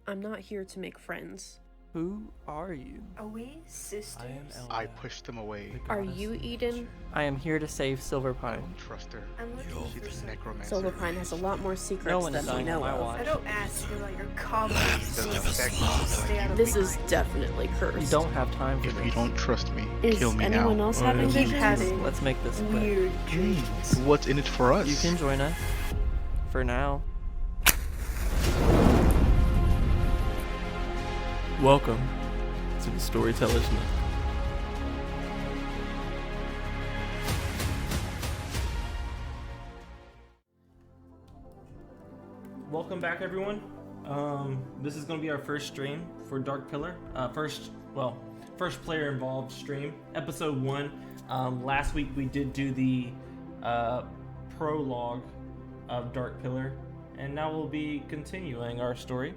I'm not here to make friends. Who are you? Are we sisters? I pushed them away. Are you Eden? I am here to save Silverpine. Trust her. I'm looking She's for a something. necromancer. Silverpine has a lot more No secrets one is than we dying on know my of. watch. I don't ask you about your cobblers. Doesn't affect me. Stay out of This my is life. definitely cursed. You don't have time for If this. you don't trust me, Is kill me anyone now. else having Keep visions? having Let's make this quick. weird dreams. What's in it for us? You can join us. For now. Welcome to the Storyteller's Nook. Welcome back, everyone. This is going to be our first stream for Dark Pillar. First player involved stream, episode 1. Last week we did do the prologue of Dark Pillar, and now we'll be continuing our story.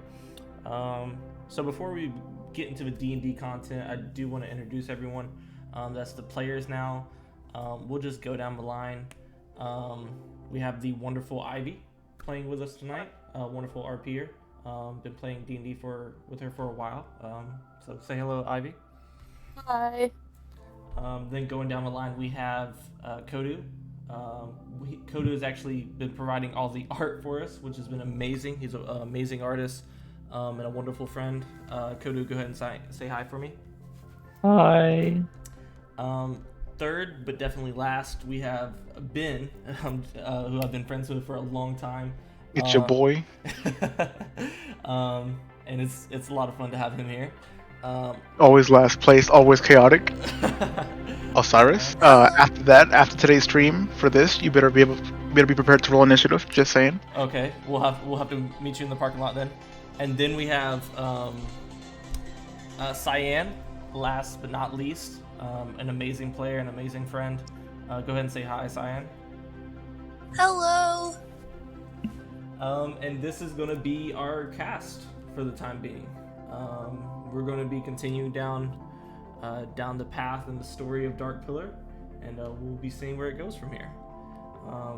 So before we get into the D&D content, I do want to introduce everyone. That's the players now. We'll just go down the line. We have the wonderful Ivy playing with us tonight. Wonderful RPer. Been playing D&D with her for a while. So say hello, Ivy. Hi. Then going down the line, we have Cody. Cody has actually been providing all the art for us, which has been amazing. He's an amazing artist and a wonderful friend. Cody, go ahead and say hi for me. Hi. Third, but definitely last, we have Ben, who I've been friends with for a long time. It's your boy. And it's a lot of fun to have him here. Always last place, always chaotic. Osiris. After today's stream for this, you better be prepared to roll initiative. Just saying. Okay, we'll have to meet you in the parking lot then. And then we have Cyann, last but not least, an amazing player, an amazing friend. Go ahead and say hi, Cyann. Hello. And this is going to be our cast for the time being. We're going to be continuing down the path and the story of Dark Pillar, and we'll be seeing where it goes from here.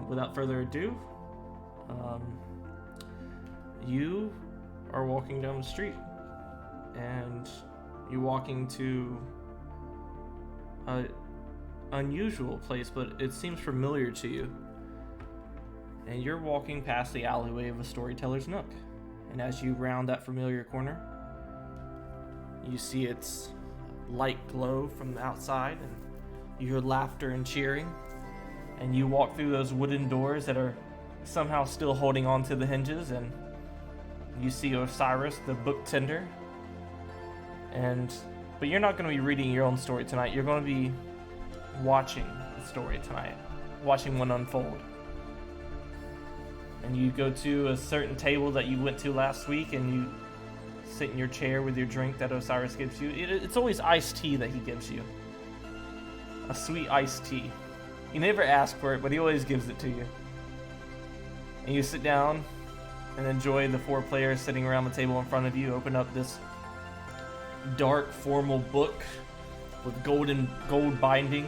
Without further ado, you are walking down the street, and you're walking to an unusual place, but it seems familiar to you. And you're walking past the alleyway of a Storyteller's Nook. And as you round that familiar corner, you see its light glow from the outside, and you hear laughter and cheering. And you walk through those wooden doors that are somehow still holding on to the hinges, and you see Osiris, the book tender. But you're not going to be reading your own story tonight. You're going to be watching the story tonight, watching one unfold. And you go to a certain table that you went to last week, and you sit in your chair with your drink that Osiris gives you. It's always iced tea that he gives you. A sweet iced tea. You never ask for it, but he always gives it to you. And you sit down and enjoy the 4 players sitting around the table in front of you. Open up this dark, formal book with gold binding.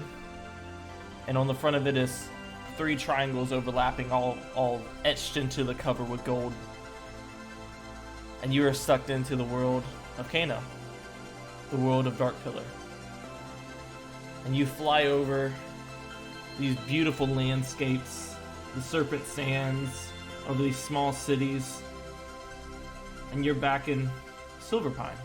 And on the front of it is 3 triangles overlapping, all etched into the cover with gold. And you are sucked into the world of Kano, the world of Dark Pillar. And you fly over these beautiful landscapes, the Serpent Sands, of these small cities, and you're back in Silverpine.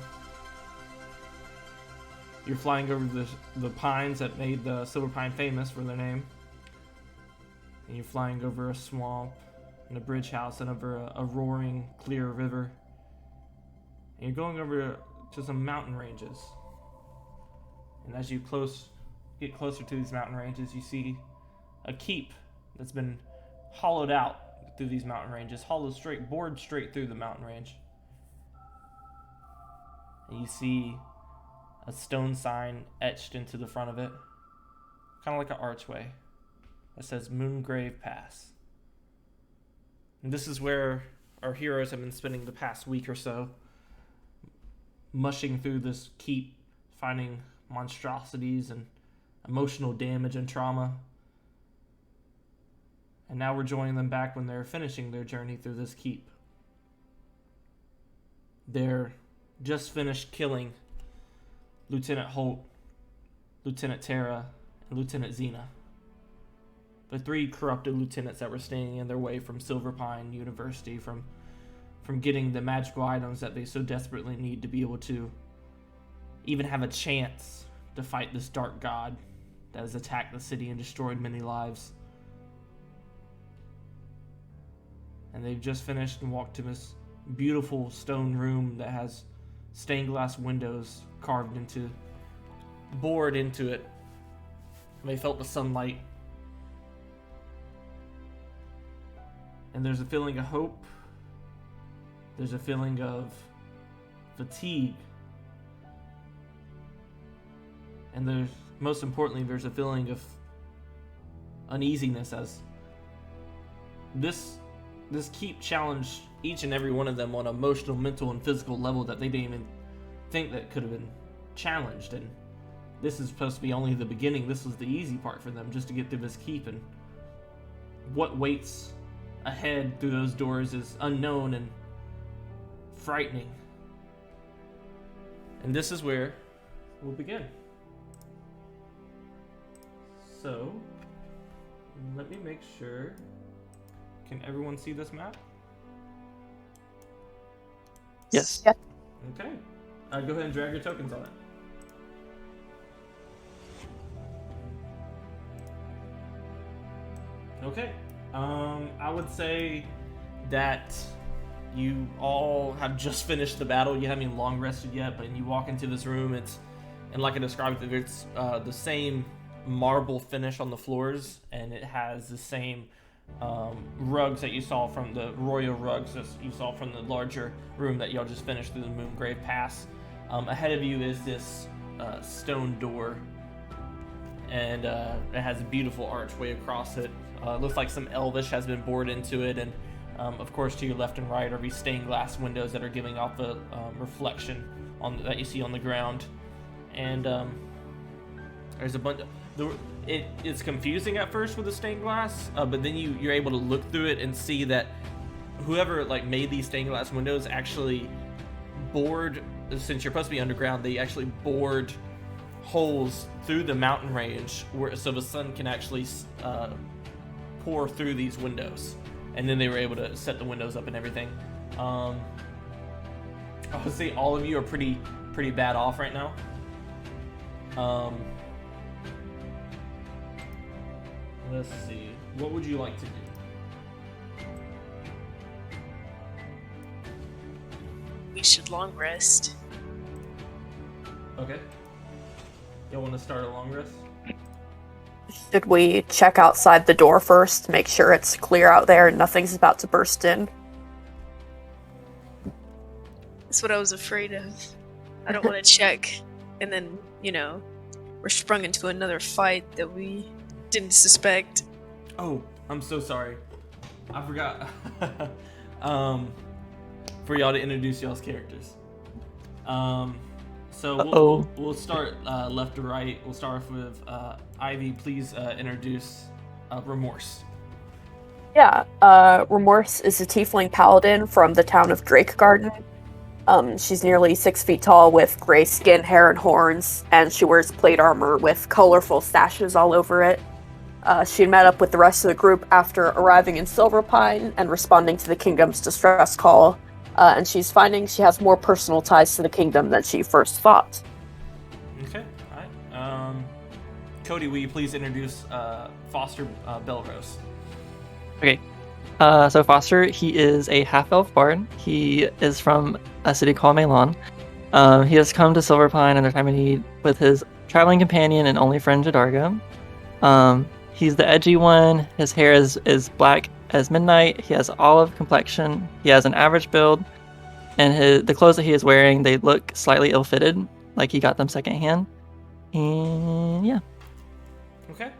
You're flying over the pines that made the Silverpine famous for their name. And you're flying over a swamp and a bridge house and over a roaring, clear river. And you're going over to some mountain ranges. And as you get closer to these mountain ranges, you see a keep that's been hollowed out through these mountain ranges, bored straight through the mountain range. And you see a stone sign etched into the front of it, kind of like an archway. That says Moongrave Pass. And this is where our heroes have been spending the past week or so, mushing through this keep, finding monstrosities and emotional damage and trauma. And now we're joining them back when they're finishing their journey through this keep. They're just finished killing Lieutenant Holt, Lieutenant Tara, and Lieutenant Xena. The 3 corrupted lieutenants that were standing in their way from Silverpine University, from getting the magical items that they so desperately need to be able to even have a chance to fight this dark god that has attacked the city and destroyed many lives. And they've just finished and walked to this beautiful stone room that has stained glass windows bored into it. They felt the sunlight. And there's a feeling of hope. There's a feeling of fatigue. And most importantly, there's a feeling of uneasiness as this keep challenged each and every one of them on an emotional, mental, and physical level that they didn't even think that could have been challenged. And this is supposed to be only the beginning. This was the easy part for them, just to get through this keep. And what waits ahead through those doors is unknown and frightening. And this is where we'll begin. So, let me make sure. Can everyone see this map? Yes. Yep. Okay. Go ahead and drag your tokens on it. Okay. I would say that you all have just finished the battle. You haven't even long rested yet, but you walk into this room. And like I described it, it's the same marble finish on the floors, and it has the same rugs that you saw from the royal rugs that you saw from the larger room that y'all just finished through the Moongrave Pass. Ahead of you is this stone door, and it has a beautiful archway across it. Looks like some elvish has been bored into it, and of course to your left and right are these stained glass windows that are giving off the reflection that you see on the ground. And there's a bunch of... It's confusing at first with the stained glass, but then you're able to look through it and see that whoever made these stained glass windows actually bored, since you're supposed to be underground, they actually bored holes through the mountain range so the sun can actually pour through these windows, and then they were able to set the windows up and everything. I would say all of you are pretty bad off right now. Let's see. What would you like to do? We should long rest. Okay. Y'all want to start a long rest? Should we check outside the door first to make sure it's clear out there and nothing's about to burst in? That's what I was afraid of. I don't want to check, and then, we're sprung into another fight that we didn't suspect. Oh, I'm so sorry. I forgot. For y'all to introduce y'all's characters. So we'll start left to right. We'll start off with Ivy. Please introduce Remorse. Yeah, Remorse is a tiefling paladin from the town of Drakegarden. She's nearly 6 feet tall with gray skin, hair, and horns, and she wears plate armor with colorful sashes all over it. She met up with the rest of the group after arriving in Silverpine and responding to the kingdom's distress call, and she's finding she has more personal ties to the kingdom than she first thought. Okay, alright. Cody, will you please introduce Foster Belrose? Okay. So Foster, he is a half-elf bard. He is from a city called Melon. He has come to Silverpine in a time of need with his traveling companion and only friend JoDargo. He's the edgy one. His hair is black as midnight. He has olive complexion. He has an average build, and the clothes that he is wearing, they look slightly ill-fitted, like he got them secondhand. And yeah. Okay,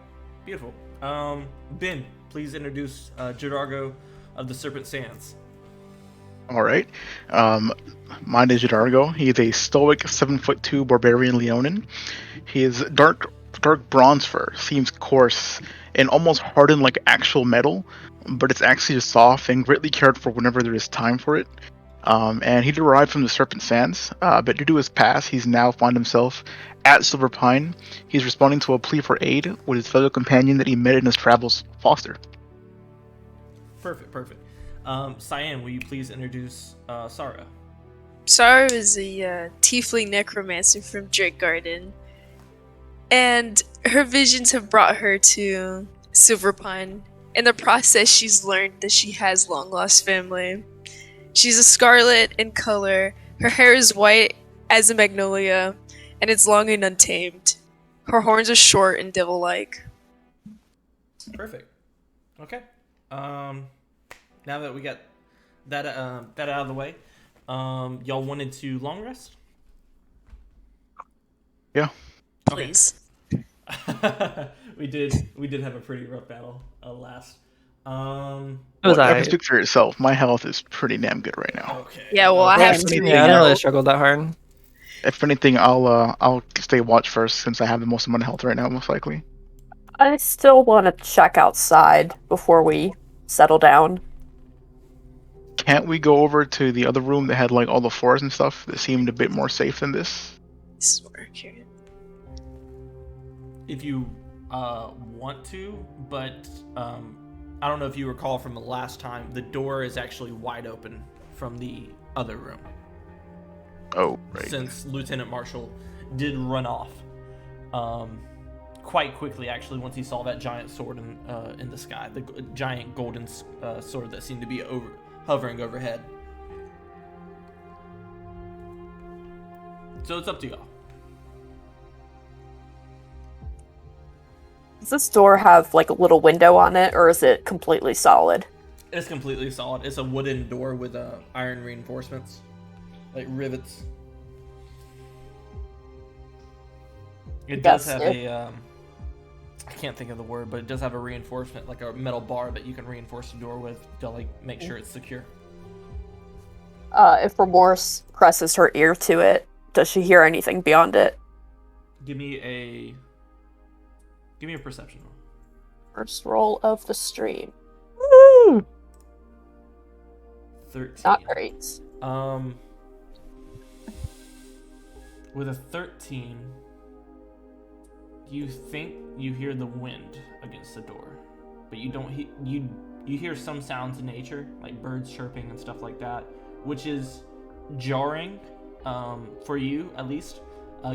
beautiful. Ben, please introduce JoDargo of the Serpent Sands. All right. Mine is JoDargo. He is a stoic 7'2" barbarian Leonin. He is dark bronze fur, seems coarse and almost hardened like actual metal, but it's actually just soft and greatly cared for whenever there is time for it. And he derived from the Serpent Sands, but due to his past, he's now found himself at Silver Pine. He's responding to a plea for aid with his fellow companion that he met in his travels, Foster. Perfect, perfect. Cyann, will you please introduce Sorrow? Sorrow is a tiefling necromancer from Drake Garden, and her visions have brought her to Silverpine. In the process, she's learned that she has long lost family. She's a scarlet in color, her hair is white as a magnolia, and it's long and untamed. Her horns are short and devil-like. Perfect. Okay. Now that we got that that out of the way, y'all wanted to long rest? Yeah. Okay. Please. we did have a pretty rough battle last. It was I can alright. speak for yourself. My health is pretty damn good right now. Okay. Yeah, well, I Yeah, have to. anything, Yeah, I didn't really know. struggle that hard. If anything, I'll stay watch first since I have the most amount of health right now, most likely. I still want to check outside before we settle down. Can't we go over to the other room that had like all the floors and stuff that seemed a bit more safe than this? This is where I carry it. If you want to, but I don't know if you recall from the last time, the door is actually wide open from the other room. Oh, right. Since Lieutenant Marshall did run off quite quickly, actually, once he saw that giant sword in the sky, the giant golden sword that seemed to be hovering overhead. So it's up to y'all. Does this door have like a little window on it, or is it completely solid? It's completely solid. It's a wooden door with iron reinforcements, like rivets. It does have a I can't think of the word, but it does have a reinforcement, like a metal bar that you can reinforce the door with to like make sure it's secure. If Remorse presses her ear to it, does she hear anything beyond it? Give me a perception roll. First roll of the stream. Woo! 13. Not great. With a 13, you think you hear the wind against the door, but you don't. You hear some sounds in nature, like birds chirping and stuff like that, which is jarring for you, at least,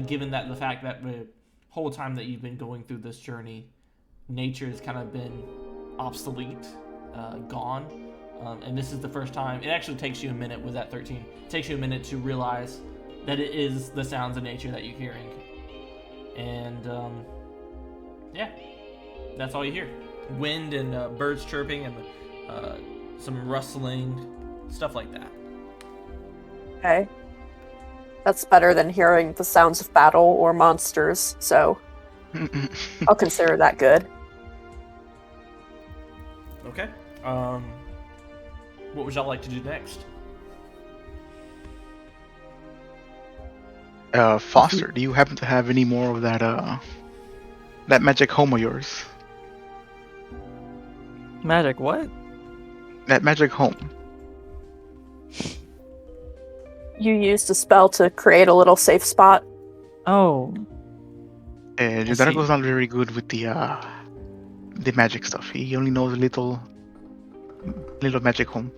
given that the fact that the whole time that you've been going through this journey, nature has kind of been obsolete, gone, and this is the first time. It actually takes you a minute with that 13. It takes you a minute to realize that it is the sounds of nature that you're hearing. And yeah, that's all you hear. Wind and birds chirping and some rustling, stuff like that. Okay. That's better than hearing the sounds of battle or monsters, so I'll consider that good. Okay. What would y'all like to do next? Foster, do you happen to have any more of that magic home of yours? Magic what? That magic home. You used a spell to create a little safe spot. Oh, JoDargo's not very good with the magic stuff. He only knows a little magic home.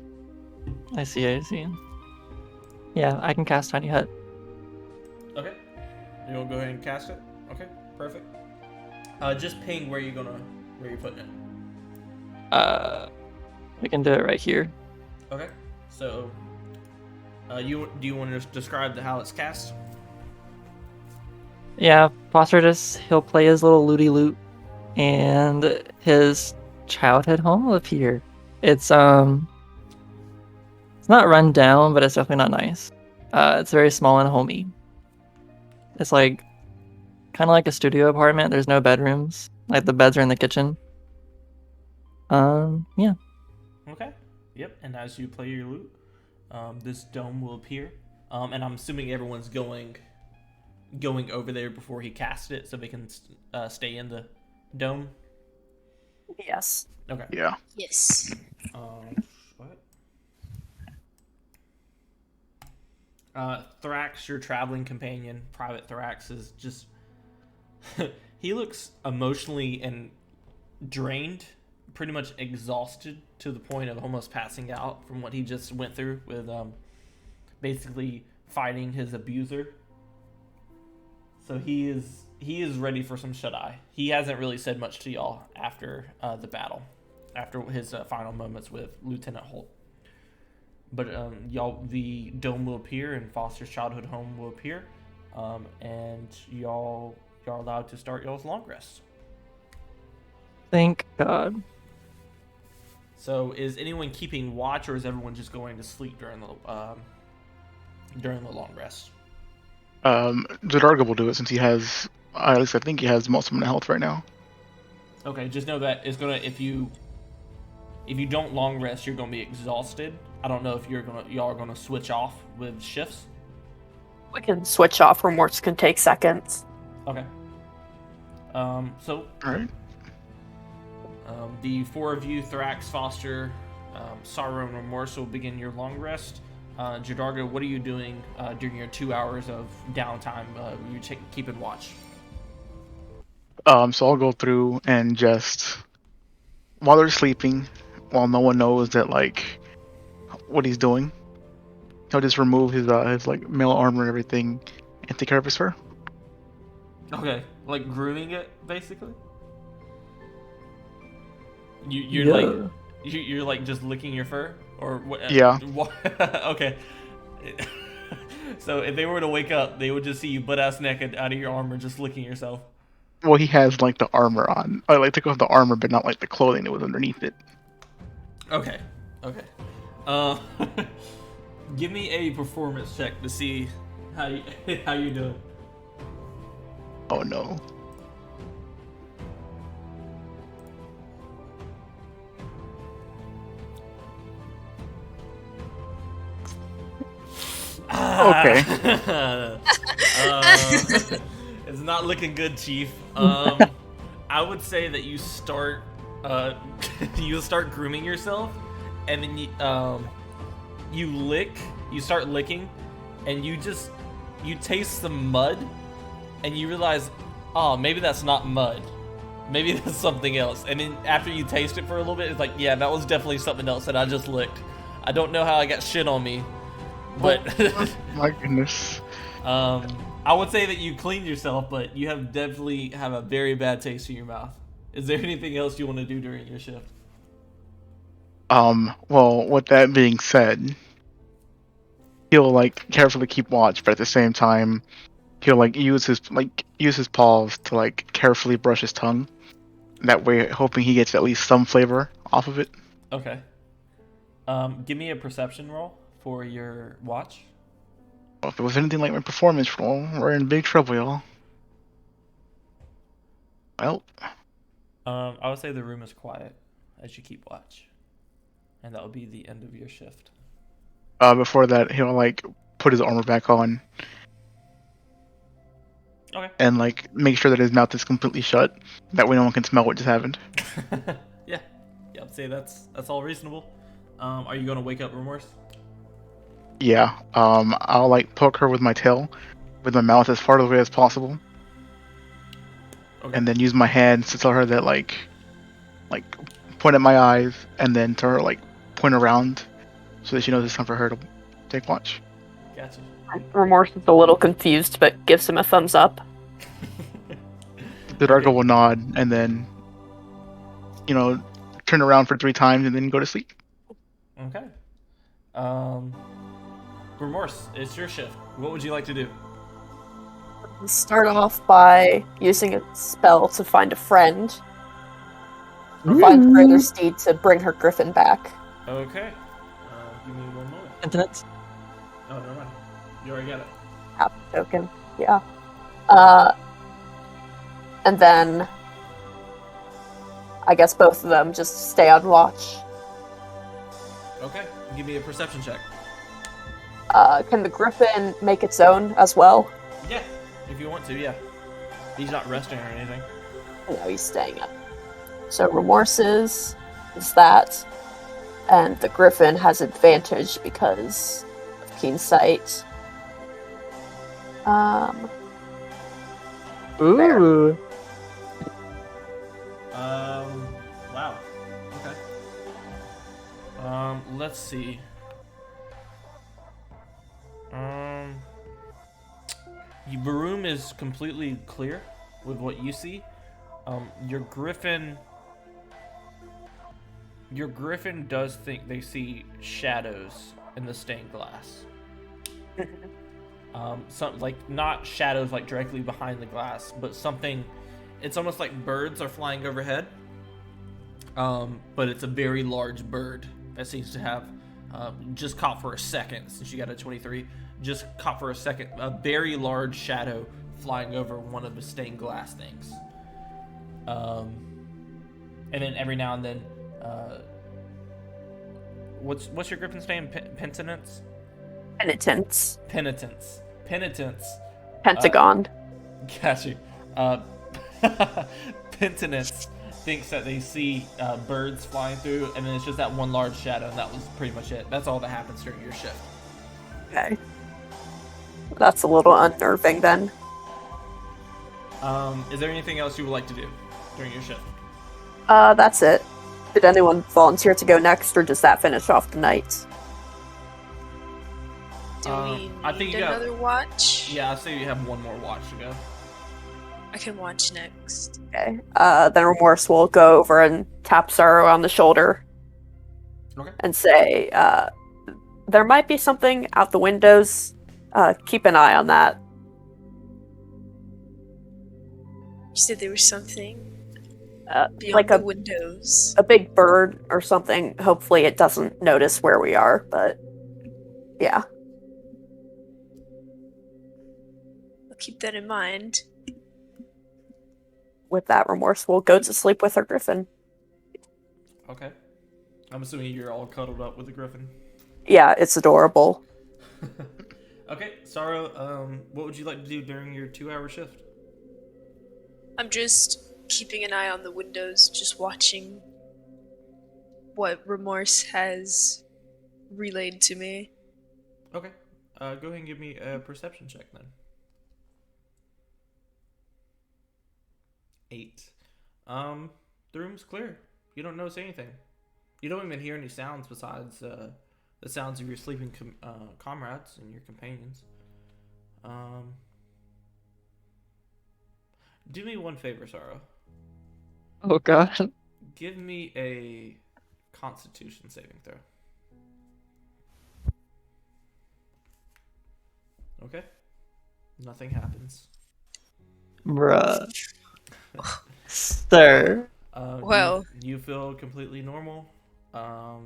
I see. Yeah, I can cast Tiny Hut. Okay. You want to go ahead and cast it? Okay, perfect. Just ping where you're putting it. We can do it right here. Okay. So, do you want to describe how it's cast? Yeah, Foster he'll play his little looty loot, and his childhood home will appear. It's not run down, but it's definitely not nice. It's very small and homey. It's like kind of like a studio apartment. There's no bedrooms. Like the beds are in the kitchen. Yeah. Okay. Yep. And as you play your loot, this dome will appear. And I'm assuming everyone's going over there before he casts it, so they can stay in the dome. Yes. Okay. Yeah. Yes. What? Thrax, your traveling companion, Private Thrax, is just... he looks emotionally and drained, pretty much exhausted to the point of almost passing out from what he just went through with basically fighting his abuser. So he is ready for some shut-eye. He hasn't really said much to y'all after the battle, after his final moments with Lieutenant Holt. But y'all, the dome will appear and Foster's childhood home will appear, and y'all are allowed to start y'all's long rest. Thank God. So, is anyone keeping watch, or is everyone just going to sleep during the long rest? JoDargo will do it since he has, at least I think he has most of my health right now. Okay, just know that it's gonna if you don't long rest, you're gonna be exhausted. I don't know if y'all are gonna switch off with shifts. We can switch off. Remorse can take seconds. Okay. So All right. the four of you, Thrax, Foster, Sorrow, and Remorse, will begin your long rest. JoDargo, what are you doing during your 2 hours of downtime? You keeping watch. So I'll go through and just, while they're sleeping, while no one knows that like what he's doing, he'll just remove his like mail armor and everything, and take care of his fur. Okay, like grooming it, basically. You're Yeah. like you're like just licking your fur, or what? Yeah. Okay. So if they were to wake up, they would just see you butt ass naked out of your armor, just licking yourself. Well, he has like the armor on. I like took off the armor, but not like the clothing that was underneath it. Okay. Okay. Give me a performance check to see how you doing. Oh no. Okay. It's not looking good, Chief. I would say that you start grooming yourself, and then you start licking, and you taste some mud, and you realize, oh, maybe that's not mud. Maybe that's something else. And then after you taste it for a little bit, it's like, yeah, that was definitely something else that I just licked. I don't know how I got shit on me, but My goodness. I would say that you cleaned yourself, but you definitely have a very bad taste in your mouth. Is there anything else you want to do during your shift? Well, with that being said, he'll like carefully keep watch, but at the same time, he'll like use his paws to like carefully brush his tongue. That way, hoping he gets at least some flavor off of it. Okay. Give me a perception roll for your watch. Well, if it was anything like my performance roll, we're in big trouble, y'all. Well, I would say the room is quiet as you keep watch, and that will be the end of your shift. before that, he'll like put his armor back on. Okay. And like make sure that his mouth is completely shut. That way, no one can smell what just happened. Yeah, I'd say that's all reasonable. Are you gonna wake up Remorse? Yeah. I'll like poke her with my tail, with my mouth as far away as possible, Okay. and then use my hands to tell her that like point at my eyes, and then tell her like point around, so that she knows it's time for her to take watch. Gotcha. Remorse is a little confused, but gives him a thumbs up. The Dargo will nod, and then turn around for 3 times, and then go to sleep. Okay. Remorse, it's your shift. What would you like to do? Start off by using a spell to find a friend. Find Greater Steed to bring her griffin back. Okay. Give me 1 moment. Internet. Oh, never mind. You already got it. Half a token. Yeah. And then I guess both of them just stay on watch. Okay. Give me a perception check. Can the griffin make its own as well? Yeah, if you want to, yeah. He's not resting or anything. No, he's staying up. So Remorses is that, and the griffin has advantage because of keen sight. Um, Ooh. Wow. Okay. Let's see. The room is completely clear with what you see. Your griffin does think they see shadows in the stained glass. Some like not shadows like directly behind the glass, but something. It's almost like birds are flying overhead. But it's a very large bird that seems to have just caught for a second since you got a 23. Just caught for a second a very large shadow flying over one of the stained glass things. And then every now and then, what's your griffin's name? Penitence. Penitence. Pentagon. Pentagon. Got you. Penitence thinks that they see birds flying through, and then it's just that one large shadow, and that was pretty much it. That's all that happens during your shift. Okay. That's a little unnerving then. Is there anything else you would like to do during your shift? That's it. Did anyone volunteer to go next, or does that finish off the night? Do we I think need you got- another watch? Yeah, I say you have one more watch to go. I can watch next. Okay. Then Remorse will go over and tap Sorrow on the shoulder Okay. and say, there might be something out the windows. Keep an eye on that. You said there was something beyond Like the windows. a big bird or something. Hopefully it doesn't notice where we are, but yeah. I'll keep that in mind. With that, Remorse will go to sleep with her griffin. Okay. I'm assuming you're all cuddled up with the griffin. Yeah, it's adorable. Okay, Sorrow, what would you like to do during your 2-hour shift? I'm just keeping an eye on the windows, just watching what Remorse has relayed to me. Okay. Go ahead and give me a perception check then. 8. The room's clear. You don't notice anything. You don't even hear any sounds besides the sounds of your sleeping comrades and your companions. Do me one favor, Sorrow. Oh god. Give me a Constitution saving throw. Okay. Nothing happens. Bruh. Sir. Well. You feel completely normal. Yeah,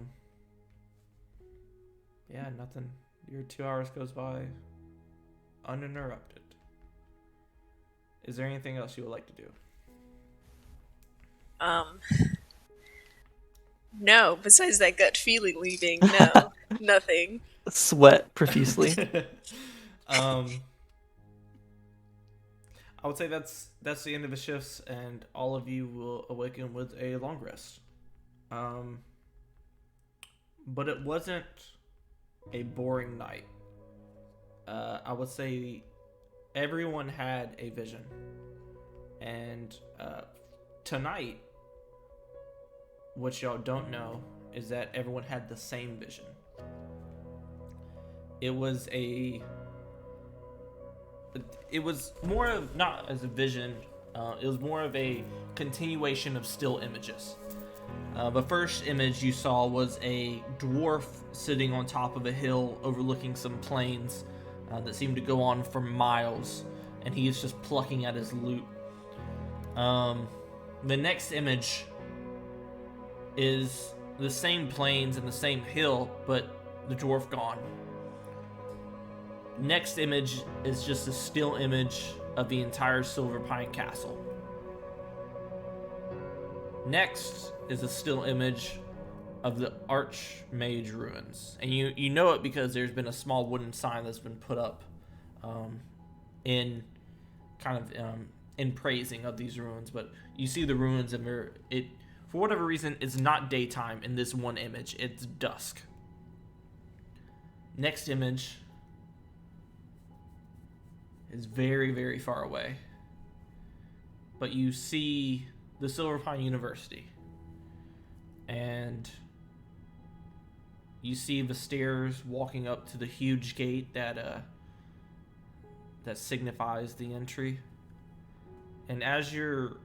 nothing. Your 2 hours goes by uninterrupted. Is there anything else you would like to do? No, besides that gut feeling leaving, no, nothing. Sweat profusely. I would say that's the end of the shifts, and all of you will awaken with a long rest. But it wasn't a boring night. I would say everyone had a vision, and tonight, what y'all don't know is that everyone had the same vision. It was more of, not as a vision, it was more of a continuation of still images. The first image you saw was a dwarf sitting on top of a hill overlooking some plains that seemed to go on for miles, and he is just plucking at his loot. The next image is the same plains and the same hill, but the dwarf gone. Next image is just a still image of the entire Silver Pine Castle. Next is a still image of the Archmage ruins, and you know it because there's been a small wooden sign that's been put up in praising of these ruins. But you see the ruins, and it for whatever reason it's not daytime in this one image, it's dusk. Next image is very, very far away. But you see the Silverpine University. And you see the stairs walking up to the huge gate that signifies the entry. And as you're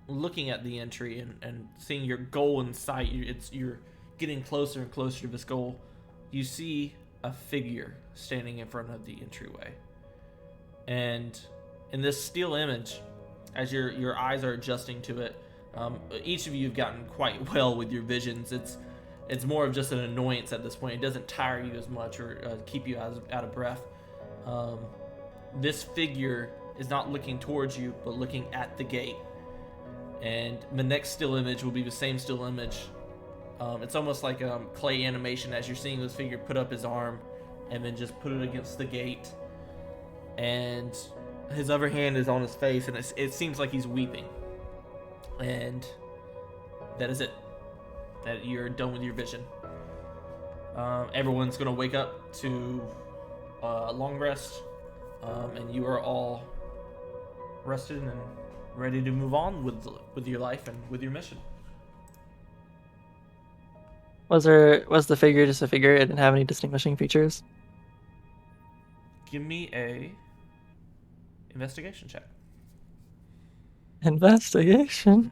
looking at the entry and seeing your goal in sight, you're getting closer and closer to this goal. You see a figure standing in front of the entryway. And in this still image, as your eyes are adjusting to it, each of you have gotten quite well with your visions. It's more of just an annoyance at this point. It doesn't tire you as much or keep you out of breath. This figure is not looking towards you, but looking at the gate. And the next still image will be the same still image. It's almost like clay animation as you're seeing this figure put up his arm and then just put it against the gate. And his other hand is on his face, and it seems like he's weeping. And that is it. That you're done with your vision. Everyone's going to wake up to a long rest, and you are all rested and ready to move on with your life and with your mission. Was the figure just a figure? It didn't have any distinguishing features? Give me a investigation check. Investigation.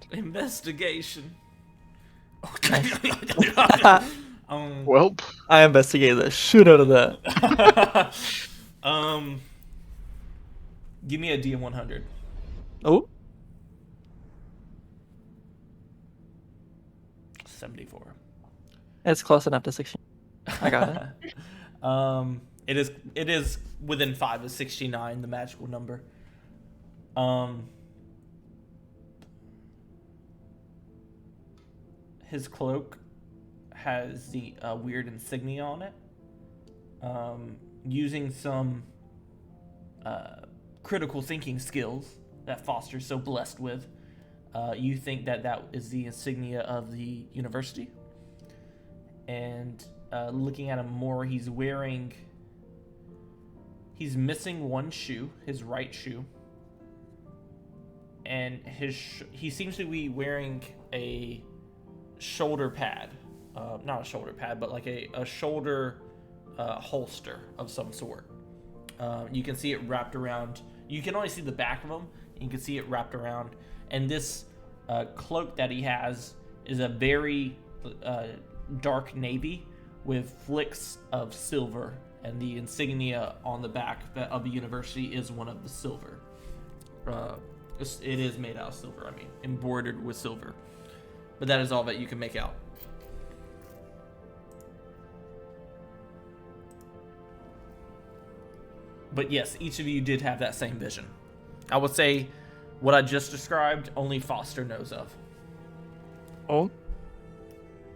Welp. I investigated the shit out of that. Give me a DM100. Oh. 74. It's close enough to 16. I got it. It is within 5 of 69, the magical number. His cloak has the weird insignia on it. Using some critical thinking skills that Foster's so blessed with, you think that is the insignia of the university. And looking at him more, he's missing one shoe, his right shoe. And he seems to be wearing a shoulder pad. Not a shoulder pad, but like a shoulder holster of some sort. You can see it wrapped around. You can only see the back of him. You can see it wrapped around. And this cloak that he has is a very dark navy with flicks of silver. And the insignia on the back of the university is one of the silver. It is made out of silver, embroidered with silver. But that is all that you can make out. But yes, each of you did have that same vision. I would say what I just described, only Foster knows of. Oh.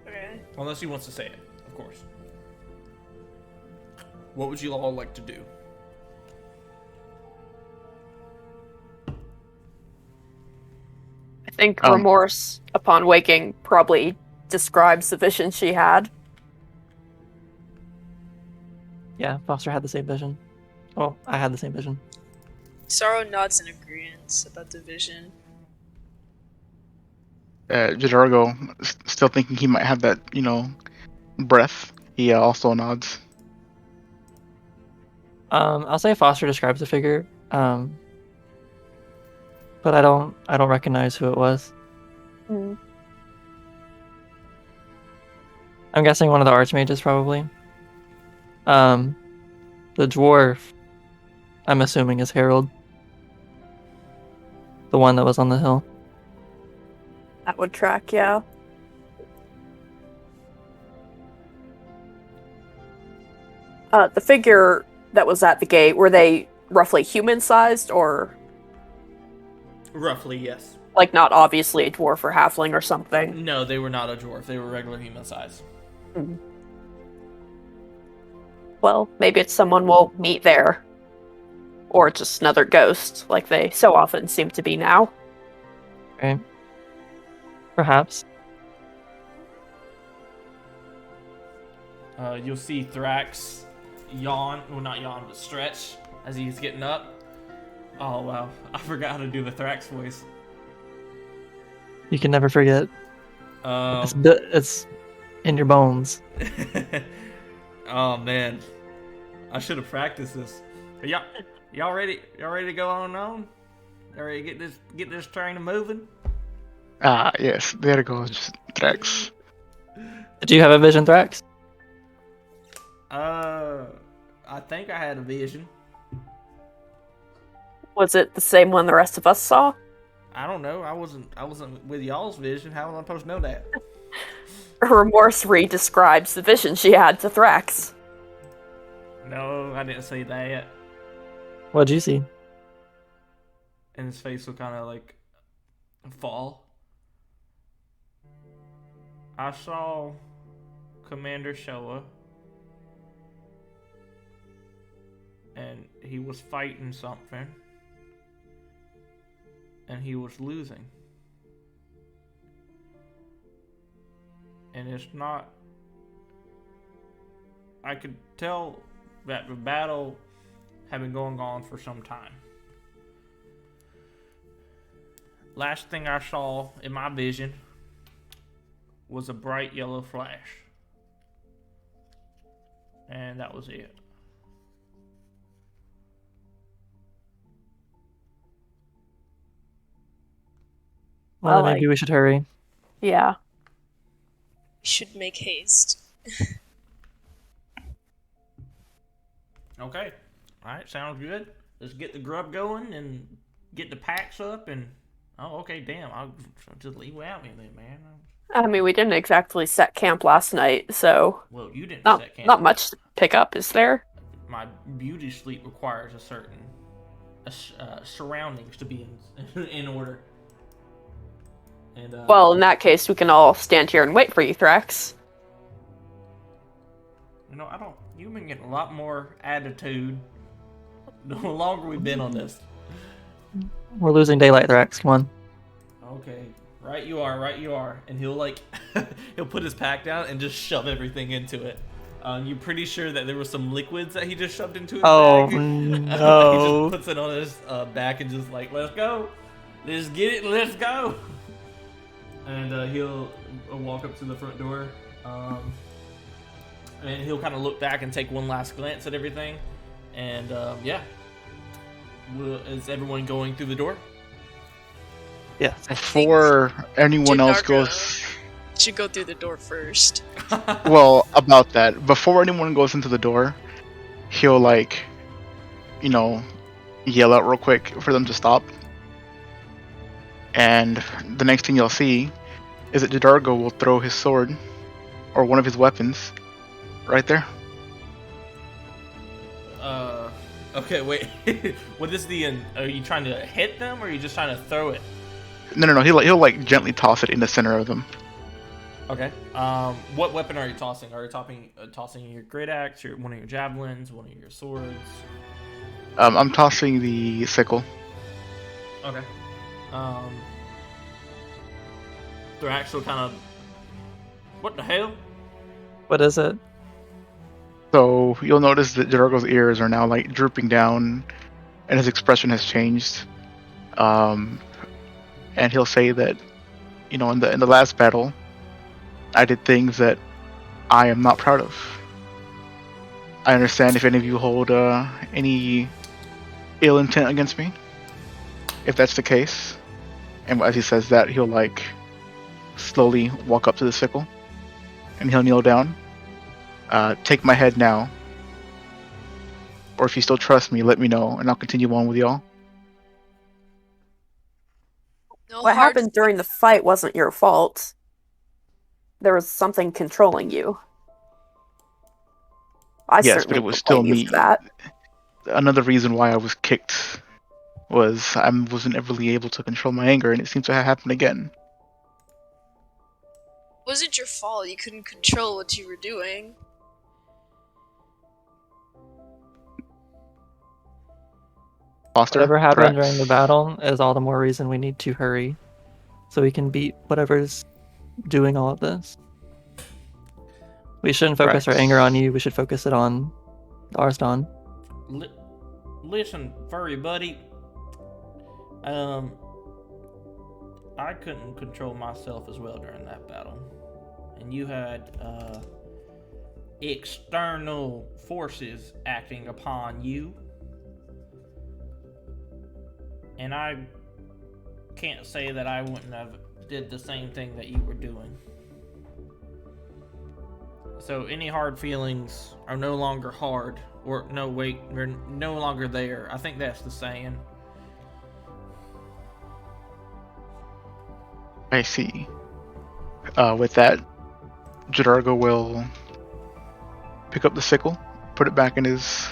Okay. Unless he wants to say it, of course. What would you all like to do? I think Remorse, upon waking, probably describes the vision she had. Yeah, Foster had the same vision. Oh, I had the same vision. Sorrow nods in agreement about the vision. JoDargo, still thinking he might have that, breath. He also nods. I'll say Foster describes the figure, but I don't recognize who it was. Mm. I'm guessing one of the archmages, probably. The dwarf, I'm assuming, is Harold. The one that was on the hill. That would track, yeah. The figure that was at the gate, were they roughly human-sized, or Roughly, yes. like not obviously a dwarf or halfling or something? No, they were not a dwarf. They were regular human size. Mm. Well, maybe it's someone we'll meet there. Or just another ghost, like they so often seem to be now. Right. Perhaps. You'll see Thrax yawn, well not yawn, but stretch, as he's getting up. Oh wow, I forgot how to do the Thrax voice. You can never forget. Um, It's in your bones. oh man, I should have practiced this. Are y'all ready? Y'all ready to go on? Y'all ready to get this train moving? Yes, there goes Drex. Did you have a vision, Thrax? I think I had a vision. Was it the same one the rest of us saw? I don't know. I wasn't with y'all's vision. How am I supposed to know that? Remorse re-describes the vision she had to Thrax. No, I didn't see that. What'd you see? And his face will kind of like fall. I saw Commander Showa, and he was fighting something, and he was losing. And it's not... I could tell that the battle had been going on for some time. Last thing I saw in my vision was a bright yellow flash. And that was it. Well, Well, maybe we should hurry. Yeah. Should make haste. Okay. Alright, sounds good. Let's get the grub going and get the packs up and... Oh, okay, damn. I'll just leave without me then, man. I mean, we didn't exactly set camp last night, so Well, you didn't not, set camp. not much to pick up, is there? My beauty sleep requires a certain surroundings to be in order. And Well, in that case, we can all stand here and wait for you, Thrax. you know, you've been getting a lot more attitude the longer we've been on this. We're losing daylight, Thrax. Come on. Okay, right you are. And he'll like, he'll put his pack down and just shove everything into it. You're pretty sure that there was some liquids that he just shoved into his Oh, bag? no. He just puts it on his back and just like, let's go. Let's get it, let's go. And he'll walk up to the front door. And he'll kind of look back and take one last glance at everything. And yeah. Is everyone going through the door? Yeah. Before anyone else JoDargo goes... should go through the door first. Well, about that, before anyone goes into the door, he'll like, yell out real quick for them to stop. And the next thing you'll see is that JoDargo will throw his sword, or one of his weapons, right there. Okay, wait. What is are you trying to hit them, or are you just trying to throw it? No. He'll like gently toss it in the center of them. Okay. What weapon are you tossing? Are you tossing your great axe, one of your javelins, one of your swords? I'm tossing the sickle. Okay. They're actually kind of... What the hell? What is it? So you'll notice that JoDargo's ears are now like drooping down, and his expression has changed. And he'll say that, in the last battle, I did things that I am not proud of. I understand if any of you hold any ill intent against me. If that's the case, and as he says that, he'll like slowly walk up to the sickle, and he'll kneel down. Take my head now, or if you still trust me, let me know, and I'll continue on with y'all. No What hard happened during the fight wasn't your fault. There was something controlling you. I Yes, certainly but it was don't still blame you me. for that. Another reason why I was kicked was I wasn't ever really able to control my anger, and it seems to have happened again. It wasn't your fault. You couldn't control what you were doing. Foster, Whatever happened Thrax. during the battle is all the more reason we need to hurry, so we can beat whatever's doing all of this. We shouldn't focus our Thrax. anger on you. We should focus it on Arsdan. Listen, furry buddy. I couldn't control myself as well during that battle. And you had, external forces acting upon you. And I can't say that I wouldn't have did the same thing that you were doing. So any hard feelings are no longer hard. Or, no, wait, they're no longer there. I think that's the saying. I see. With that, JoDargo will pick up the sickle, put it back in his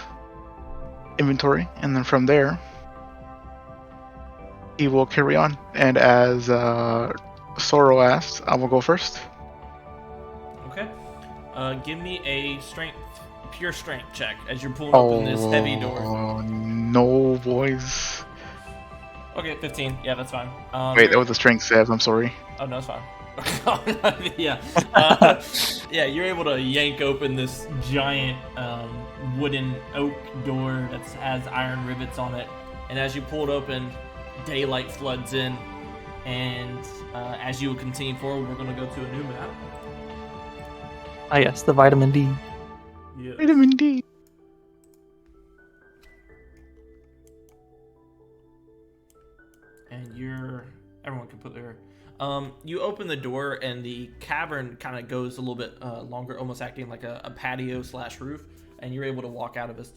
inventory, and then from there, he will carry on. And as Sorrow asked, I will go first. Okay. Give me a pure strength check as you're pulling open this heavy door. Oh, no, boys. Okay, 15. Yeah, that's fine. Wait, that was a strength save. I'm sorry. Oh, no, it's fine. Yeah. Yeah, you're able to yank open this giant wooden oak door that has iron rivets on it. And as you pull it open, daylight floods in. And as you continue forward, we're going to go to a new map. Ah, yes, the vitamin D. Yeah. Vitamin D. And everyone can put their you open the door and the cavern kind of goes a little bit longer, almost acting like a patio / roof, and you're able to walk out of this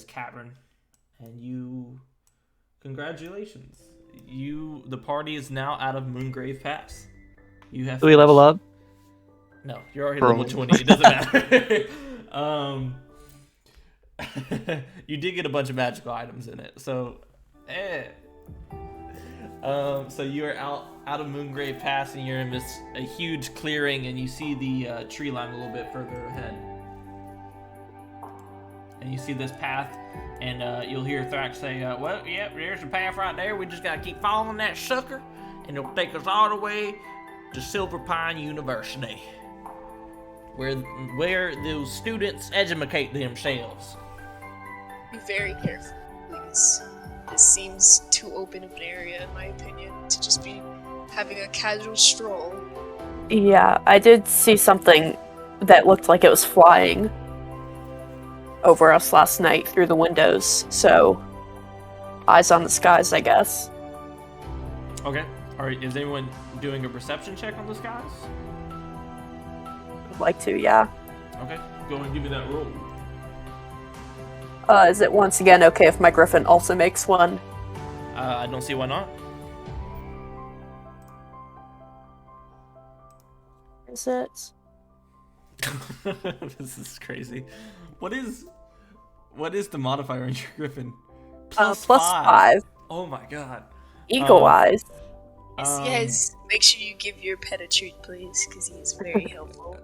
cavern. And congratulations, the party is now out of Moongrave Pass. You have Do we level up? No, you're already Bro. level 20. It doesn't matter. You did get a bunch of magical items in it, so so you're out of Moongrave Pass, and you're in a huge clearing, and you see the tree line a little bit further ahead. And you see this path, and you'll hear Thrax say, well, yep, there's the path right there. We just gotta keep following that sucker, and it'll take us all the way to Silver Pine University, where those students educate themselves. Be very careful, please. This seems too open of an area, in my opinion, to just be having a casual stroll. Yeah, I did see something that looked like it was flying over us last night through the windows, so eyes on the skies, I guess. Okay. All right. Is anyone doing a perception check on the skies? I'd like to, yeah. Okay. Go and give me that roll. Is it once again okay if my griffin also makes one? I don't see why not. Is it? This is crazy. What is the modifier on your griffin? Plus 5. Oh my god. Eagle eyes. Yes, make sure you give your pet a treat, please, because he is very helpful.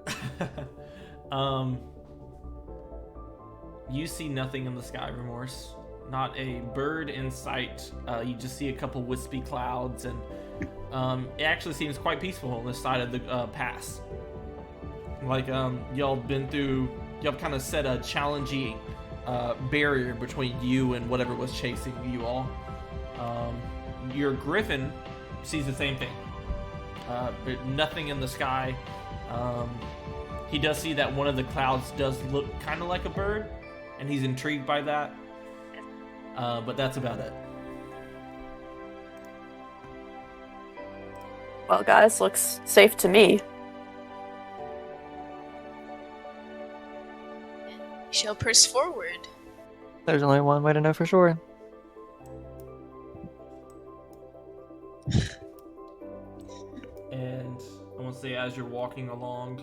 You see nothing in the sky, Remorse. Not a bird in sight. You just see a couple wispy clouds, and it actually seems quite peaceful on this side of the pass. Like y'all kind of set a challenging barrier between you and whatever was chasing you all. Your griffin sees the same thing, but nothing in the sky. He does see that one of the clouds does look kind of like a bird, and he's intrigued by that, but that's about it. Well, guys, looks safe to me. We shall press forward. There's only one way to know for sure. And I want to say, as you're walking along,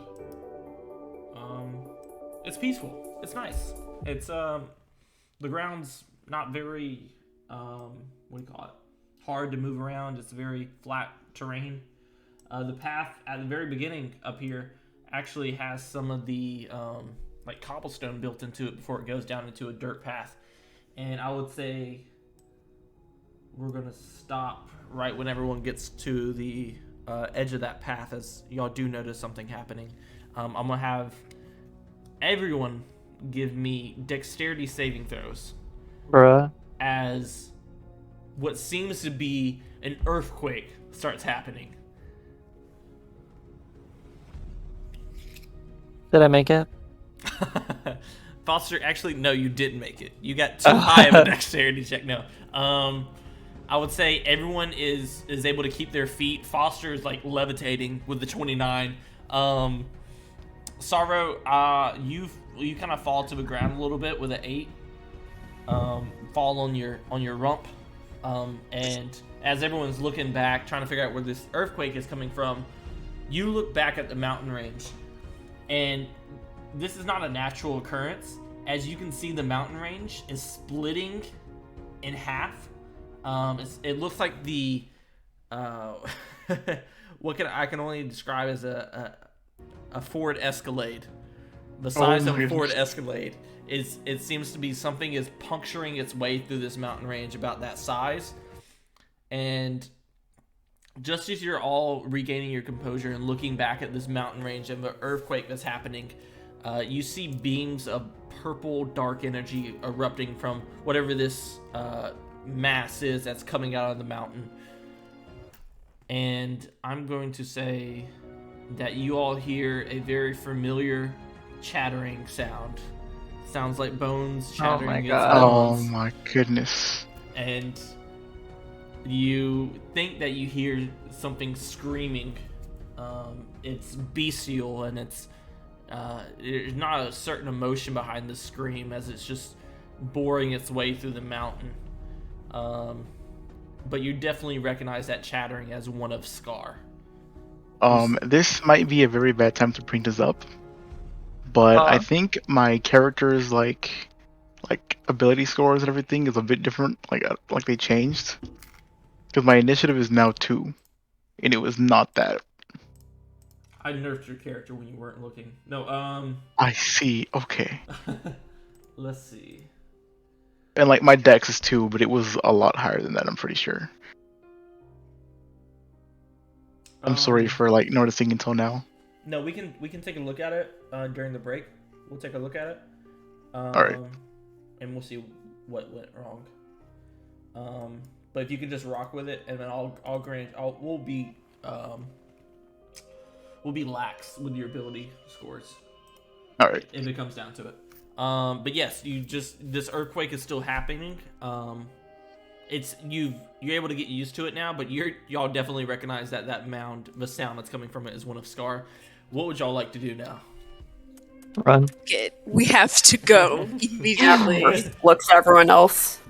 it's peaceful. It's nice. It's the ground's not very what do you call it? Hard to move around. It's very flat terrain. The path at the very beginning up here actually has some of the like cobblestone built into it before it goes down into a dirt path. And I would say we're gonna stop right when everyone gets to the edge of that path, as y'all do notice something happening. I'm gonna have everyone give me dexterity saving throws Bruh. as what seems to be an earthquake starts happening. Did I make it? Foster, actually, no, you didn't make it. You got too high of a dexterity check. No. I would say everyone is able to keep their feet. Foster is like levitating with the 29. Sorrow, you kind of fall to the ground a little bit with an 8. Fall on your rump. And as everyone's looking back, trying to figure out where this earthquake is coming from, you look back at the mountain range, and this is not a natural occurrence. As you can see, the mountain range is splitting in half. It looks like the I can only describe as a Ford Escalade. The size of a Ford Escalade it seems to be something is puncturing its way through this mountain range about that size. And just as you're all regaining your composure and looking back at this mountain range and the earthquake that's happening, you see beams of purple dark energy erupting from whatever this mass is that's coming out of the mountain. And I'm going to say that you all hear a very familiar chattering sound. Sounds like bones chattering. Oh my against God. Oh bones. my goodness. And you think that you hear something screaming. It's bestial, and there's not a certain emotion behind the scream, as it's just boring its way through the mountain. But you definitely recognize that chattering as one of Scar. This might be a very bad time to bring this up, but I think my character's like ability scores and everything is a bit different. Like they changed, because my initiative is now 2, and it was not that. I nerfed your character when you weren't looking. No, I see. Okay. let's see. And like my dex is 2, but it was a lot higher than that. I'm pretty sure. I'm sorry for like noticing until now. No, we can take a look at it during the break. We'll take a look at it. All right. And we'll see what went wrong. But if you can just rock with it, and then we'll be lax with your ability scores. All right. If it comes down to it. But yes, this earthquake is still happening. You're able to get used to it now, but y'all definitely recognize that the sound that's coming from it is one of Scar. What would y'all like to do now? Run. Good. We have to go immediately. Looks at everyone else.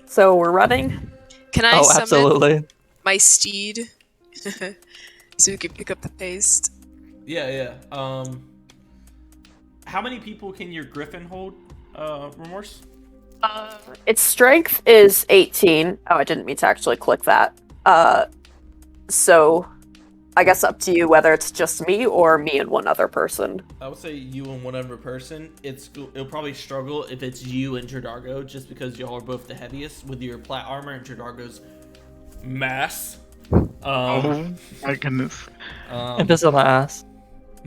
So we're running. Can I Oh, summon absolutely. my steed so we can pick up the pace? Yeah. How many people can your griffin hold, Remorse? Its strength is 18. Oh, I didn't mean to actually click that. So I guess up to you whether it's just me or me and one other person. I would say you and one other person. It'll probably struggle if it's you and JoDargo, just because y'all are both the heaviest with your plat armor and JoDargo's mass. Oh my goodness. Invisible ass.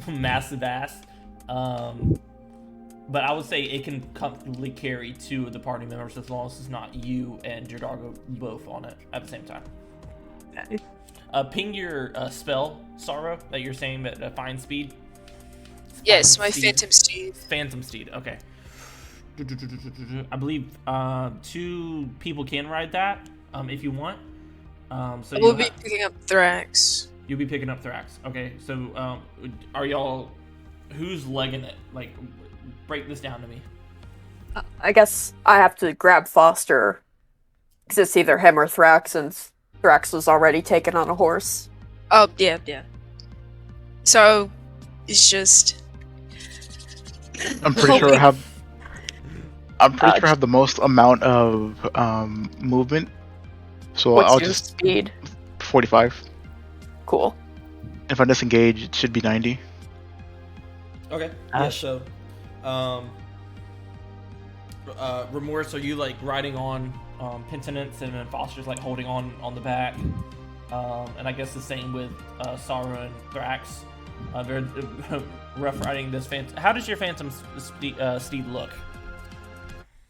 Massive ass. But I would say it can comfortably carry 2 of the party members, as long as it's not you and JoDargo both on it at the same time. Okay. Ping your spell, Sorrow, that you're saying at fine speed. Yes, my phantom steed. Phantom steed, okay. I believe 2 people can ride that, if you want. So We'll be picking up Thrax. You'll be picking up Thrax. Okay, so are y'all... Who's legging it? Like, break this down to me. I guess I have to grab Foster, because it's either him or Thrax, since Thrax was already taken on a horse. Oh, yeah. So, it's just... I'm pretty sure I have the most amount of movement. So What's I'll your just speed? 45. Cool. If I disengage, it should be 90. Okay. Ash. Yeah, so Remorse, are you like riding on Penitence, and then Foster's like holding on the back? And I guess the same with Sorrow and Thrax. Very rough riding this How does your phantom steed look?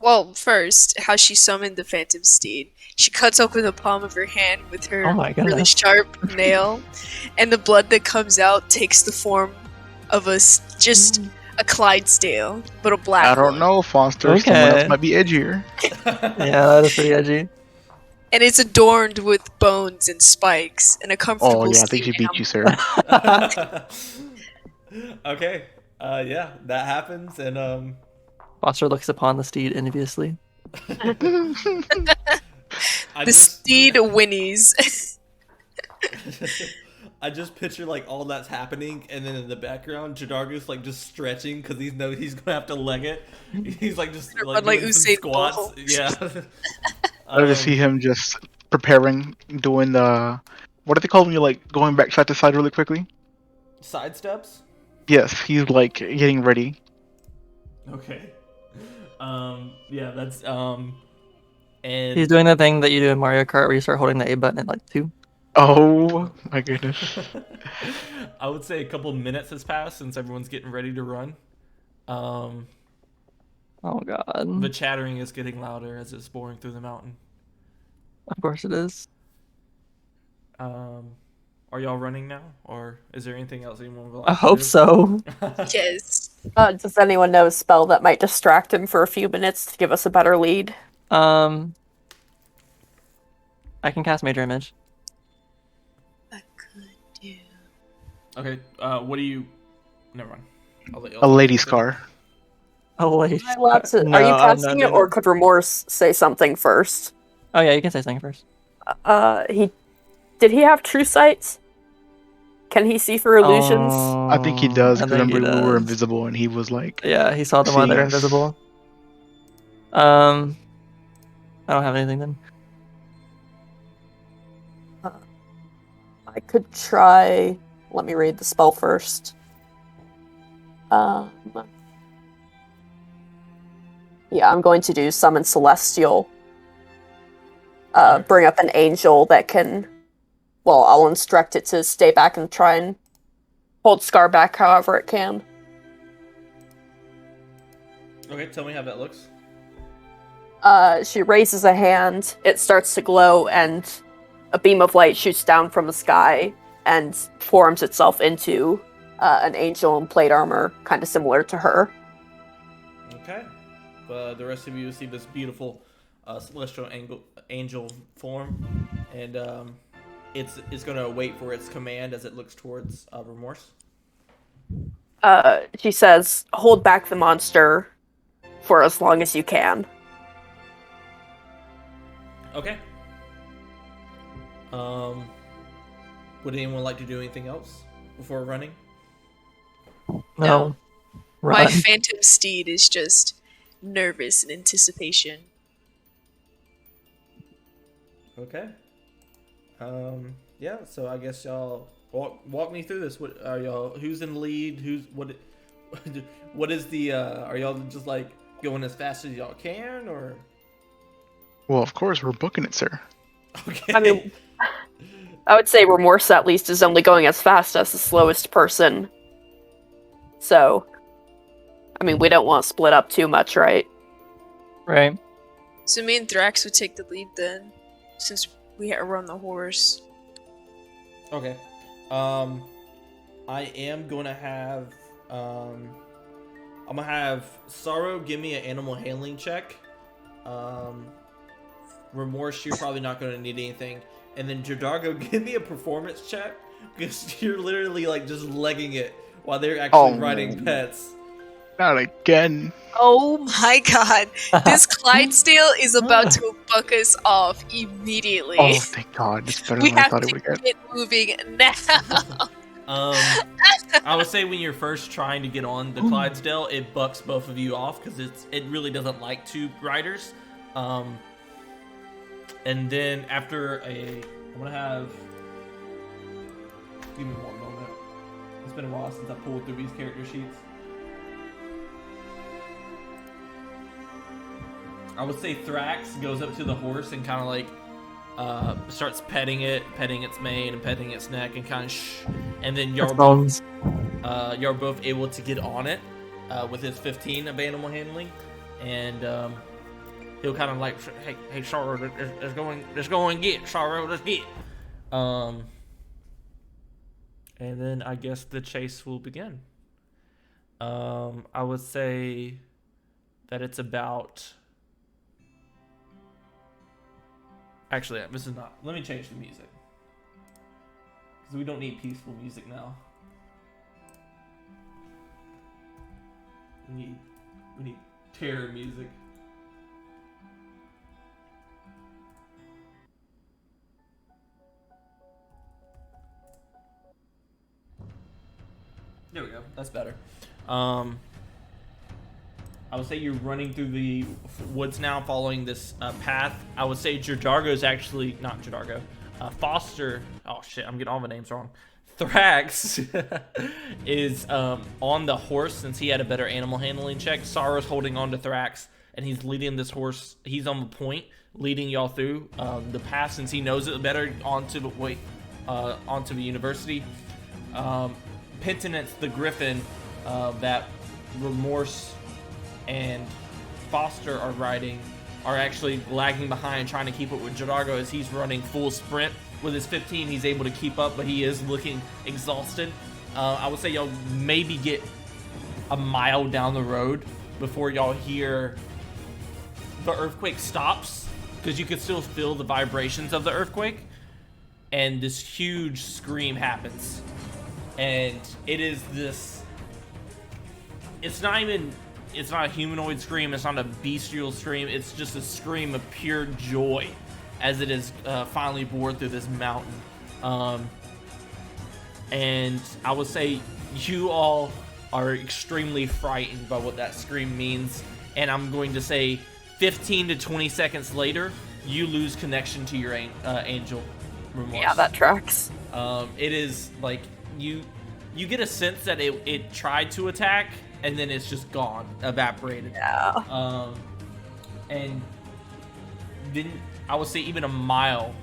Well, first, how she summoned the Phantom Steed. She cuts open the palm of her hand with her Oh my really goodness. sharp nail, and the blood that comes out takes the form of just a Clydesdale, but a black I don't one. know, Foster. Okay. Someone else might be edgier. Yeah, that is pretty edgy. And it's adorned with bones and spikes and a comfortable Oh yeah, I think she seat beat you, animal. sir. Okay. Yeah, that happens, and Foster looks upon the steed enviously. The steed whinnies. I just picture like all that's happening, and then in the background, JoDargo's like just stretching because he knows he's gonna have to leg it. He's like just Run like like doing some Usain squats. Bolt. Yeah. I just see him just preparing, doing the what do they call when you like going back side to side really quickly? Side steps. Yes, he's like getting ready. Okay. Yeah, that's and He's doing the thing that you do in Mario Kart where you start holding the A button at like 2. Oh my goodness. I would say a couple minutes has passed since everyone's getting ready to run. Oh god. The chattering is getting louder as it's boring through the mountain. Of course it is. Are y'all running now, or is there anything else anyone would like I to hope do? so. Yes. Does anyone know a spell that might distract him for a few minutes to give us a better lead? I can cast Major Image. I could do. Okay, what do you... Never mind. A lady's car. Oh wait. Am I allowed to... No, Are you casting no, it, or could Remorse say something first? Oh yeah, you can say something first. Did he have true sight? Can he see through illusions? I think he does, I because think he remember we were does. invisible and he was like... Yeah, he saw them while seeing they're us. invisible. I don't have anything then. I could try... Let me read the spell first. Yeah, I'm going to do Summon Celestial. Bring up an angel that can... Well, I'll instruct it to stay back and try and hold Scar back however it can. Okay, tell me how that looks. She raises a hand, it starts to glow, and a beam of light shoots down from the sky and forms itself into an angel in plate armor, kind of similar to her. Okay. The rest of you see this beautiful celestial angel form, and it's going to wait for its command as it looks towards Remorse. She says, hold back the monster for as long as you can. Okay. Would anyone like to do anything else before running? No. My Run. Phantom Steed is just nervous in anticipation. Okay. Yeah, so I guess y'all walk me through this. What are y'all? Who's in the lead? What is the? Are y'all just like going as fast as y'all can, or? Well, of course, we're booking it, sir. Okay. I mean, I would say Remorse at least is only going as fast as the slowest person. So, I mean, we don't want to split up too much, right? Right. So me and Thrax would take the lead then, since we were on the horse. Okay. I am gonna have I'm gonna have Sorrow give me an animal handling check. Remorse, you're probably not gonna need anything. And then JoDargo, give me a performance check, because you're literally like just legging it while they're actually riding pets. Not again. Oh my god. This Clydesdale is about to buck us off immediately. Oh, thank God. It's better We than I have thought it to would get. get moving now. I would say when you're first trying to get on the Clydesdale, it bucks both of you off because it really doesn't like two riders. And then after I'm gonna have. Give me one moment. It's been a while since I pulled through these character sheets. I would say Thrax goes up to the horse and kind of like starts petting its mane and petting its neck and kind of and then y'all Bones. you're both able to get on it with his 15 of animal handling, and he'll kind of like, hey, Sorrow, let's go and get Sorrow, let's get. And then I guess the chase will begin. I would say that it's about. Actually, this is not. Let me change the music because we don't need peaceful music now. We need terror music. There we go. That's better. I would say you're running through the woods now, following this path. I would say JoDargo is actually not JoDargo. Foster. Oh shit! I'm getting all the names wrong. Thrax is on the horse since he had a better animal handling check. Sorrow's holding on to Thrax, and he's leading this horse. He's on the point, leading y'all through the path since he knows it better onto the university. Penitence, the Griffin, that Remorse and Foster are riding, are actually lagging behind, trying to keep up with JoDargo as he's running full sprint. With his 15, he's able to keep up, but he is looking exhausted. I would say y'all maybe get a mile down the road before y'all hear the earthquake stops, because you can still feel the vibrations of the earthquake, and this huge scream happens. And it is this, it's not a humanoid scream, it's not a bestial scream, it's just a scream of pure joy as it is finally bored through this mountain. And I would say you all are extremely frightened by what that scream means, and I'm going to say 15 to 20 seconds later, you lose connection to your angel Remorse. Yeah, that tracks. It is like you get a sense that it tried to attack, and then it's just gone, evaporated. Yeah. And then I would say even a mile,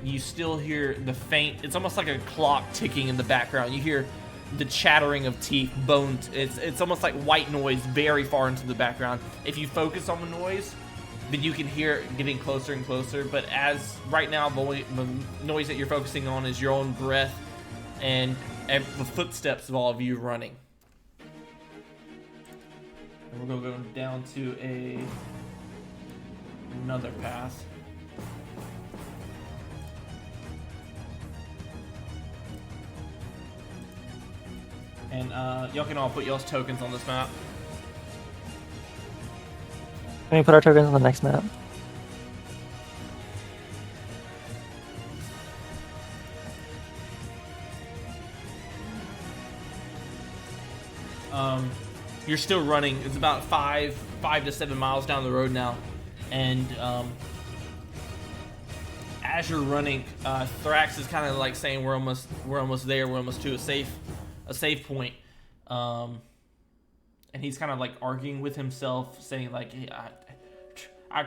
you still hear the faint, it's almost like a clock ticking in the background. You hear the chattering of teeth, bones. It's almost like white noise very far into the background. If you focus on the noise, then you can hear it getting closer and closer. But as right now, the noise that you're focusing on is your own breath and the footsteps of all of you running. And we're going to go down to another path. And y'all can all put y'all's tokens on this map. Can we put our tokens on the next map? You're still running. It's about 5 to 7 miles down the road now, and as you're running, Thrax is kind of like saying, "We're almost there. We're almost to a safe point," and he's kind of like arguing with himself, saying like, hey, "I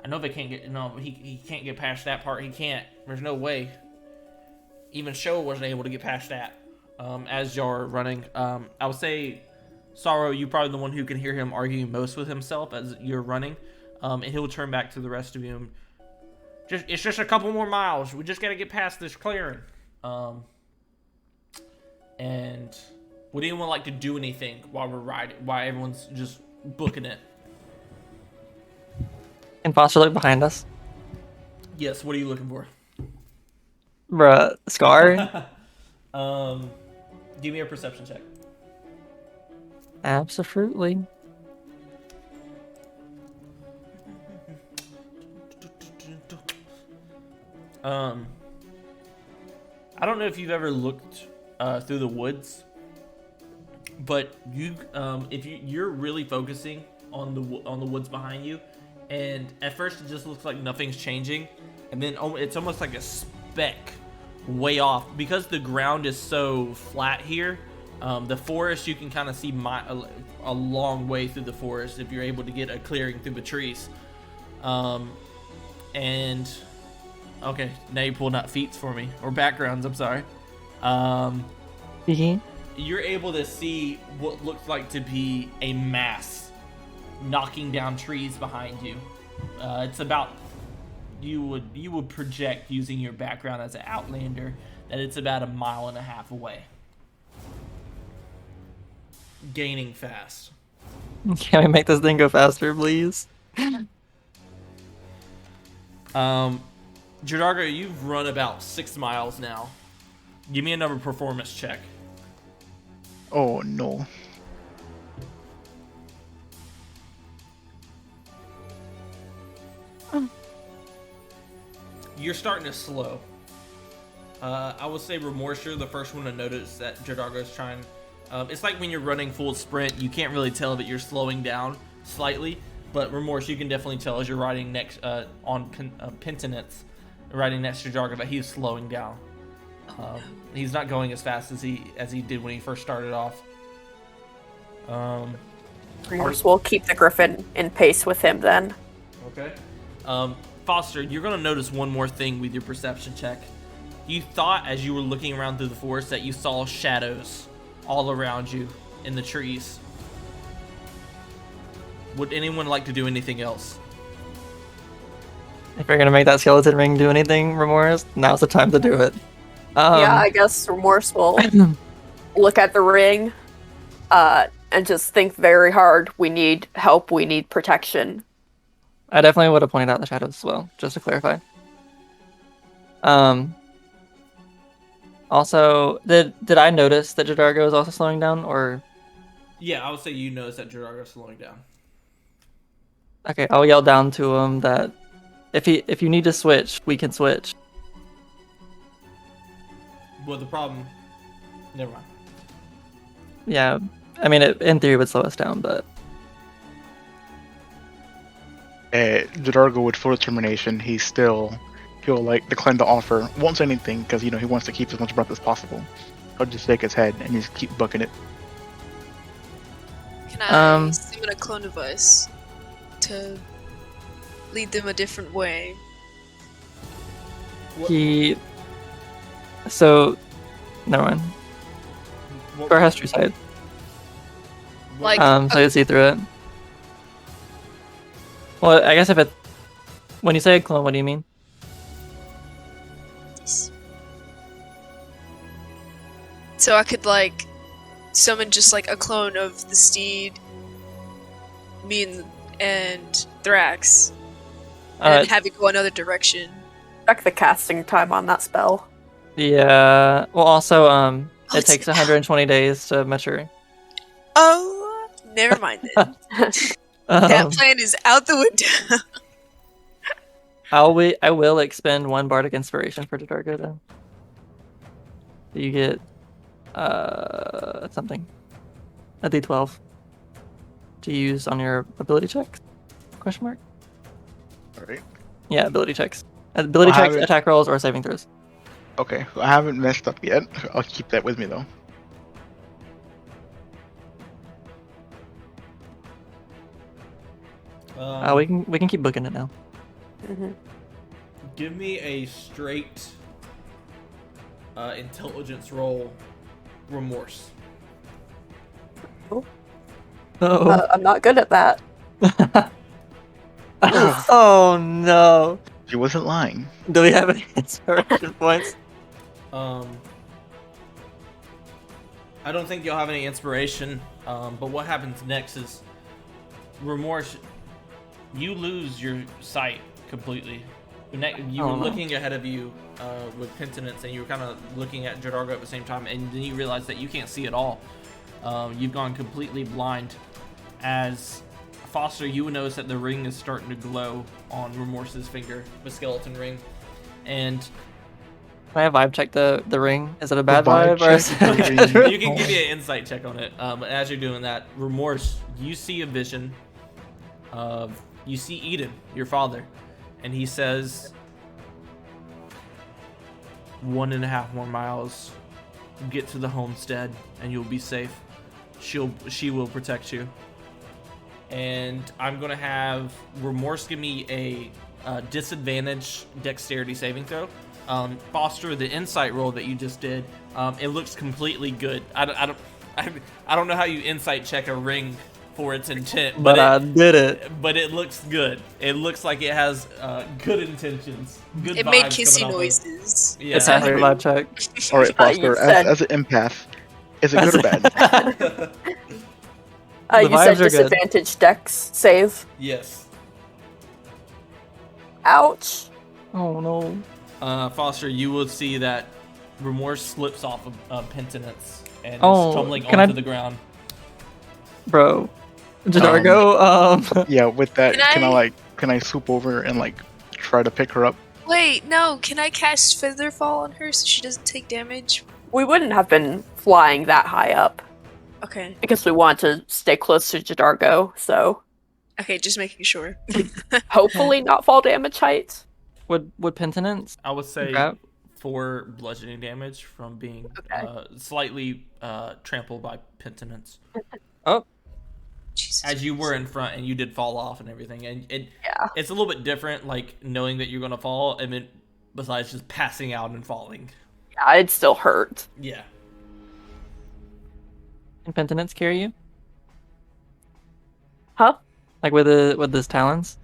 know they can't get but he can't get past that part. He can't. There's no way. Even Show wasn't able to get past that." As you're running, I would say, Sorrow, you're probably the one who can hear him arguing most with himself as you're running, and he'll turn back to the rest of you. It's just a couple more miles. We just gotta get past this clearing. And would anyone like to do anything while we're riding? While everyone's just booking it? Can Foster look behind us? Yes. What are you looking for? Bruh, Scar? Give me a perception check. Absolutely. I don't know if you've ever looked through the woods, but if you're really focusing on the woods behind you, and at first it just looks like nothing's changing, and then it's almost like a speck way off because the ground is so flat here. The forest, you can kind of see a long way through the forest if you're able to get a clearing through the trees. And okay, now you're pulling out feats for me, or backgrounds. I'm sorry. Mm-hmm. you're able to see what looks like to be a mass knocking down trees behind you. It's about you would project using your background as an outlander that it's about 1.5 miles away. Gaining fast. Can we make this thing go faster, please? JoDargo, you've run about 6 miles now. Give me another performance check. Oh no. You're starting to slow. I would say Remorse, you're the first one to notice that JoDargo's trying. It's like when you're running full sprint, you can't really tell that you're slowing down slightly, but Remorse, you can definitely tell as you're riding next on Penitence, riding next to JoDargo, that he's slowing down. He's not going as fast as he did when he first started off. Remorse will keep the griffin in pace with him then. Okay. Foster, you're gonna notice one more thing with your perception check. You thought as you were looking around through the forest that you saw shadows all around you in the trees. Would anyone like to do anything else? If you're gonna make that skeleton ring do anything, Remorse, now's the time to do it. Yeah, I guess Remorse will look at the ring and just think very hard. We need help. We need protection. I definitely would have pointed out the shadows as well, just to clarify. Also, did I notice that JoDargo is also slowing down, or? Yeah, I would say you notice that JoDargo's slowing down. Okay, I'll yell down to him that if you need to switch, we can switch. Well, the problem... Never mind. Yeah, I mean, in theory, it would slow us down, but... JoDargo with full determination, he'll like decline the offer. Won't say anything because he wants to keep as much breath as possible. He'll just shake his head and just keep booking it. Can I summon a clone of us to lead them a different way? So, never mind. What- For Hester's side. Like, So you see through it. Well, I guess when you say a clone, what do you mean? so I could like summon just like a clone of the steed, me and Thrax, and have it go another direction. Check the casting time on that spell. Yeah. Well, also, it it's takes 120 days to mature. Oh, never mind then. That plan is out the window. I will expend 1 bardic inspiration for JoDargo though. You get something, a d12 to use on your ability checks? Question mark. All right. Yeah, ability checks. Ability checks, attack rolls, or saving throws. Okay, I haven't messed up yet. I'll keep that with me though. We can keep booking it now. Mm-hmm. Give me a straight intelligence roll, Remorse. Oh. I'm not good at that. Oh no. She wasn't lying. Do we have any inspiration points? I don't think you'll have any inspiration, but what happens next is Remorse, you lose your sight completely. You were looking ahead of you with Penitence, and you were kind of looking at JoDargo at the same time, and then you realize that you can't see at all. You've gone completely blind. As Foster, you would notice that the ring is starting to glow on Remorse's finger, the skeleton ring, and Can I vibe check the ring? Is it a bad vibe vibe? Or is check it the a good you can roll? give me an insight check on it. As you're doing that, Remorse, you see a vision of, you see Eden, your father, and he says, 1.5 more miles, get to the homestead and you'll be safe. She will protect you. And I'm gonna have Remorse give me a disadvantage dexterity saving throw. Foster, the insight roll that you just did, it looks completely good. I don't know how you insight check a ring for its intent, But I did it. But it looks good. It looks like it has good intentions. Good It vibes made coming kissy off of it. noises. Yeah. It's half a vibe check. All right, Foster. You said- As an empath, is it good or bad? The You vibes said are good. disadvantage dex save. Yes. Ouch. Oh no. Foster, you will see that Remorse slips off of Penitence and is Oh, tumbling can onto I- the ground. Bro. JoDargo, Yeah, with that, Can can I swoop over and like try to pick her up? Wait, no, can I cast Featherfall on her so she doesn't take damage? We wouldn't have been flying that high up Okay. because we want to stay close to JoDargo, so Okay, just making sure. hopefully not fall damage height. would penitence I would say grab? 4 bludgeoning damage from being Okay. slightly trampled by Penitence. Oh, Jesus. As you were in front and you did fall off and everything. And Yeah. it's a little bit different, like knowing that you're going to fall and then besides just passing out and falling. Yeah, it'd still hurt. Yeah. can penitence carry you? Huh? Like with his talons?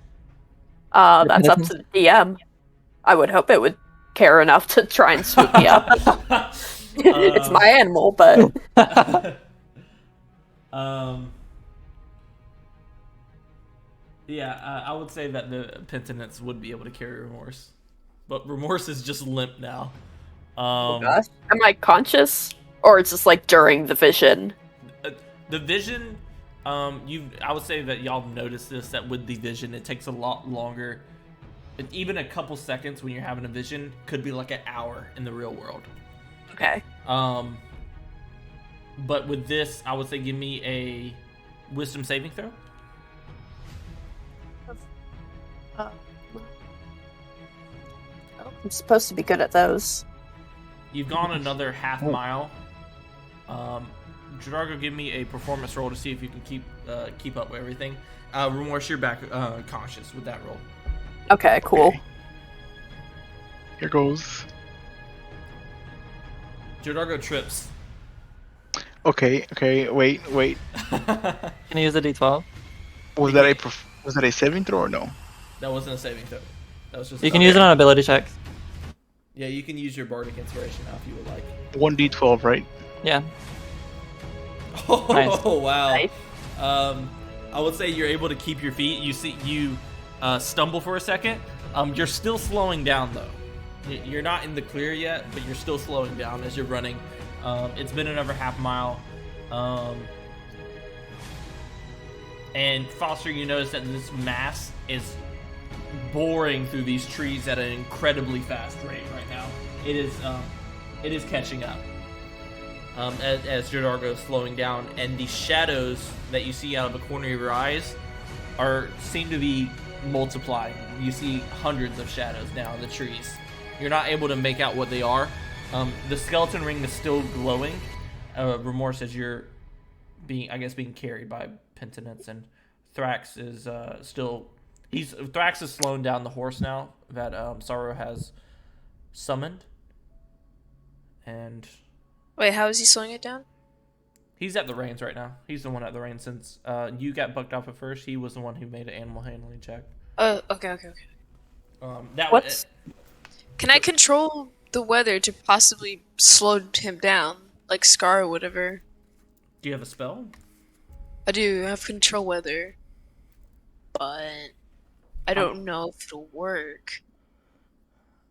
That's up to the DM. I would hope it would care enough to try and swoop me up. It's my animal, but Yeah, I would say that the Penitence would be able to carry Remorse. But Remorse is just limp now. oh gosh. Am I conscious? Or it's just like during the vision? The vision, I would say that y'all noticed this, that with the vision, it takes a lot longer. Even a couple seconds when you're having a vision could be like an hour in the real world. Okay. But with this, I would say give me a wisdom saving throw. I'm supposed to be good at those. You've gone another half mile. JoDargo, give me a performance roll to see if you can keep up with everything. Remorse, you're back conscious with that roll. Okay, cool. Okay. Here goes. JoDargo trips. Okay, wait. Can you use a D12? Was that a saving throw or no? That wasn't a saving throw. That was just. You can use it on ability checks. Yeah, you can use your bardic inspiration now if you would like. 1d12, right? Yeah. Oh Nice. wow. Nice. I would say you're able to keep your feet. You stumble for a second. You're still slowing down though. You're not in the clear yet, but you're still slowing down as you're running. It's been another half mile. And Foster, you notice that this mass is boring through these trees at an incredibly fast rate right now. It is catching up. As JoDargo is slowing down, and the shadows that you see out of the corner of your eyes seem to be multiplying. You see hundreds of shadows now in the trees. You're not able to make out what they are. The skeleton ring is still glowing. Remorse, as you're being carried by Penitence, and Thrax is Thrax is slowing down the horse now that Sorrow has summoned, and Wait, how is he slowing it down? he's at the reins right now. He's the one at the reins since you got bucked off at first. He was the one who made an animal handling check. Oh, okay. What's Can I control the weather to possibly slow him down, like Scar or whatever? Do you have a spell? I do have control weather, but I don't know if it'll work.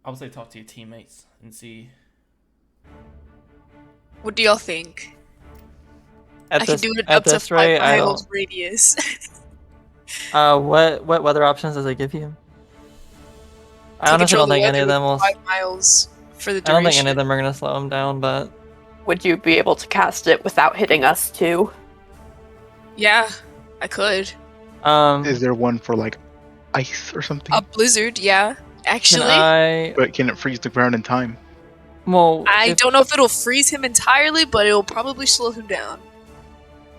I would say talk to your teammates and see. What do y'all think? At I this, can do it at up to this 5 rate, I miles don't. radius. What weather options does it give you? I To honestly control don't the think any weather of them will. 5 miles for the I duration. don't think any of them are gonna slow him down, but would you be able to cast it without hitting us too? Yeah, I could. Is there one for like ice or something? A blizzard, yeah. Actually, But can it freeze the ground in time? I don't know if it'll freeze him entirely, but it'll probably slow him down.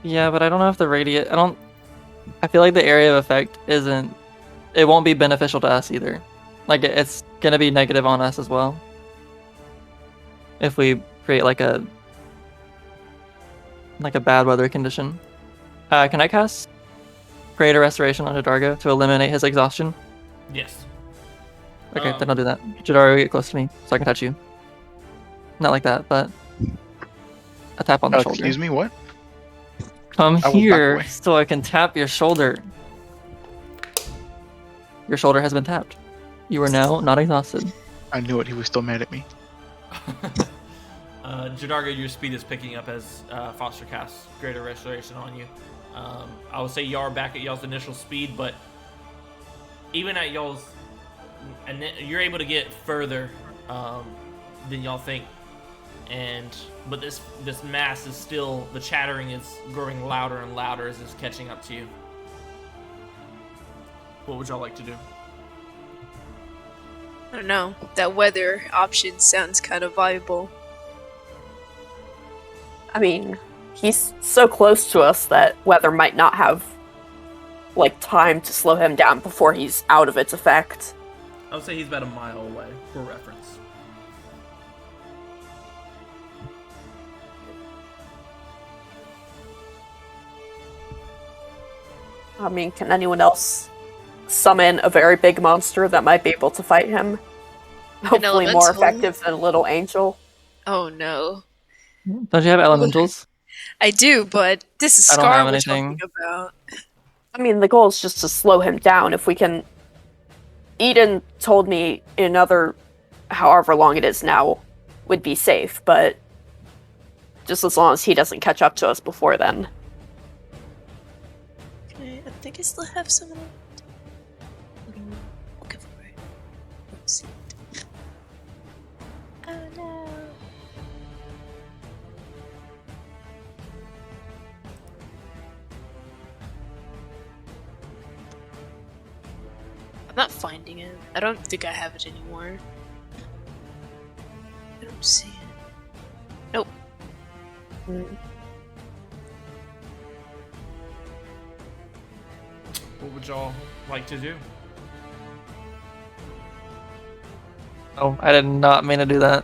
Yeah, but I don't know if the radius. I feel like the area of effect isn't. It won't be beneficial to us either. Like it's gonna be negative on us as well. if we create like a bad weather condition. Can I cast Greater Restoration on JoDargo to eliminate his exhaustion? Yes. Okay, then I'll do that. JoDargo, get close to me so I can touch you. Not like that, but a tap on the shoulder. Excuse me, what? Come I will back here away. so I can tap your shoulder. Your shoulder has been tapped. You are now not exhausted. I knew it. He was still mad at me. JoDargo, your speed is picking up as Foster casts Greater Restoration on you. I would say y'all are back at y'all's initial speed, but even at y'all's, and you're able to get further than y'all think. But this mass is still, the chattering is growing louder and louder as it's catching up to you. What would y'all like to do? I don't know. That weather option sounds kind of viable. I mean, he's so close to us that weather might not have, like, time to slow him down before he's out of its effect. I would say he's about a mile away, for reference. I mean, can anyone else summon a very big monster that might be able to fight him? Hopefully more elemental. effective than a little angel. Oh no. Don't you have elementals? I do, but this is I don't Scar have we're anything. talking about. I mean, the goal is just to slow him down. If we can... Eden told me another, however long it is now, would be safe, but just as long as he doesn't catch up to us before then. Okay, I think I still have some of that. Looking for it. Let's see it. Oh no. I'm not finding it. I don't think I have it anymore. I don't see it. Nope. What would y'all like to do? Oh, I did not mean to do that.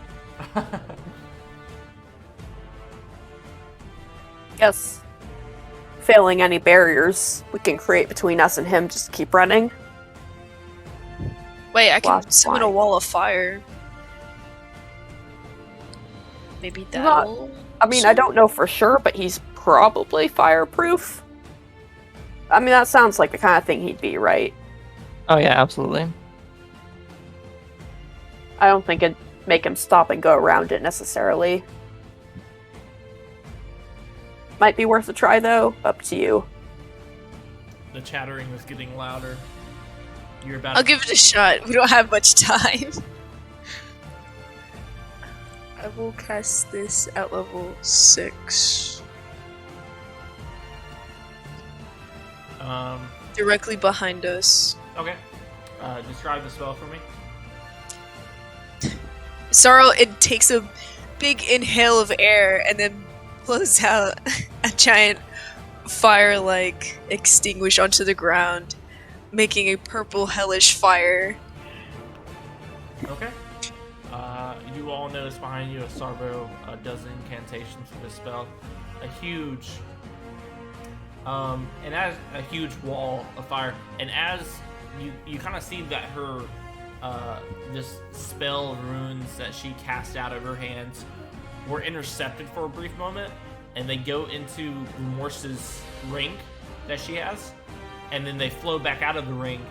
Guess, failing any barriers we can create between us and him, just keep running. Wait, I can Last summon a line. wall of fire. Maybe Not- that'll... I mean, I don't know for sure, but he's probably fireproof. I mean, that sounds like the kind of thing he'd be, right? Oh yeah, absolutely. I don't think it'd make him stop and go around it necessarily. Might be worth a try, though. Up to you. The chattering is getting louder. You're about I'll give it a shot. We don't have much time. I will cast this at level 6. Directly behind us. Okay. Describe the spell for me. Sorrow, it takes a big inhale of air and then blows out a giant fire-like extinguish onto the ground, making a purple hellish fire. Okay. You all notice behind you a Sorrow does incantations for this spell. A huge, and as a huge wall of fire, and as you kind of see that her this spell of runes that she cast out of her hands were intercepted for a brief moment, and they go into Remorse's ring that she has, and then they flow back out of the ring.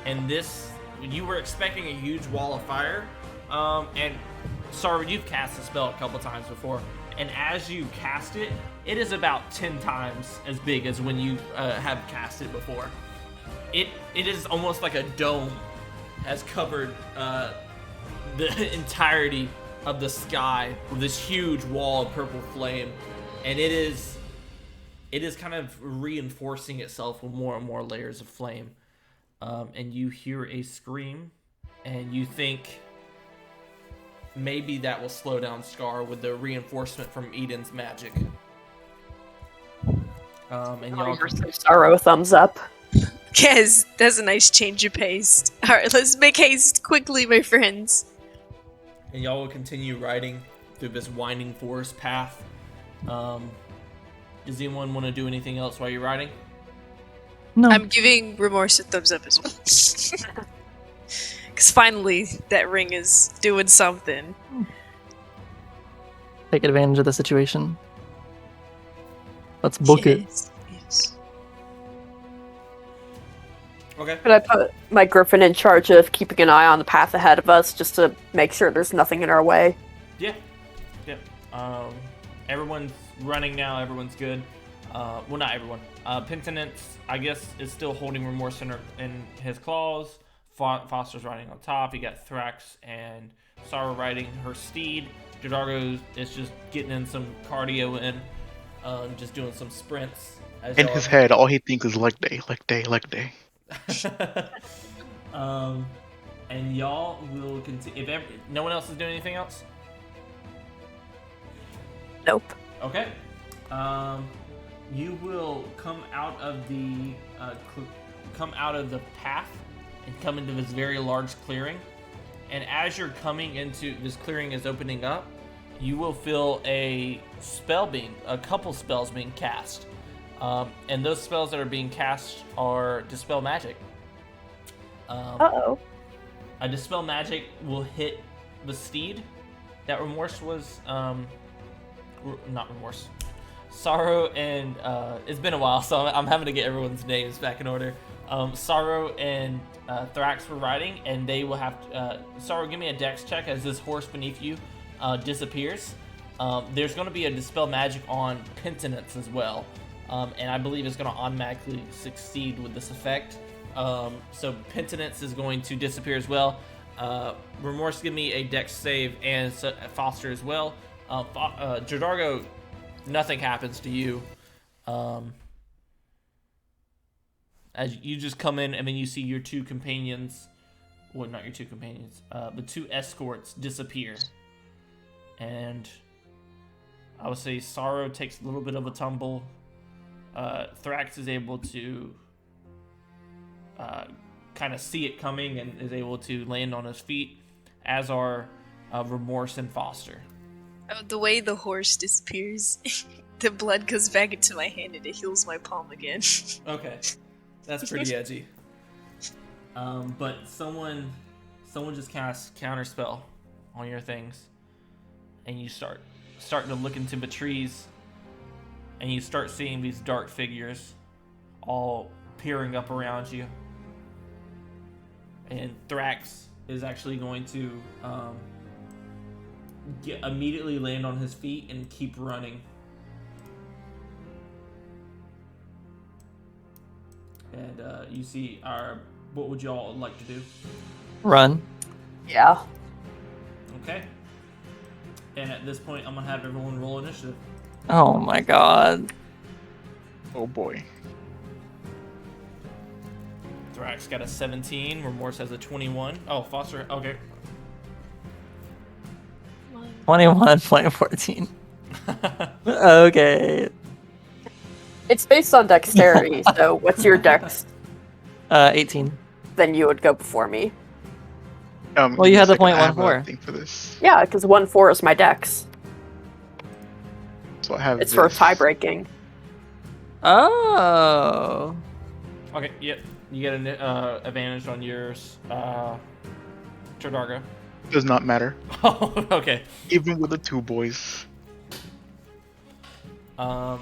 And this, you were expecting a huge wall of fire, and sorry, you've cast the spell a couple times before, and as you cast it, it is about 10 times as big as when you have cast it before. It is almost like a dome has covered the entirety of the sky with this huge wall of purple flame, and it is kind of reinforcing itself with more and more layers of flame. And you hear a scream, and you think maybe that will slow down Scar with the reinforcement from Eden's magic. And y'all Sorrow thumbs up. Yes, that's a nice change of pace. Alright, let's make haste quickly, my friends. and y'all will continue riding through this winding forest path. Does anyone want to do anything else while you're riding? No. I'm giving Remorse a thumbs up as well. Because finally, that ring is doing something. Take advantage of the situation. Let's book it. Yes. Okay. Could I put my griffin in charge of keeping an eye on the path ahead of us, just to make sure there's nothing in our way? Yeah. Everyone's running now. Everyone's good. Well, not everyone. Penitence, I guess, is still holding Remorse in his claws. Foster's riding on top. You got Thrax and Sorrow riding her steed. JoDargo is just getting in some cardio in, just doing some sprints. In his head, all he thinks is leg day, leg day, leg day. And y'all will continue. If no one else is doing anything else. Nope. Okay. You will come out of the path and come into this very large clearing. And as you're coming into this clearing is opening up, you will feel a couple spells being cast. And those spells that are being cast are Dispel Magic. Uh-oh. A Dispel Magic will hit the steed that Remorse was, not Remorse. Sorrow and, it's been a while, so I'm having to get everyone's names back in order. Sorrow and Thrax were riding, and they will have Sorrow, give me a dex check as this horse beneath you disappears. There's going to be a Dispel Magic on Penitence as well, and I believe it's going to automatically succeed with this effect. So Penitence is going to disappear as well. Remorse, give me a dex save, and Foster as well. JoDargo, nothing happens to you. As you just come in, and then you see your two companions, well, not your two companions, the two escorts disappear. And I would say Sorrow takes a little bit of a tumble. Thrax is able to kind of see it coming and is able to land on his feet, as are Remorse and Foster. The way the horse disappears, the blood goes back into my hand and it heals my palm again. Okay. That's pretty edgy. But someone just casts Counterspell on your things, and you starting to look into the trees, and you start seeing these dark figures all peering up around you. And Thrax is actually going to immediately land on his feet and keep running. And you see what would y'all like to do? Run. Yeah. Okay. And at this point, I'm gonna have everyone roll initiative. Oh my god. Oh boy. Thrax got a 17. Remorse has a 21. Oh, Foster. Okay. 21.14. Okay. It's based on dexterity, so what's your dex? 18. Then you would go before me. Well, you had the I have a 0.14. thing for this. Yeah, because 1-4 is my dex. So I have It's for this. tie breaking. Oh. Okay. Yep. You get an advantage on yours, JoDargo. Does not matter. Oh, okay. Even with the two boys.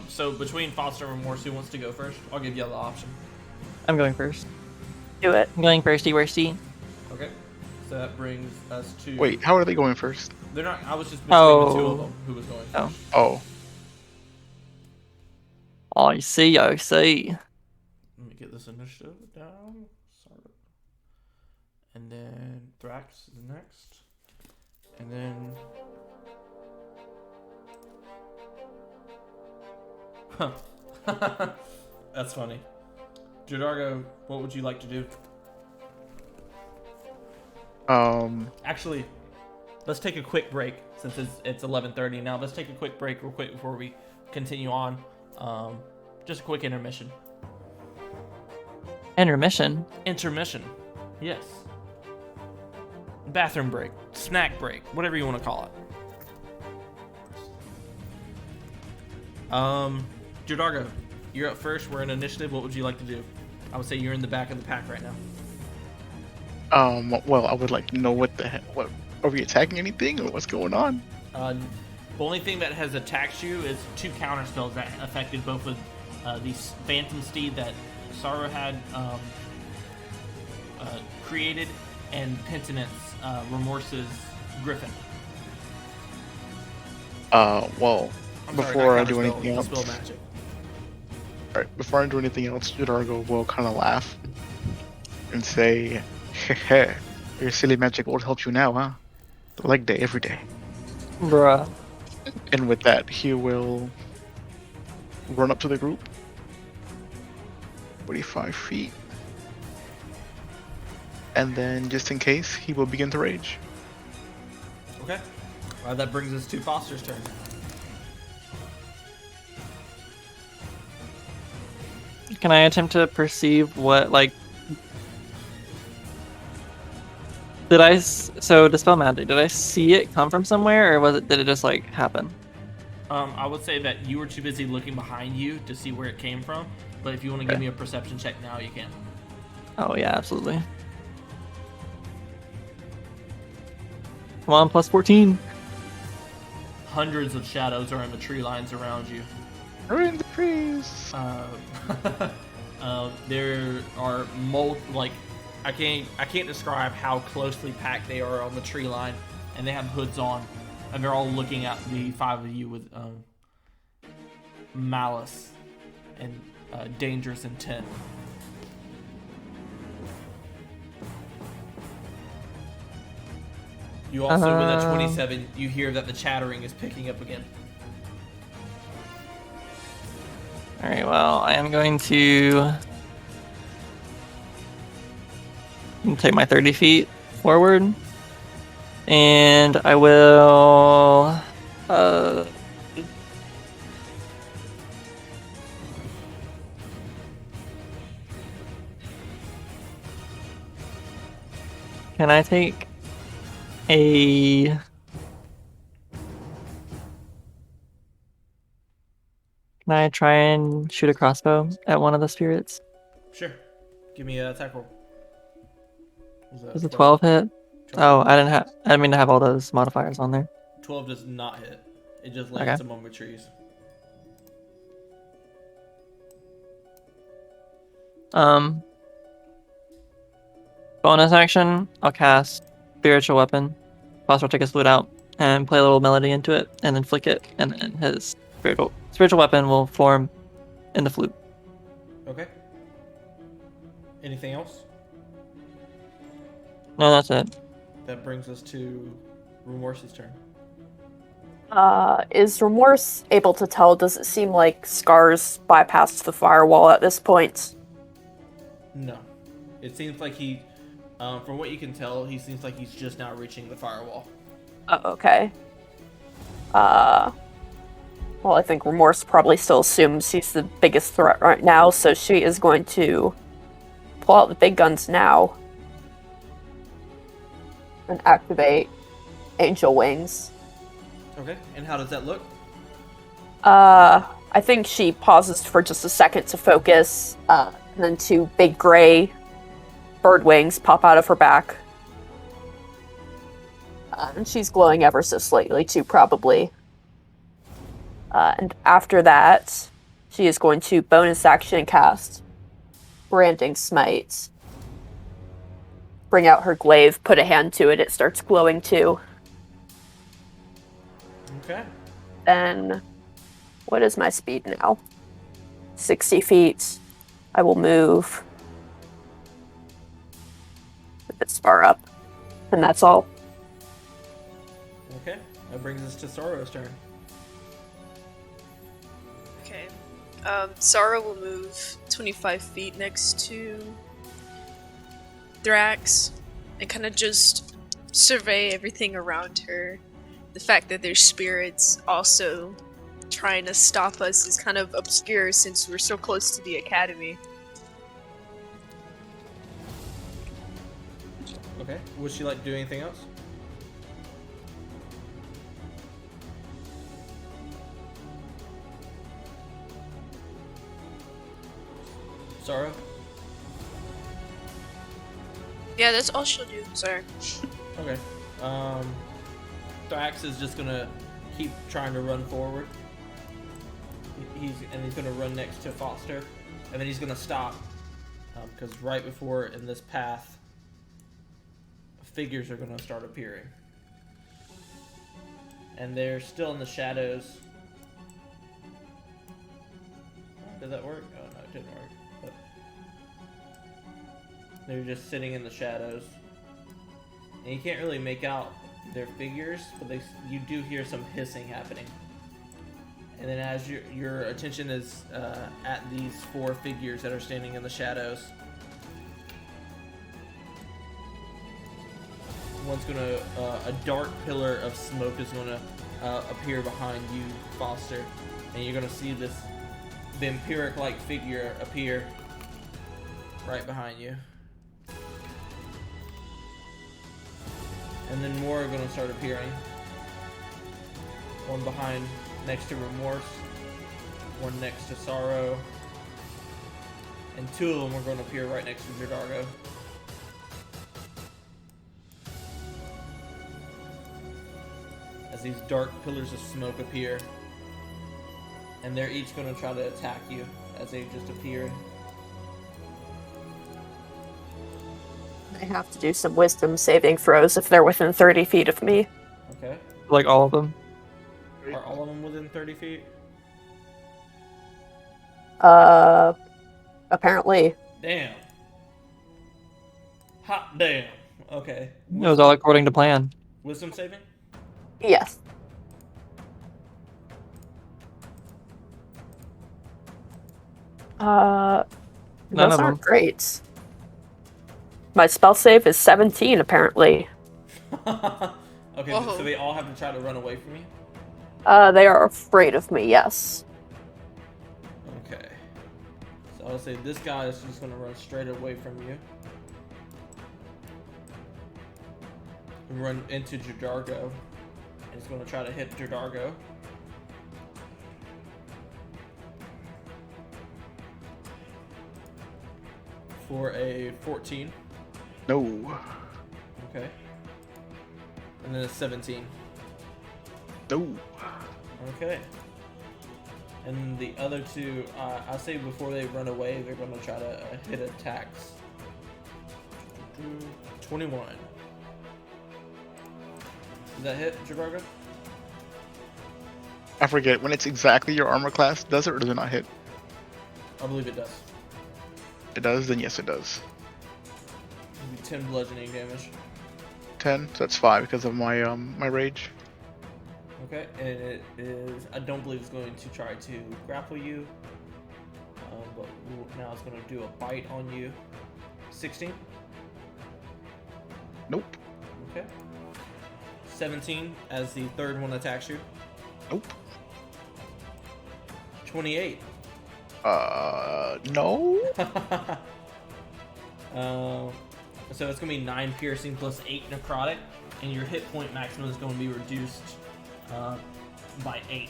So between Foster and Remorse, who wants to go first? I'll give you the option. I'm going first. Do it. I'm going firsty worsty. Okay. So that brings us to. Wait, how are they going first? They're not. I was just between the two of Oh. them who was going Oh. first. Oh. I see. Let me get this initiative down. Sorry. And then Thrax is next. And then. Huh. That's funny. JoDargo, what would you like to do? Actually, let's take a quick break since it's 11:30 now. Let's take a quick break real quick before we continue on. Just a quick intermission. Intermission. Intermission. Yes. Bathroom break, snack break, whatever you want to call it. JoDargo, you're up first. We're in initiative. What would you like to do? I would say you're in the back of the pack right now. Well, I would like to know what are we attacking anything or what's going on? The only thing that has attacked you is 2 counter spells that affected both of the Phantom Steed that Sorrow had created and Penitence, Remorse's Griffin. Well, before I do anything else, Spell magic. alright, before I do anything else, JoDargo will kind of laugh and say, "Heh, your silly magic won't help you now, huh? Leg day every day." Bruh. And with that, he will run up to the group. 45 feet. And then, just in case, he will begin to rage. Okay. That brings us to Foster's turn. Can I attempt to perceive what, like... So, Dispel Magic, did I see it come from somewhere, or did it just, like, happen? I would say that you were too busy looking behind you to see where it came from, but if you want to give me a perception check now, you can. Oh, yeah, absolutely. Come on, plus 14. Hundreds of shadows are in the tree lines around you. We're in the trees. There are I can't describe how closely packed they are on the tree line, and they have hoods on, and they're all looking at the 5 of you with malice and dangerous intent. You also, with a 27, you hear that the chattering is picking up again. Alright, well, I am going to take my 30 feet forward, and I will can I take Can I try and shoot a crossbow at one of the spirits? Sure. Give me an attack roll. Does a 12 hit? Oh, I didn't mean to have all those modifiers on there. 12 does not hit. It just lands among the trees. Bonus action, I'll cast Spiritual Weapon. Foster will take his flute out and play a little melody into it, and then flick it, and then his spiritual weapon will form in the flute. Okay. Anything else? No, that's it. That brings us to Remorse's turn. Is Remorse able to tell? Does it seem like Scar's bypassed the firewall at this point? No. It seems like he, from what you can tell, he seems like he's just now reaching the firewall. Oh, okay. Well, I think Remorse probably still assumes he's the biggest threat right now, so she is going to pull out the big guns now and activate Angel Wings. Okay, and how does that look? I think she pauses for just a second to focus, and then 2 big gray bird wings pop out of her back. And she's glowing ever so slightly too, probably. And after that, she is going to bonus action cast Branding Smite. Bring out her glaive, put a hand to it, it starts glowing too. Okay. Then, what is my speed now? 60 feet. I will move a bit far up. And that's all. Okay, that brings us to Sorrow's turn. Okay. Sorrow will move 25 feet next to Thrax and kind of just survey everything around her. The fact that there's spirits also trying to stop us is kind of obscure since we're so close to the academy. Okay, would she like to do anything else? Sorrow? Yeah, that's all she'll do. Sorry. Okay. Thrax is just gonna keep trying to run forward. He's gonna run next to Foster, and then he's gonna stop because right before in this path, figures are gonna start appearing, and they're still in the shadows. Did that work? Oh no, it didn't work. But they're just sitting in the shadows, and you can't really make out their figures, but you do hear some hissing happening. And then as your attention is at these 4 figures that are standing in the shadows, one's gonna a dark pillar of smoke is gonna appear behind you, Foster, and you're gonna see the vampiric-like figure appear right behind you. And then more are going to start appearing. One behind, next to Remorse. One next to Sorrow. And 2 of them are going to appear right next to JoDargo. As these dark pillars of smoke appear. And they're each going to try to attack you as they just appear. I have to do some wisdom saving throws if they're within 30 feet of me. Okay. Like all of them. Are all of them within 30 feet? Apparently. Damn. Hot damn. Okay. It was all according to plan. Wisdom saving? Yes. None Those of aren't them. great. My spell save is 17, apparently. Okay, Whoa. so they all have to try to run away from you? They are afraid of me, yes. Okay. So I'll say this guy is just going to run straight away from you. And run into JoDargo. And he's going to try to hit JoDargo. For a 14. No. Okay. And then a 17. No. Okay. And the other 2, I'll say before they run away, they're going to try to hit attacks. 21. Does that hit, JoDargo? I forget, when it's exactly your armor class, does it or does it not hit? I believe it does. It does, then yes it does. It'll be 10 bludgeoning damage. 10, so that's 5 because of my my rage. Okay, and it is. I don't believe it's going to try to grapple you. But now it's going to do a bite on you. 16. Nope. Okay. 17 as the third one attacks you. Nope. 28. No. So it's gonna be 9 piercing plus 8 necrotic, and your hit point maximum is going to be reduced by 8.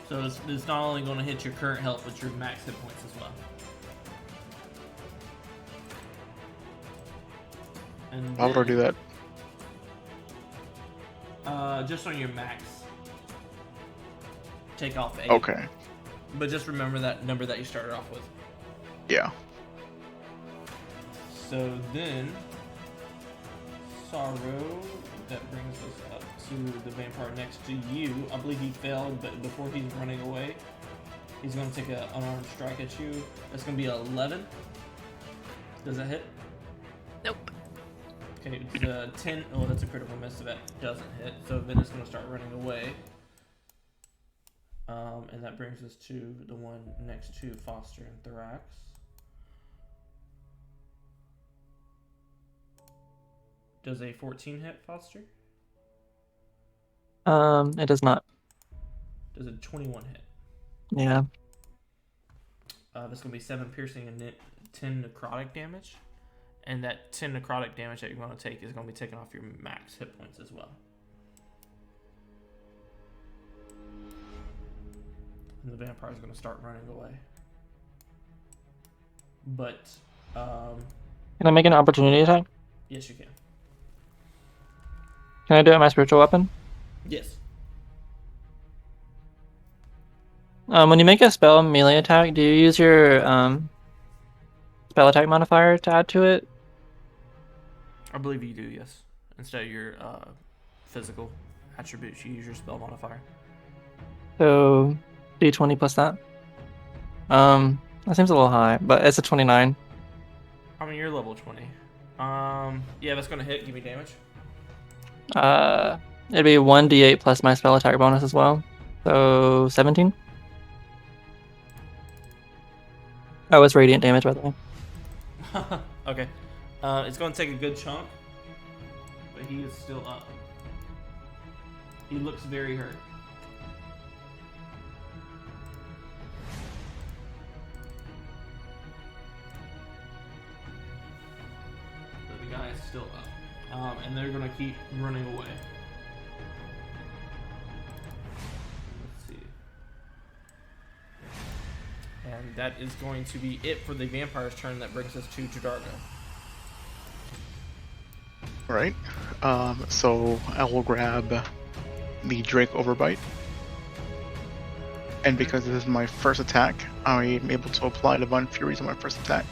So it's not only going to hit your current health, but your max hit points as well. And Why would I do that? just on your max. Take off 8. Okay. But just remember that number that you started off with. Yeah. So then, Sorrow, that brings us up to the vampire next to you. I believe he failed, but before he's running away, he's going to take an unarmed strike at you. That's going to be 11. Does that hit? Nope. Okay, it's 10. Oh, that's a critical miss, so that doesn't hit. So then it's going to start running away. And that brings us to the one next to Foster and Thorax. Does a 14 hit, Foster? It does not. Does a 21 hit? Yeah. That's going to be 7 piercing and 10 necrotic damage. And that 10 necrotic damage that you're going to take is going to be taken off your max hit points as well. And the vampire's going to start running away. But, Can I make an opportunity attack? yes, you can. Can I do it with my spiritual weapon? Yes. When you make a spell melee attack, do you use your spell attack modifier to add to it? I believe you do, yes. Instead of your physical attributes, you use your spell modifier. So d20 plus that. That seems a little high, but it's a 29. I mean, you're level 20. Yeah, that's going to hit. Give me damage. It'd be 1d8 plus my spell attack bonus as well. So 17. Oh, it's radiant damage, by the way. Okay. It's going to take a good chunk, but he is still up. He looks very hurt. But the guy is still up. And they're going to keep running away. Let's see. And that is going to be it for the vampire's turn. That brings us to JoDargo. Alright. So I will grab the Drake Overbite. And because this is my first attack, I am able to apply Divine Furies on my first attack.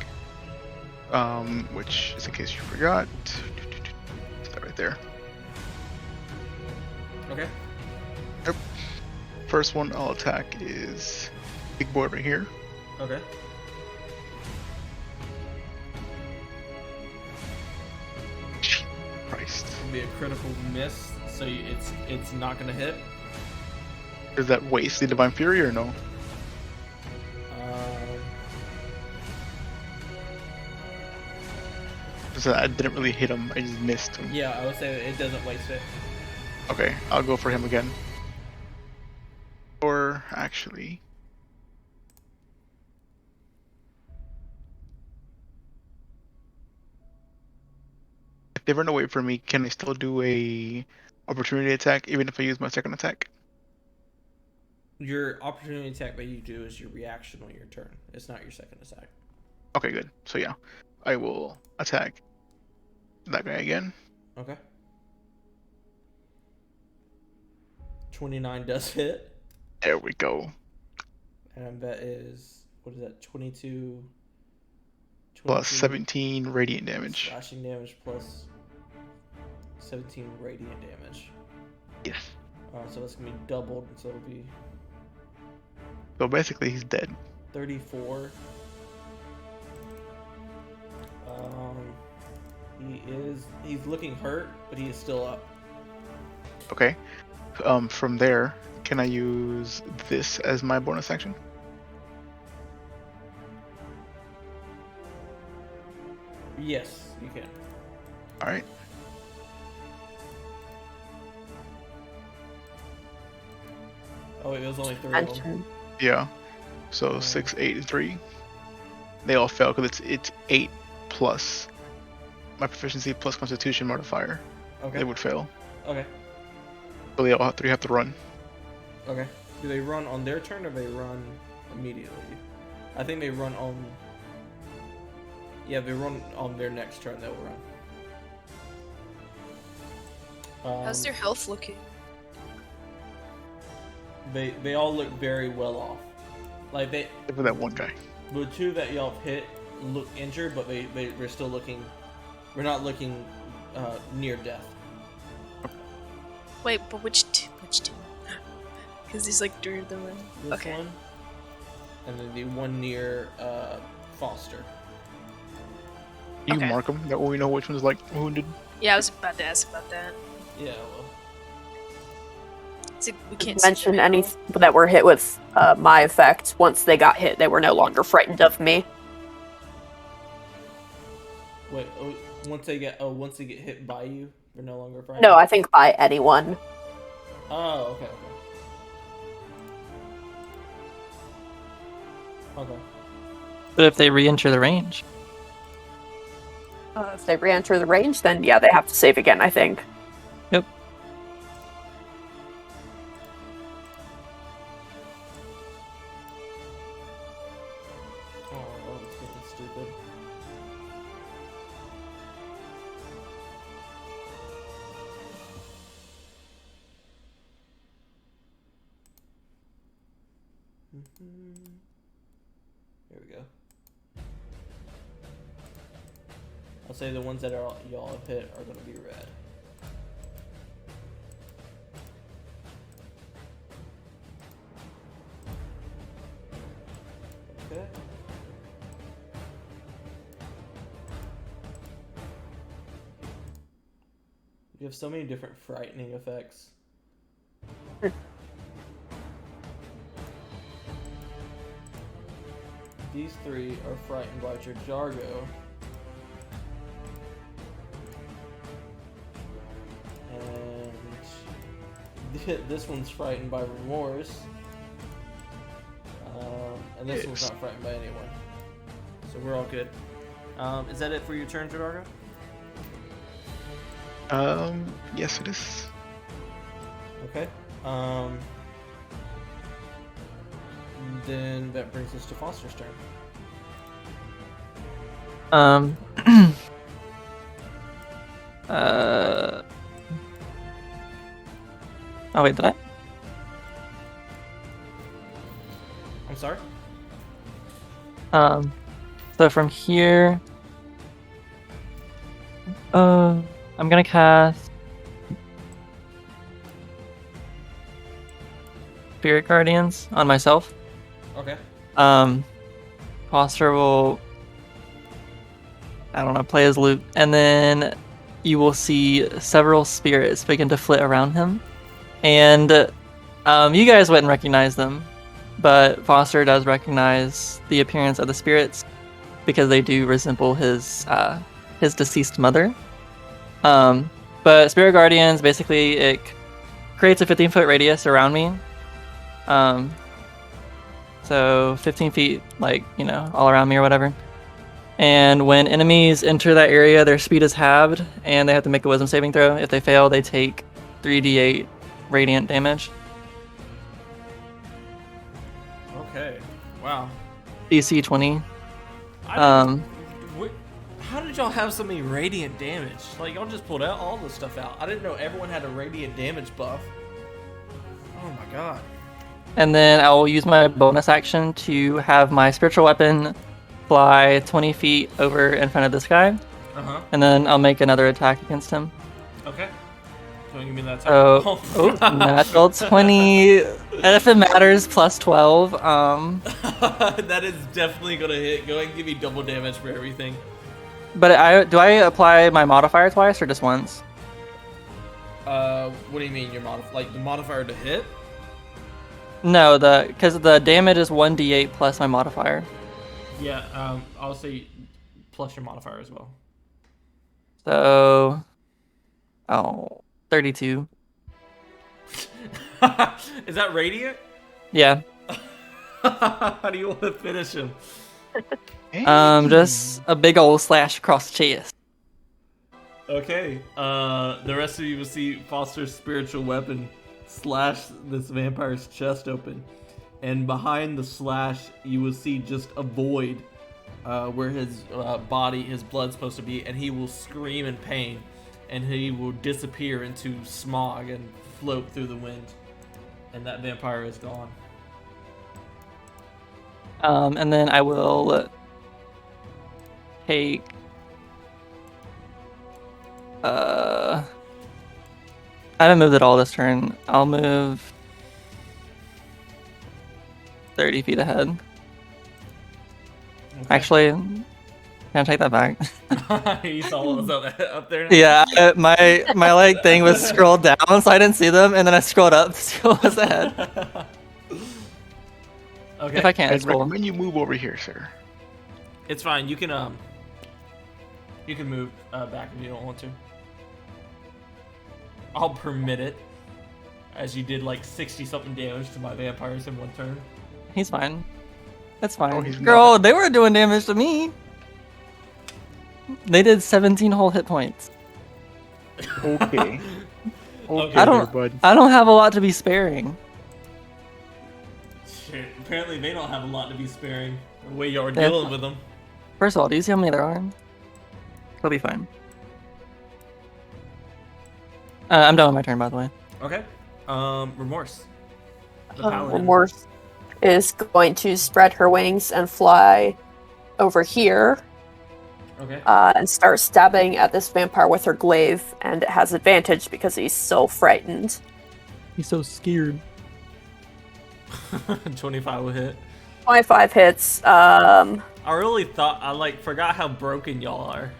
Which, just in case you forgot, is that right there? Okay. Yep. First one I'll attack is big boy right here. Okay. Christ. It'll be a critical miss, so it's not going to hit. Does that waste the Divine Fury or no? So I didn't really hit him, I just missed him. Yeah, I would say it doesn't waste it. Okay, I'll go for him again. Or actually, if they run away from me, can I still do a opportunity attack even if I use my second attack? Your opportunity attack that you do is your reaction on your turn. It's not your second attack. Okay, good. So yeah, I will attack that guy again. Okay. 29 does hit. There we go. And that is, what is that, 22? Plus 17 radiant damage. Slashing damage plus 17 radiant damage. Yes. So that's going to be doubled, so it'll be So basically he's dead. 34. He's looking hurt, but he is still up. Okay. From there, can I use this as my bonus action? Yes, you can. Alright. Oh wait, it was only 3 of them. Yeah. So 6, 8, and 3. They all fail because it's 8 plus my proficiency plus Constitution modifier. Okay. They would fail. Okay. So they all three have to run. Okay. Do they run on their turn or they run immediately? I think they run on. Yeah, they run on their next turn. They'll run. How's their health looking? They all look very well off. Like they. Except for that one guy. The two that y'all have hit look injured, but they're still looking. We're not looking near death. Wait, but which two? Because there's like 3 of them. This Okay. one, and then the one near Foster. You Okay. mark them. That way we know which one's like wounded. Yeah, I was about to ask about that. Yeah, well. So we can't see Mention them at any all. that were hit with my effect. Once they got hit, they were no longer frightened of me. Wait. Oh, once they get hit by you, they're no longer frightened. No, I think by anyone. Oh, okay. Okay. But if they re-enter the range, If they re-enter the range, then yeah, they have to save again, I think. yep. stupid. Here we go. I'll say the ones that are y'all have hit are going to be red. Okay. You have so many different frightening effects. These three are frightened by JoDargo. And this one's frightened by Remorse. And this one's not frightened by anyone. So we're all good. Is that it for your turn, JoDargo? Yes, it is. Okay. Then that brings us to Foster's turn. Oh wait, did I? I'm sorry? So from here, I'm gonna cast Spirit Guardians on myself. Okay. Foster will, I don't know, play his lute, and then you will see several spirits begin to flit around him, and you guys wouldn't recognize them, but Foster does recognize the appearance of the spirits because they do resemble his deceased mother. But Spirit Guardians, basically, it creates a 15-foot radius around me. So 15 feet, like, you know, all around me or whatever. And when enemies enter that area, their speed is halved, and they have to make a wisdom saving throw. If they fail, they take 3d8 radiant damage. Okay. Wow. DC 20. How did y'all have so many radiant damage? Like, y'all just pulled out all this stuff out. I didn't know everyone had a radiant damage buff. Oh my god. And then I will use my bonus action to have my spiritual weapon fly 20 feet over in front of this guy. Uh-huh. And then I'll make another attack against him. Okay. So give me that So, natural 20, if it matters, plus 12. That is definitely gonna hit. Go ahead and give me double damage for everything. But do I apply my modifier twice or just once? What do you mean your like the modifier to hit? No, because the damage is 1d8 plus my modifier. Yeah, I'll say plus your modifier as well. So, 32. Is that radiant? Yeah. How do you want to finish him? Just a big old slash across the chest. Okay. The rest of you will see Foster's spiritual weapon slash this vampire's chest open, and behind the slash you will see just a void where his his blood's supposed to be, and he will scream in pain, and he will disappear into smog and float through the wind, and that vampire is gone. And then I will take I haven't moved at all this turn. I'll move 30 feet ahead. Okay. Actually, can I take that back? You saw what was up there now? Yeah, my like thing was scrolled down, so I didn't see them, and then I scrolled up to see what was ahead. Okay. If I can, I'd it's cool. recommend you move over here, sir. It's fine. You can move back if you don't want to. I'll permit it, as you did like 60-something damage to my vampires in one turn. He's fine. That's fine. Oh, he's Girl, not. they were doing damage to me. They did 17 whole hit points. Okay. Okay. I don't have a lot to be sparing. Shit. Apparently they don't have a lot to be sparing. The way y'all are They have- dealing with them. First of all, do you see how many there are? It'll be fine. I'm done with my turn, by the way. Okay. Remorse. The paladin. Remorse is going to spread her wings and fly over here Okay. and start stabbing at this vampire with her glaive, and it has advantage because he's so frightened. He's so scared. 25 will hit. 25 hits. I really thought forgot how broken y'all are.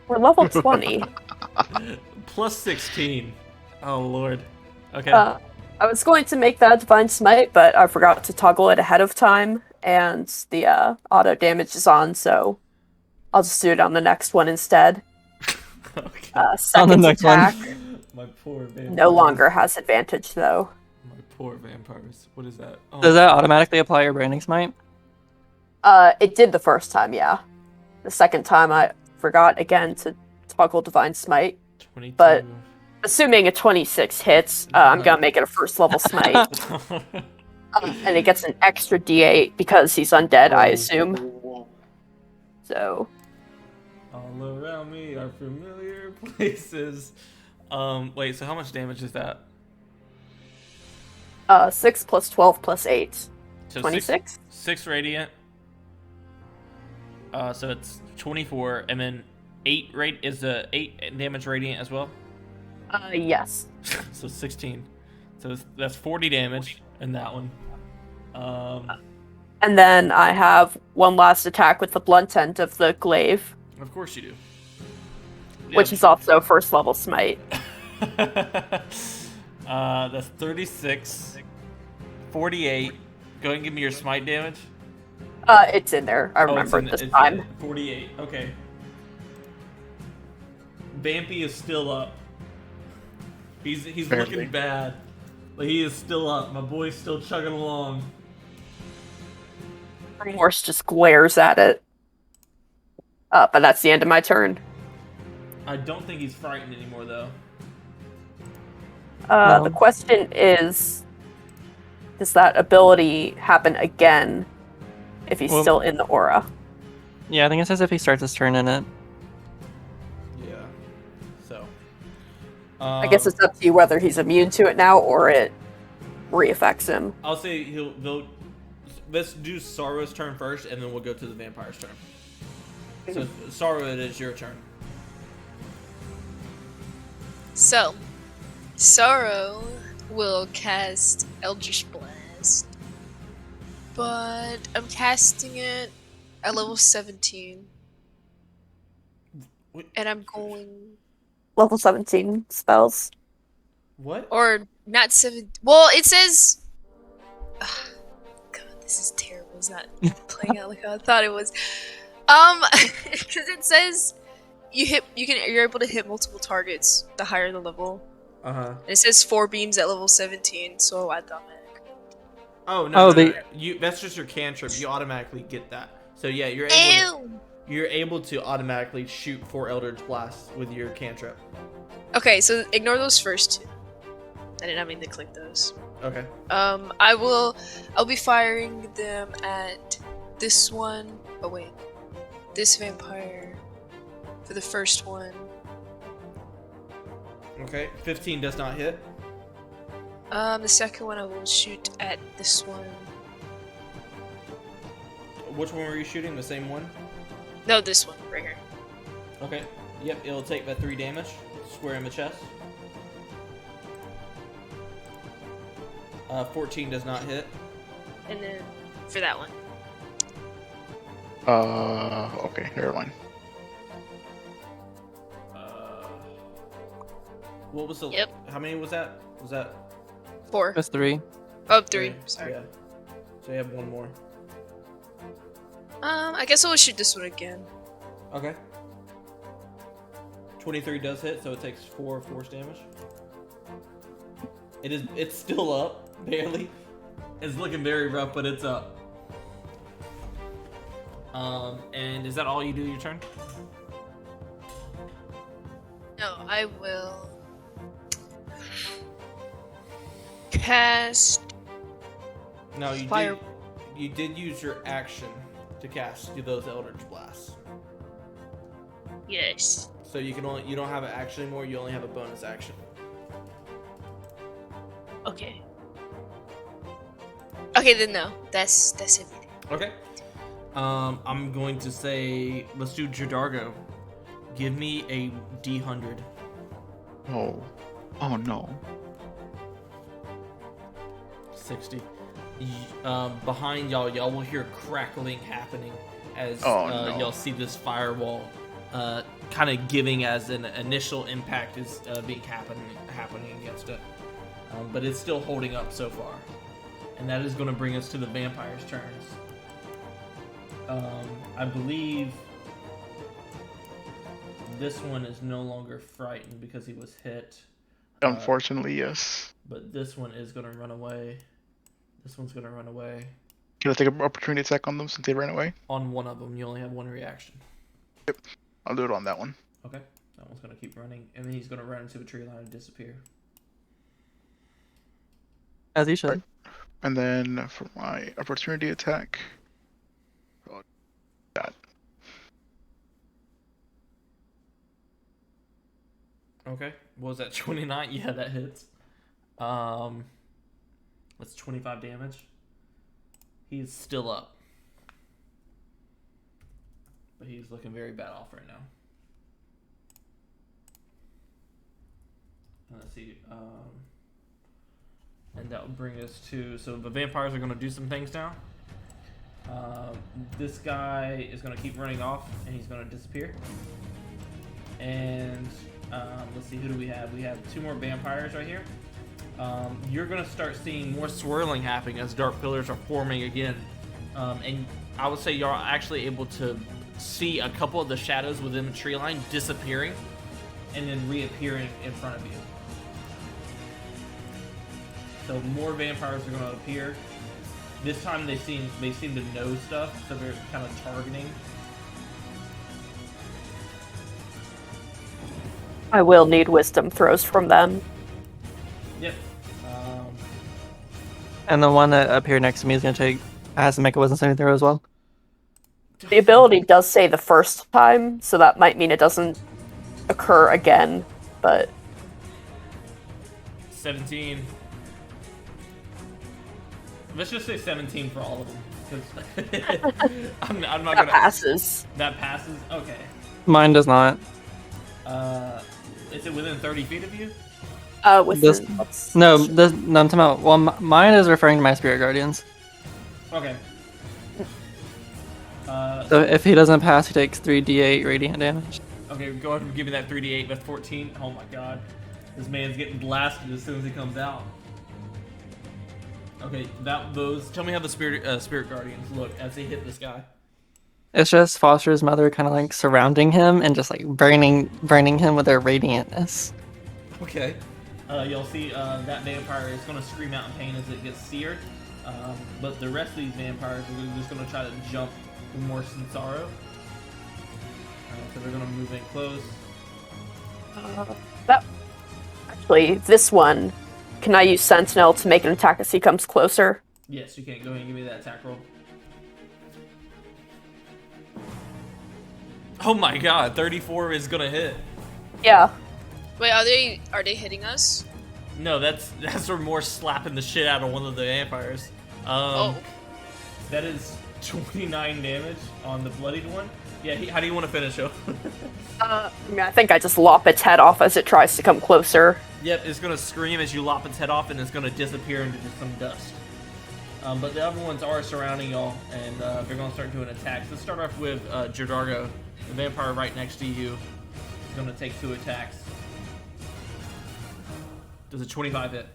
We're level 20. Plus 16. Oh lord. Okay. I was going to make that Divine Smite, but I forgot to toggle it ahead of time, and the auto damage is on, so I'll just do it on the next one instead. Okay. Second On the next one. attack My poor vampires. no longer has advantage, though. My poor vampires. What is that? Oh, Does that automatically apply your branding smite? It did the first time, yeah. The second time I forgot again to toggle Divine Smite. 22. But assuming a 26 hits, I'm gonna make it a first level smite. And it gets an extra d8 because he's undead, I assume. So, All around me are familiar places. Wait, so how much damage is that? 6 plus 12 plus 8. So 26? 6 radiant. So it's 24, and then 8 is the 8 damage radiant as well. Yes. So 16. So that's 40 damage in that one. And then I have one last attack with the blunt end of the glaive, Of course you do. which is also first level smite. That's 36, 48. Go ahead and give me your smite damage. It's in there. I Oh, it's remembered in- this it's time. 48. Okay. Vampy is still up. He's Barely. looking bad. But he is still up. My boy's still chugging along. Remorse just glares at it. But that's the end of my turn. I don't think he's frightened anymore though. No. The question is, does that ability happen again if he's Well- still in the aura? Yeah, I think it says if he starts his turn in it. Yeah. So. I guess it's up to you whether he's immune to it now or it re-affects him. I'll say they'll let's do Sorrow's turn first, and then we'll go to the vampire's turn. So Sorrow, it is your turn. So, Sorrow will cast Eldritch Blast, but I'm casting it at level 17, What? and I'm going, Level 17 spells. What? or not 7. Well, it says. Ugh, God, this is terrible. It's not playing out like I thought it was. Because it says you're able to hit multiple targets the higher the level. Uh-huh. And it says 4 beams at level 17, so I thought Oh no, Oh, no. That's just your cantrip. You automatically get that. So yeah, you're able to automatically shoot 4 Eldritch Blasts with your cantrip. Okay, so ignore those first 2. I did not mean to click those. Okay. I'll be firing them at this one. Oh wait, this vampire for the first one. Okay. 15 does not hit. The second one I will shoot at this one. Which one were you shooting? The same one? No, this one right here. Okay. Yep, it'll take that 3 damage. Square in the chest. 14 does not hit. And then for that one. Okay, never mind. What was the? Yep. How many was that? Was that 4. That's 3. Oh, 3. three? Sorry. Yeah. So you have one more. I guess I'll shoot this one again. Okay. 23 does hit, so it takes 4 force damage. It's still up, barely. It's looking very rough, but it's up. And is that all you do your turn? No, I will cast No, you Fire- did. You did use your action to cast those Eldritch Blasts. Yes. So you don't have an action anymore. You only have a bonus action. Okay. Okay, then no. That's everything. Okay. I'm going to say let's do JoDargo. Give me a D100. Oh. Oh no. 60. Behind y'all will hear crackling happening as no. y'all see this firewall kind of giving as an initial impact is being happening against it. But it's still holding up so far. And that is going to bring us to the vampires' turns. I believe this one is no longer frightened because he was hit. Unfortunately, yes. But this one is going to run away. This one's going to run away. Can I take an opportunity attack on them since they ran away? On one of them, you only have one reaction. Yep. I'll do it on that one. Okay. That one's going to keep running. And then he's going to run into a tree line and disappear. As you should. Right. And then for my opportunity attack... Oh, that. Okay. What was that, 29? Yeah, that hits. That's 25 damage. He's still up. But he's looking very bad off right now. Let's see. And that would bring us to... So the vampires are going to do some things now. This guy is going to keep running off, and he's going to disappear. And let's see, who do we have? We have 2 more vampires right here. You're going to start seeing more swirling happening as dark pillars are forming again. And I would say you're actually able to see a couple of the shadows within the tree line disappearing and then reappearing in front of you. So more vampires are going to appear. This time they seem to know stuff, so they're kind of targeting. I will need wisdom throws from them. Yep. And the one that appeared next to me is going to has to make a wisdom saving throw as well. The ability does say the first time, so that might mean it doesn't occur again, but... 17. Let's just say 17 for all of them. Because I'm not that gonna... passes. That passes? Okay. Mine does not. Is it within 30 feet of you? Within... No, I'm talking about... Well, mine is referring to my spirit guardians. Okay. So if he doesn't pass, he takes 3d8 radiant damage. Okay, go ahead and give me that 3d8. That's 14. Oh my god. This man's getting blasted as soon as he comes out. Okay, tell me how the spirit guardians look as they hit this guy. It's just Foster's mother kind of like surrounding him and just like burning him with their radiantness. Okay. You'll see that vampire is going to scream out in pain as it gets seared. But the rest of these vampires are just going to try to jump Remorse and Sorrow. So they're going to move in close. Actually, this one, can I use Sentinel to make an attack as he comes closer? Yes, you can. Go ahead and give me that attack roll. Oh my god, 34 is going to hit. Yeah. Wait, are they hitting us? No, that's Remorse slapping the shit out of one of the vampires. That is 29 damage on the bloodied one. Yeah, how do you want to finish him? I think I just lop its head off as it tries to come closer. Yep, it's going to scream as you lop its head off, and it's going to disappear into some dust. But the other ones are surrounding y'all, and they're going to start doing attacks. Let's start off with JoDargo, the vampire right next to you. He's going to take 2 attacks. Does a 25 hit?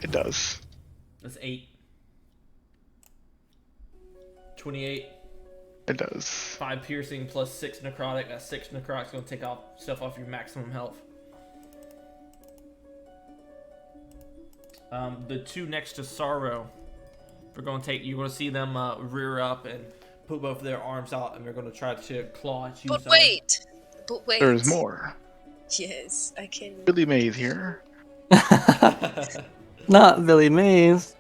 It does. That's 8. 28. It does. 5 piercing plus 6 necrotic. That 6 necrotic's going to take stuff off your maximum health. The 2 next to Sorrow, you're going to see them rear up and put both of their arms out, and they're going to try to claw at you. But wait. There's more. Yes, I can. Billy Mays here. Not Billy Mays.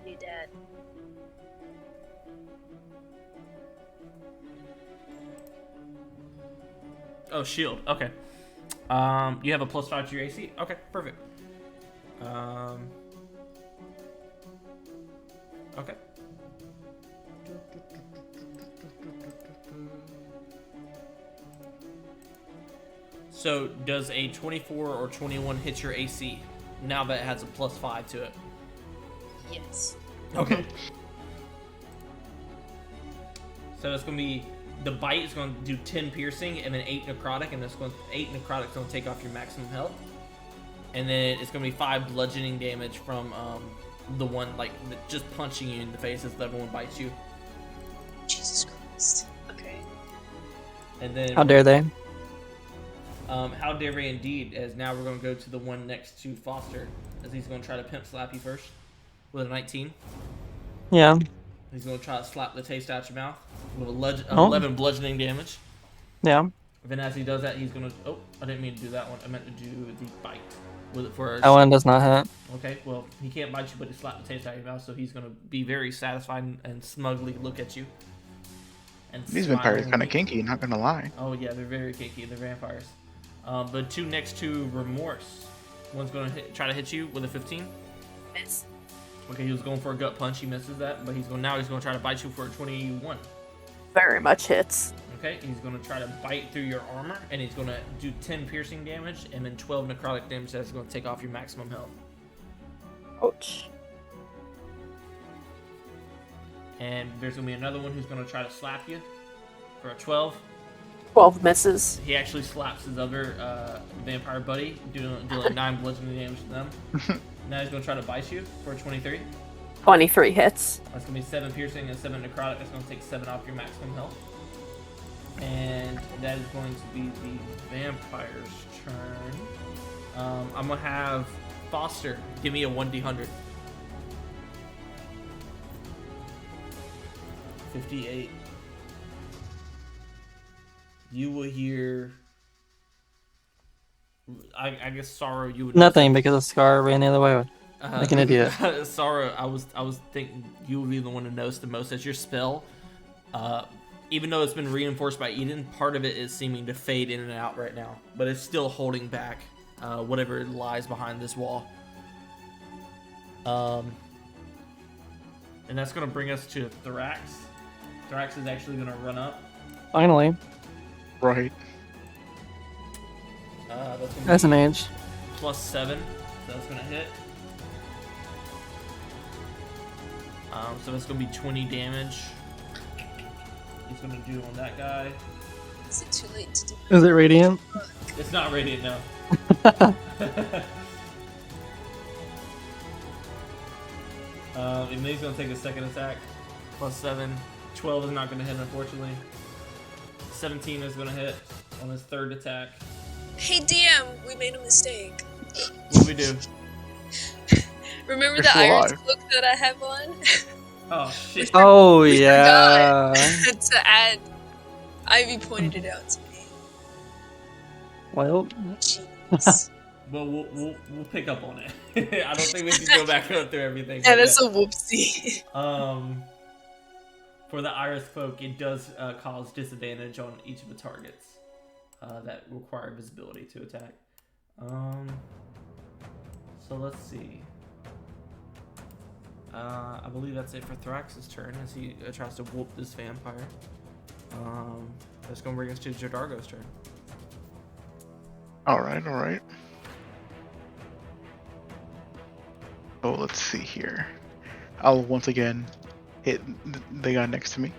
Hey, Dad. Oh, shield. Okay. You have a +5 to your AC. Okay, perfect. Okay. So, does a 24 or 21 hit your AC now that it has a +5 to it? Yes. Okay. So it's going to be, the bite is going to do 10 piercing and then 8 necrotic, and it's going 8 necrotic is going to take off your maximum health. And then it's going to be 5 bludgeoning damage from the one, like, just punching you in the face as the other one bites you. Jesus Christ. Okay. And then... How dare they? How dare they indeed, as now we're going to go to the one next to Foster, as he's going to try to pimp slap you first with a 19. Yeah. He's going to try to slap the taste out your mouth with 11 bludgeoning damage. Yeah. Then as he does that, he's going to... Oh, I didn't mean to do that one. I meant to do the bite. With it for That one does not hit. Okay, well, he can't bite you, but he slapped the taste out of your mouth, so he's going to be very satisfied and smugly look at you. And These vampires smile. kind of kinky, not gonna lie. Oh, yeah, they're very kinky. They're vampires. The two next to Remorse. One's going to try to hit you with a 15. Miss. Okay, he was going for a gut punch. He misses that, but he's going to try to bite you for a 21. Very much hits. Okay, he's going to try to bite through your armor, and he's going to do 10 piercing damage, and then 12 necrotic damage that's going to take off your maximum health. Ouch. And there's going to be another one who's going to try to slap you for a 12. 12 misses. He actually slaps his other vampire buddy, dealing 9 bludgeoning damage to them. Now he's going to try to bite you for a 23. 23 hits. That's going to be 7 piercing and 7 necrotic. That's going to take 7 off your maximum health. And that is going to be the vampire's turn. I'm going to have Foster give me a 1d100. 58. You will hear... I guess Sorrow, you would... Nothing, because a Scar ran the other way. Like an idiot. Sorrow, I was thinking you would be the one to notice the most as your spell. Even though it's been reinforced by Eden, part of it is seeming to fade in and out right now. But it's still holding back whatever lies behind this wall. And that's going to bring us to Thorax. Thorax is actually going to run up. Finally. Right. That's going to be SMH. +7. So that's going to hit. So that's going to be 20 damage. He's going to do on that guy. Is it too late to do? Is it radiant? It's not radiant, no. And then he's going to take a second attack. +7. 12 is not going to hit, unfortunately. 17 is going to hit on his third attack. Hey DM, we made a mistake. What do we do? Remember You're the still iron alive. cloak that I have on? Oh, shit. Oh, We yeah. to add. Ivy pointed it out to me. Well, Jeez. Well, we'll pick up on it. I don't think we can go back through everything. Yeah, but that's a whoopsie. For the Iris Cloak, it does cause disadvantage on each of the targets that require visibility to attack. So let's see. I believe that's it for Thrax's turn as he tries to whoop this vampire. That's going to bring us to JoDargo's turn. Alright, alright. Oh, let's see here. I'll once again hit the guy next to me.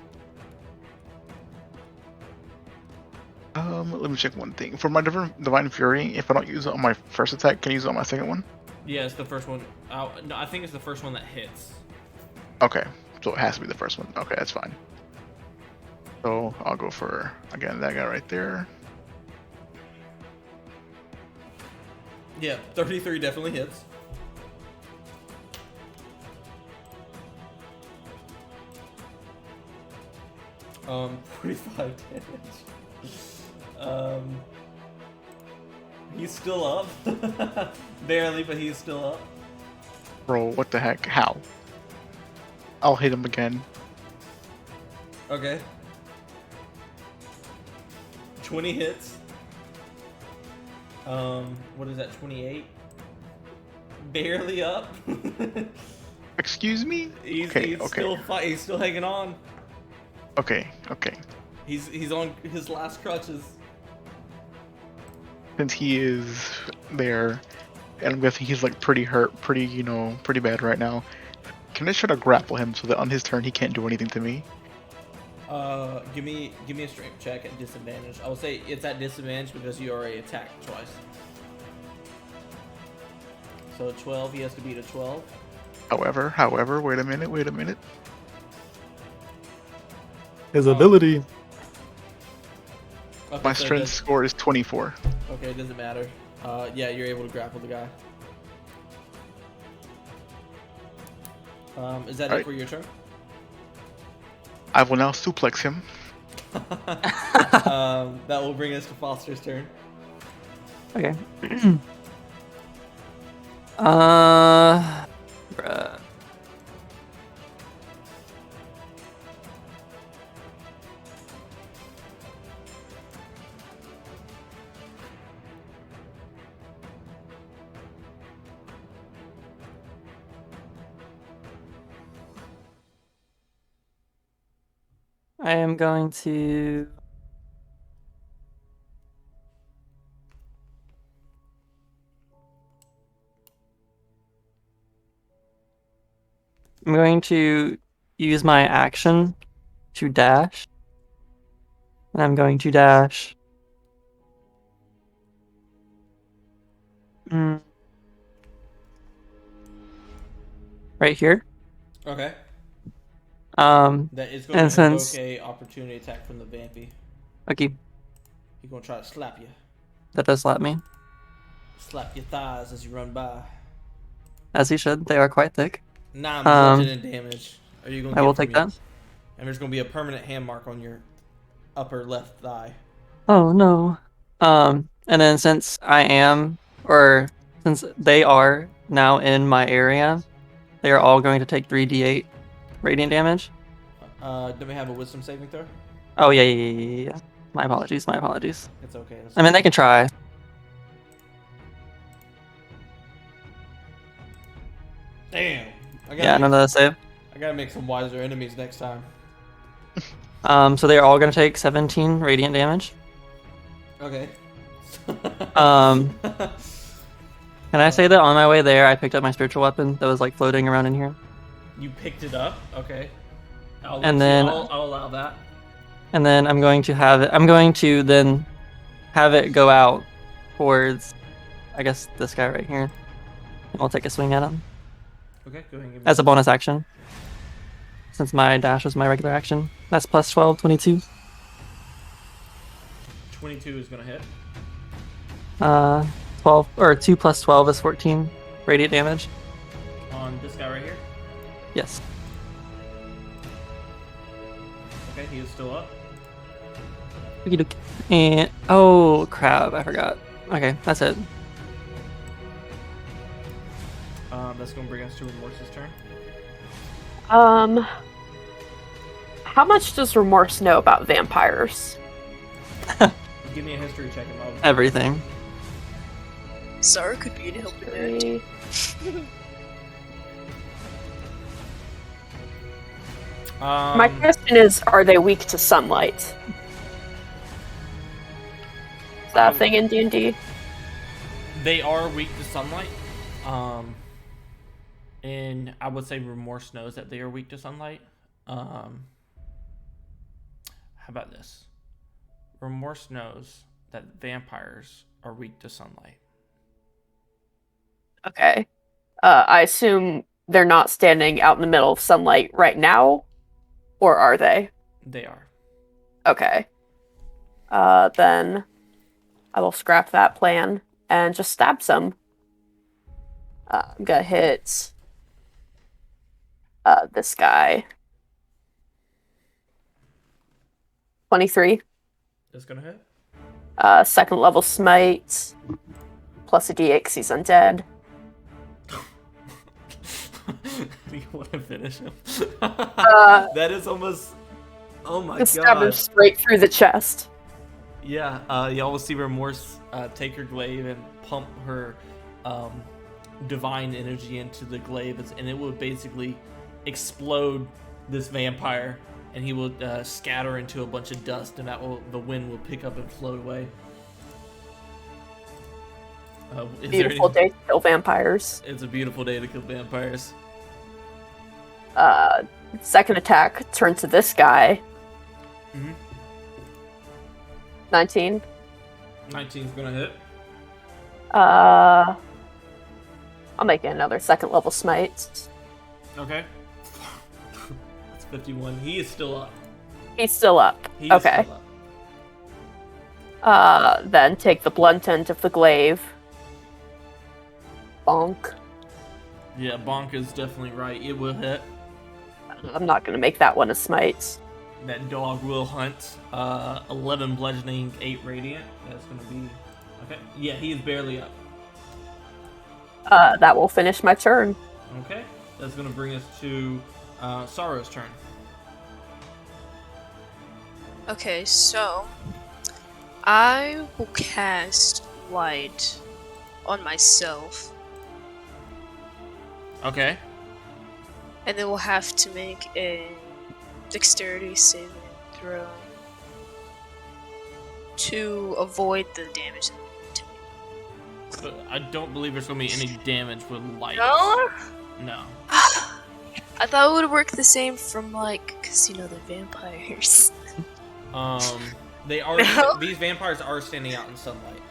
Let me check one thing. For my Divine Fury, if I don't use it on my first attack, can I use it on my second one? Yeah, it's the first one. No, I think it's the first one that hits. Okay, so it has to be the first one. Okay, that's fine. So I'll go for, again, that guy right there. Yeah, 33 definitely hits. Um, 45 damage. He's still up. Barely, but he's still up. Bro, what the heck? How? I'll hit him again. Okay. 20 hits. What is that? 28. Barely up. Excuse me? he's Okay, okay. still fighting. He's still hanging on. Okay. He's on his last crutches. Since he is there, and I'm guessing he's like pretty hurt, pretty bad right now. Can I try to grapple him so that on his turn he can't do anything to me? Give me a strength check at disadvantage. I will say it's at disadvantage because you already attacked twice. So 12, he has to beat a 12. However, wait a minute. His ability. Okay, My so strength score is 24. Okay, it doesn't matter. Yeah, you're able to grapple the guy. Is that it Alright. for your turn? I will now suplex him. That will bring us to Foster's turn. Okay. Bruh. I am going to... I'm going to use my action to dash. And I'm going to dash. Right here. Okay. That is going and to since invoke a opportunity attack from the Vampy. okay, He's going to try to slap you. that does slap me, Slap your thighs as you run by. as he should. They are quite thick. 9 bludgeoning damage. Are you going to I will take that. And there's going to be a permanent hand mark on your upper left thigh. Oh no. And then since they are now in my area, they are all going to take 3d8 radiant damage. Do we have a wisdom saving throw? Oh yeah. My apologies. It's okay. I mean, they can try. Damn. Another save. I gotta make some wiser enemies next time. So they are all going to take 17 radiant damage. Okay. Can I say that on my way there, I picked up my spiritual weapon that was like floating around in here? You picked it up? Okay. I'll allow that. And then I'm going to then have it go out towards, I guess, this guy right here. And I'll take a swing at him. Okay, go ahead and give me As a bonus action. Since my dash was my regular action. That's plus 12, 22. 22 is gonna hit. 12, or 2 plus 12 is 14 radiant damage. On this guy right here? Yes. Okay, he is still up. Okey-doke. And, oh crap, I forgot. Okay, that's it. That's gonna bring us to Remorse's turn. How much does Remorse know about vampires? Give me a history check and I'll... Everything. Sorrow could be a helping hand. My question is, are they weak to sunlight? Is that a thing in D&D? They are weak to sunlight. And I would say Remorse knows that they are weak to sunlight. How about this? Remorse knows that vampires are weak to sunlight. Okay. I assume they're not standing out in the middle of sunlight right now? Or are they? They are. Okay. Then I will scrap that plan and just stab some. I'm gonna hit this guy. 23. That's gonna hit. Second level smite. Plus a d8 'cause he's undead. Do you want to finish him? That is almost... Oh my stab him god. straight through the chest. Yeah, y'all will see Remorse take her glaive and pump her divine energy into the glaive, and it will basically explode this vampire, and he will scatter into a bunch of dust, and the wind will pick up and float away. Beautiful day to kill vampires. It's a beautiful day to kill vampires. Second attack, turn to this guy. Mm-hmm. 19. 19's gonna hit. I'll make it another second level smite. Okay. That's 51. He is still up. He's still up. He is Okay. still up. Then take the blunt end of the glaive. Bonk. Yeah, bonk is definitely right. It will hit. I'm not gonna make that one a smite. That dog will hunt. 11 bludgeoning, 8 radiant. That's gonna be okay. Yeah, he is barely up. That will finish my turn. Okay, that's gonna bring us to Sorrow's turn. Okay, so I will cast light on myself, Okay. and then we'll have to make a dexterity saving throw to avoid the damage to me. But I don't believe there's gonna be any damage with light. No? No. I thought it would work the same from cause the vampires. They are. No? These vampires are standing out in sunlight.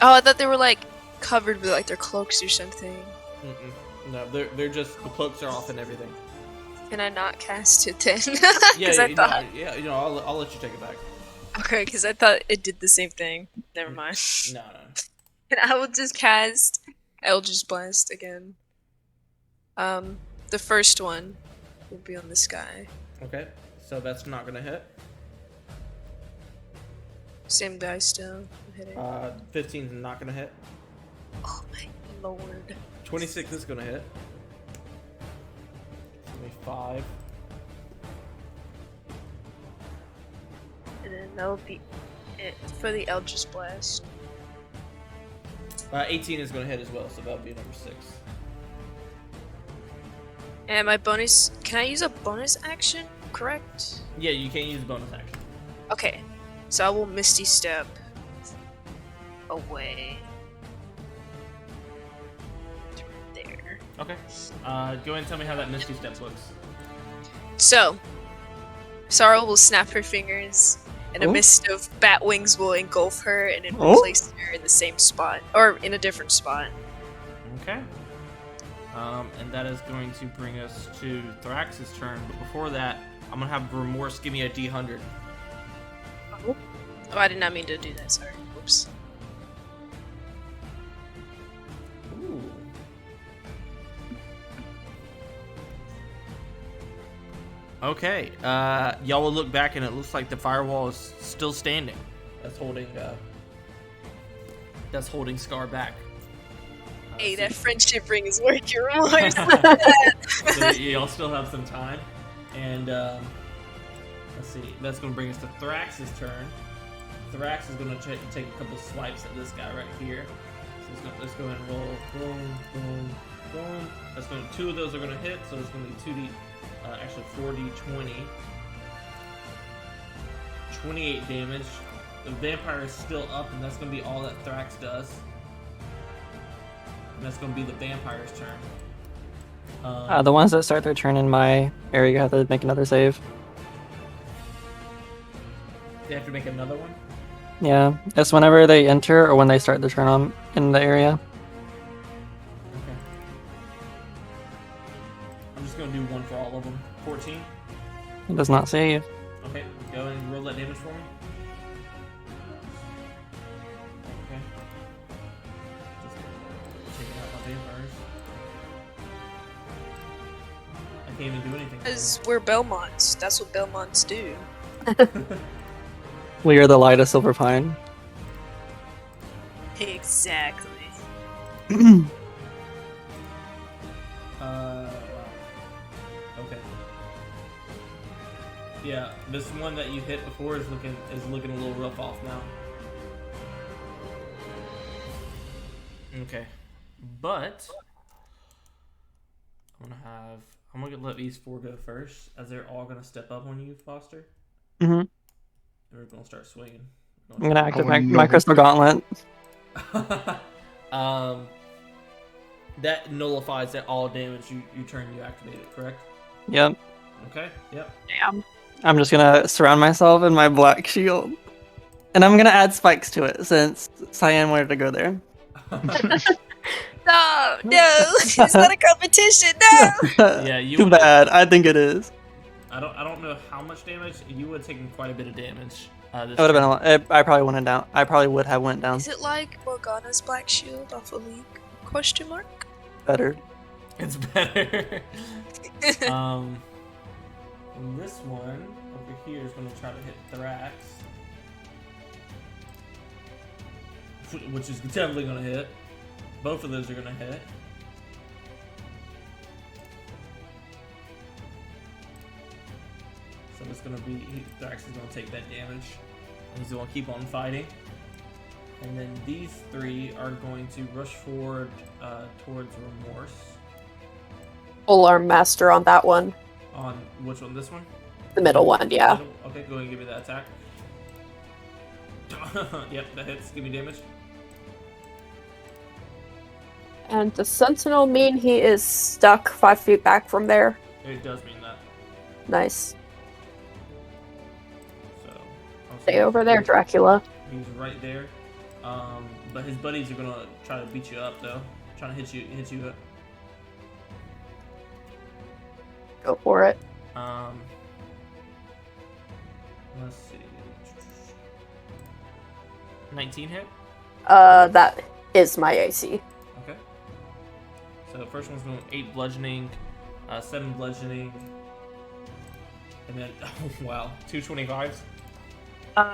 Oh, I thought they were covered with their cloaks or something. Mm-mm. No, they're just the cloaks are off and everything. Can I not cast it then? Yeah, Because I thought. I'll let you take it back. Okay, because I thought it did the same thing. Never mind. No. And I will just cast Eldritch Blast again. The first one will be on this guy. Okay, so that's not gonna hit. Same guy still. I'm hitting. 15's not gonna hit. Oh my lord. 26 is gonna hit. 25. And then that'll be it for the Eldritch Blast. 18 is gonna hit as well, so that'll be number 6. And my bonus. Can I use a bonus action? Correct? Yeah, you can't use bonus action. Okay. So I will Misty Step away. There. Okay. Go ahead and tell me how that Misty Step looks. So, Sorrow will snap her fingers, and a mist of bat wings will engulf her, and it will place her in the same spot, or in a different spot. Okay. And that is going to bring us to Thrax's turn, but before that, I'm gonna have Remorse give me a D100. Oh, I did not mean to do that, sorry. Oops. Ooh. Okay, y'all will look back and it looks like the firewall is still standing. That's holding Scar back. Hey, that friendship ring is worth your remorse. So y'all still have some time, and let's see. That's going to bring us to Thrax's turn. Thrax is going to take a couple swipes at this guy right here. So let's go ahead and roll. Boom, boom, boom. That's going. 2 of those are going to hit, so it's going to be 2d. Actually 4d20. 28 damage. The vampire is still up, and that's going to be all that Thrax does. And that's going to be the vampire's turn. The ones that start their turn in my area have to make another save. They have to make another one? Yeah, it's whenever they enter or when they start the turn in the area. Okay. I'm just going to do one for all of them. 14. It does not save. Okay, go and roll that damage for me. Okay. Just taking out my vampires. I can't even do anything. Because we're Belmonts. That's what Belmonts do. We are the light of Silver Pine. Exactly. Wow. Okay. Yeah, this one that you hit before is looking a little rough off now. Okay, but I'm gonna let these four go first, as they're all gonna step up on you, Foster. Mm-hmm. And we're gonna start swinging. I'm gonna activate no. my crystal gauntlet. That nullifies that all damage you turn you activate it, correct? Yep. Okay. Yep. Damn. I'm just gonna surround myself in my black shield, and I'm gonna add spikes to it since Cyann wanted to go there. No, it's not a competition. No. Yeah, you Too would've- bad. I think it is. I don't know how much damage you would have taken. Quite a bit of damage. It would have been a lot. I probably went down. I probably would have went down Is it like Morgana's Black Shield off a League? Question mark. better. It's better. This one over here is going to try to hit Thrax, which is definitely going to hit. Both of those are going to hit. So it's going to be Thrax is going to take that damage, and he's going to keep on fighting. And then these three are going to rush forward towards Remorse. Full arm master on that one. On which one? This one? The middle one, yeah. Middle? Okay, go ahead and give me that attack. Yep, that hits. Give me damage. And the sentinel mean he is stuck 5 feet back from there? It does mean that. Nice. So Stay over there, Dracula. He's right there. But his buddies are gonna try to beat you up though. Trying to hit you up. Go for it. Let's see. 19 hit? That is my AC. Okay. So the first one's going 8 bludgeoning, 7 bludgeoning, and then oh wow, 2 25s.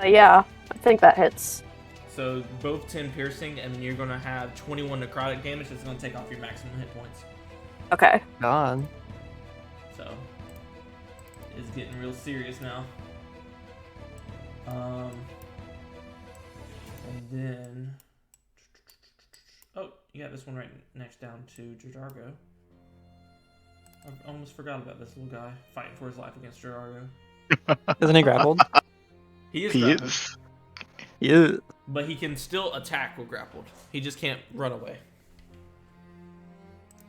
Yeah, I think that hits. So both 10 piercing, and then you're gonna have 21 necrotic damage. That's gonna take off your maximum hit points. Okay. God. So it's getting real serious now. And then you got this one right next down to JoDargo. I almost forgot about this little guy fighting for his life against JoDargo. Isn't he grappled? He is He grappled, is. Yeah. but he can still attack while grappled. He just can't run away.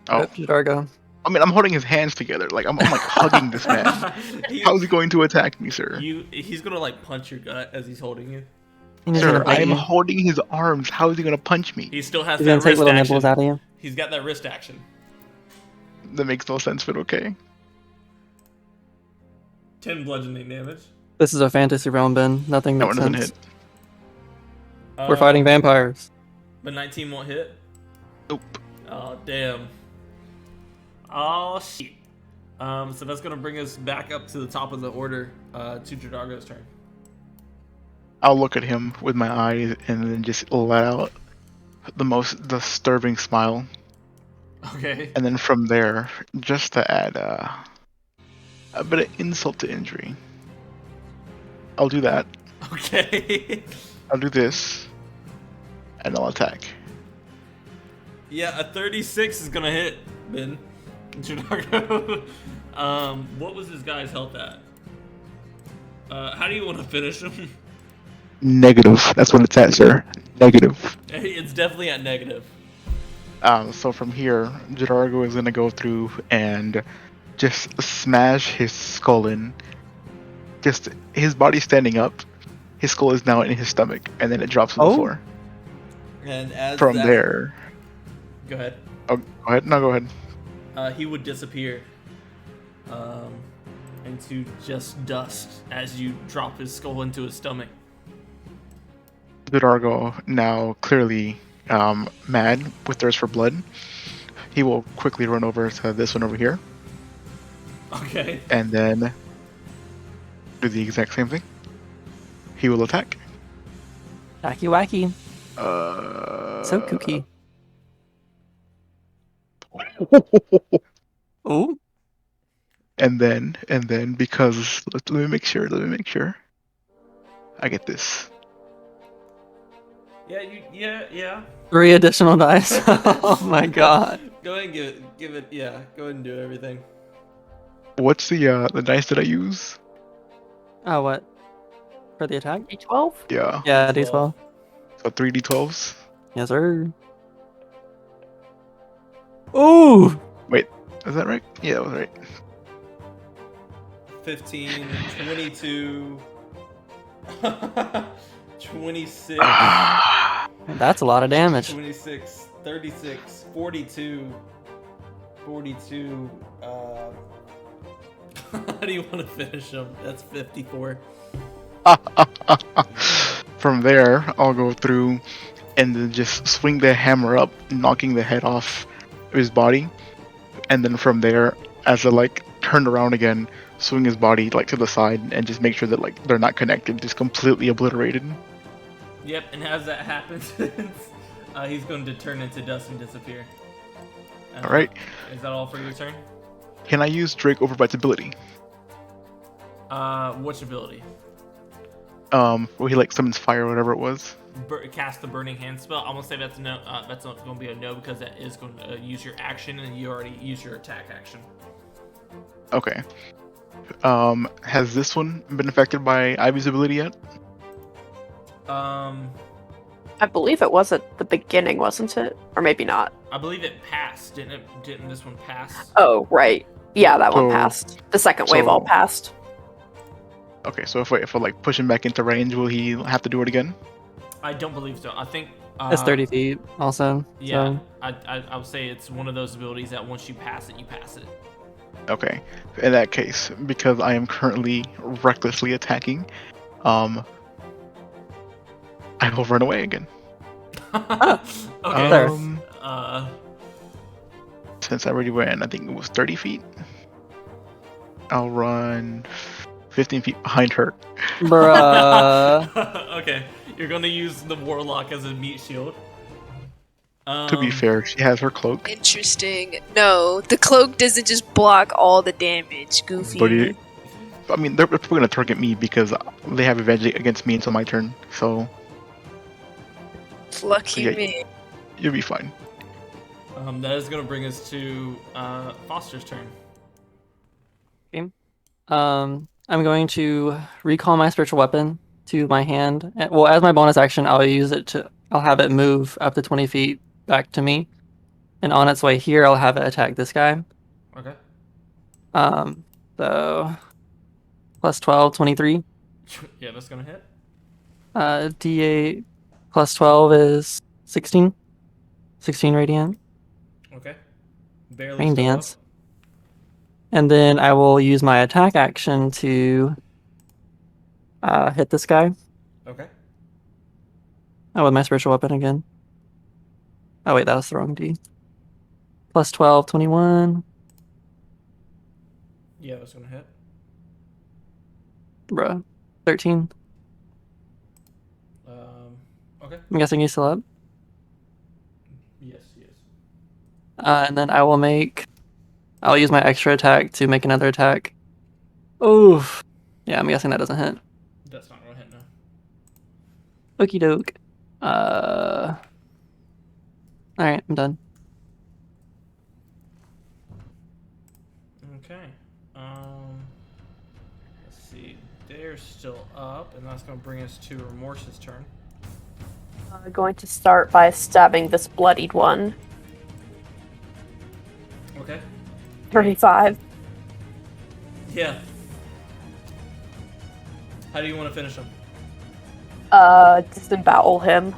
Oh, Yep, JoDargo. I mean, I'm holding his hands together. Like I'm like hugging this man. How is he going to attack me, sir? He's gonna like punch your gut as he's holding you. He's Sir, gonna bite I am you. holding his arms. How is he going to punch me? He still has He's that gonna take wrist little action. nipples out of you. He's got that wrist action. That makes no sense, but okay. 10 bludgeoning damage. This is a fantasy realm, Ben. Nothing That makes one doesn't sense. hit. We're fighting vampires. But 19 won't hit. Nope. Oh damn. Oh shit. So that's gonna bring us back up to the top of the order. To JoDargo's turn. I'll look at him with my eyes and then just let out the most disturbing smile. Okay. And then from there, just to add a bit of insult to injury, I'll do that. Okay. I'll do this, and I'll attack. Yeah, a 36 is gonna hit, Ben. JoDargo. What was this guy's health at? How do you want to finish him? Negative. That's what it's at, sir. Negative. It's definitely at negative. So from here, JoDargo is gonna go through and just smash his skull in. Just his body standing up, his skull is now in his stomach, and then it drops on the floor. And as From that- there, Go ahead. oh, go ahead. No, go ahead. He would disappear into just dust as you drop his skull into his stomach. JoDargo, now clearly mad with thirst for blood, he will quickly run over to this one over here, Okay. and then do the exact same thing. He will attack. Wacky wacky. Uh, So kooky. Ooh. and then because let me make sure. I get this. Yeah. 3 additional dice. Oh my god. Go ahead and give it. Yeah, go ahead and do everything. What's the dice that I use? Oh, what? For the attack? D12? Yeah, Yeah, D12. so 3d12s. Yes, sir. Ooh! Wait, is that right? Yeah, that was right. 15, 22, 26, That's a lot of damage. 26, 36, 42, 42. How do you want to finish them? That's 54. From there, I'll go through and then just swing the hammer up, knocking the head off his body, and then from there, as I like turn around again, swing his body like to the side and just make sure that like they're not connected, just completely obliterated. Yep, and as that happens, he's going to turn into dust and disappear. All right. Is that all for your turn? Can I use Drake Overbite's ability? Which ability? Where he like summons fire or whatever it was. Cast the Burning Hand spell. I'm gonna say that's no. That's not going to be a no because that is going to use your action, and you already used your attack action. Okay. Has this one been affected by Ivy's ability yet? I believe it was at the beginning, wasn't it? Or maybe not. I believe it passed. Didn't it? Didn't this one pass? Oh, right. Yeah, that one So- passed. The second wave all passed. Okay, so if I like push him back into range, will he have to do it again? I don't believe so. I think It's 30 feet also. Yeah, So. I would say it's one of those abilities that once you pass it, you pass it. Okay. In that case, because I am currently recklessly attacking, I will run away again. Okay. There. Since I already ran, I think it was 30 feet. I'll run 15 feet behind her. Bruh. Okay, you're gonna use the warlock as a meat shield. To be fair, she has her cloak. Interesting. No, the cloak doesn't just block all the damage, Goofy. But I mean, they're probably gonna target me because they have advantage against me until my turn. So Lucky Yeah. me. you'll be fine. That is gonna bring us to Foster's turn. I'm going to recall my spiritual weapon to my hand. Well, as my bonus action, I'll have it move up to 20 feet back to me. And on its way here, I'll have it attack this guy. Okay. So plus 12, 23. Yeah, that's gonna hit. D8 plus 12 is 16. 16 radiant. Okay. Barely Rain still dance. up. And then I will use my attack action to hit this guy. Okay. Oh, with my spiritual weapon again. Oh, wait, that was the wrong D. Plus 12, 21. Yeah, that's gonna hit. Bruh. 13. Okay. I'm guessing he's still up. Yes. And then I'll use my extra attack to make another attack. Oof. Yeah, I'm guessing that doesn't hit. That's not gonna hit now. Okie doke. Alright, I'm done. Okay. Let's see. They're still up, and that's gonna bring us to Remorse's turn. Going to start by stabbing this bloodied one. Okay. 35. Yeah. How do you want to finish him? Disembowel him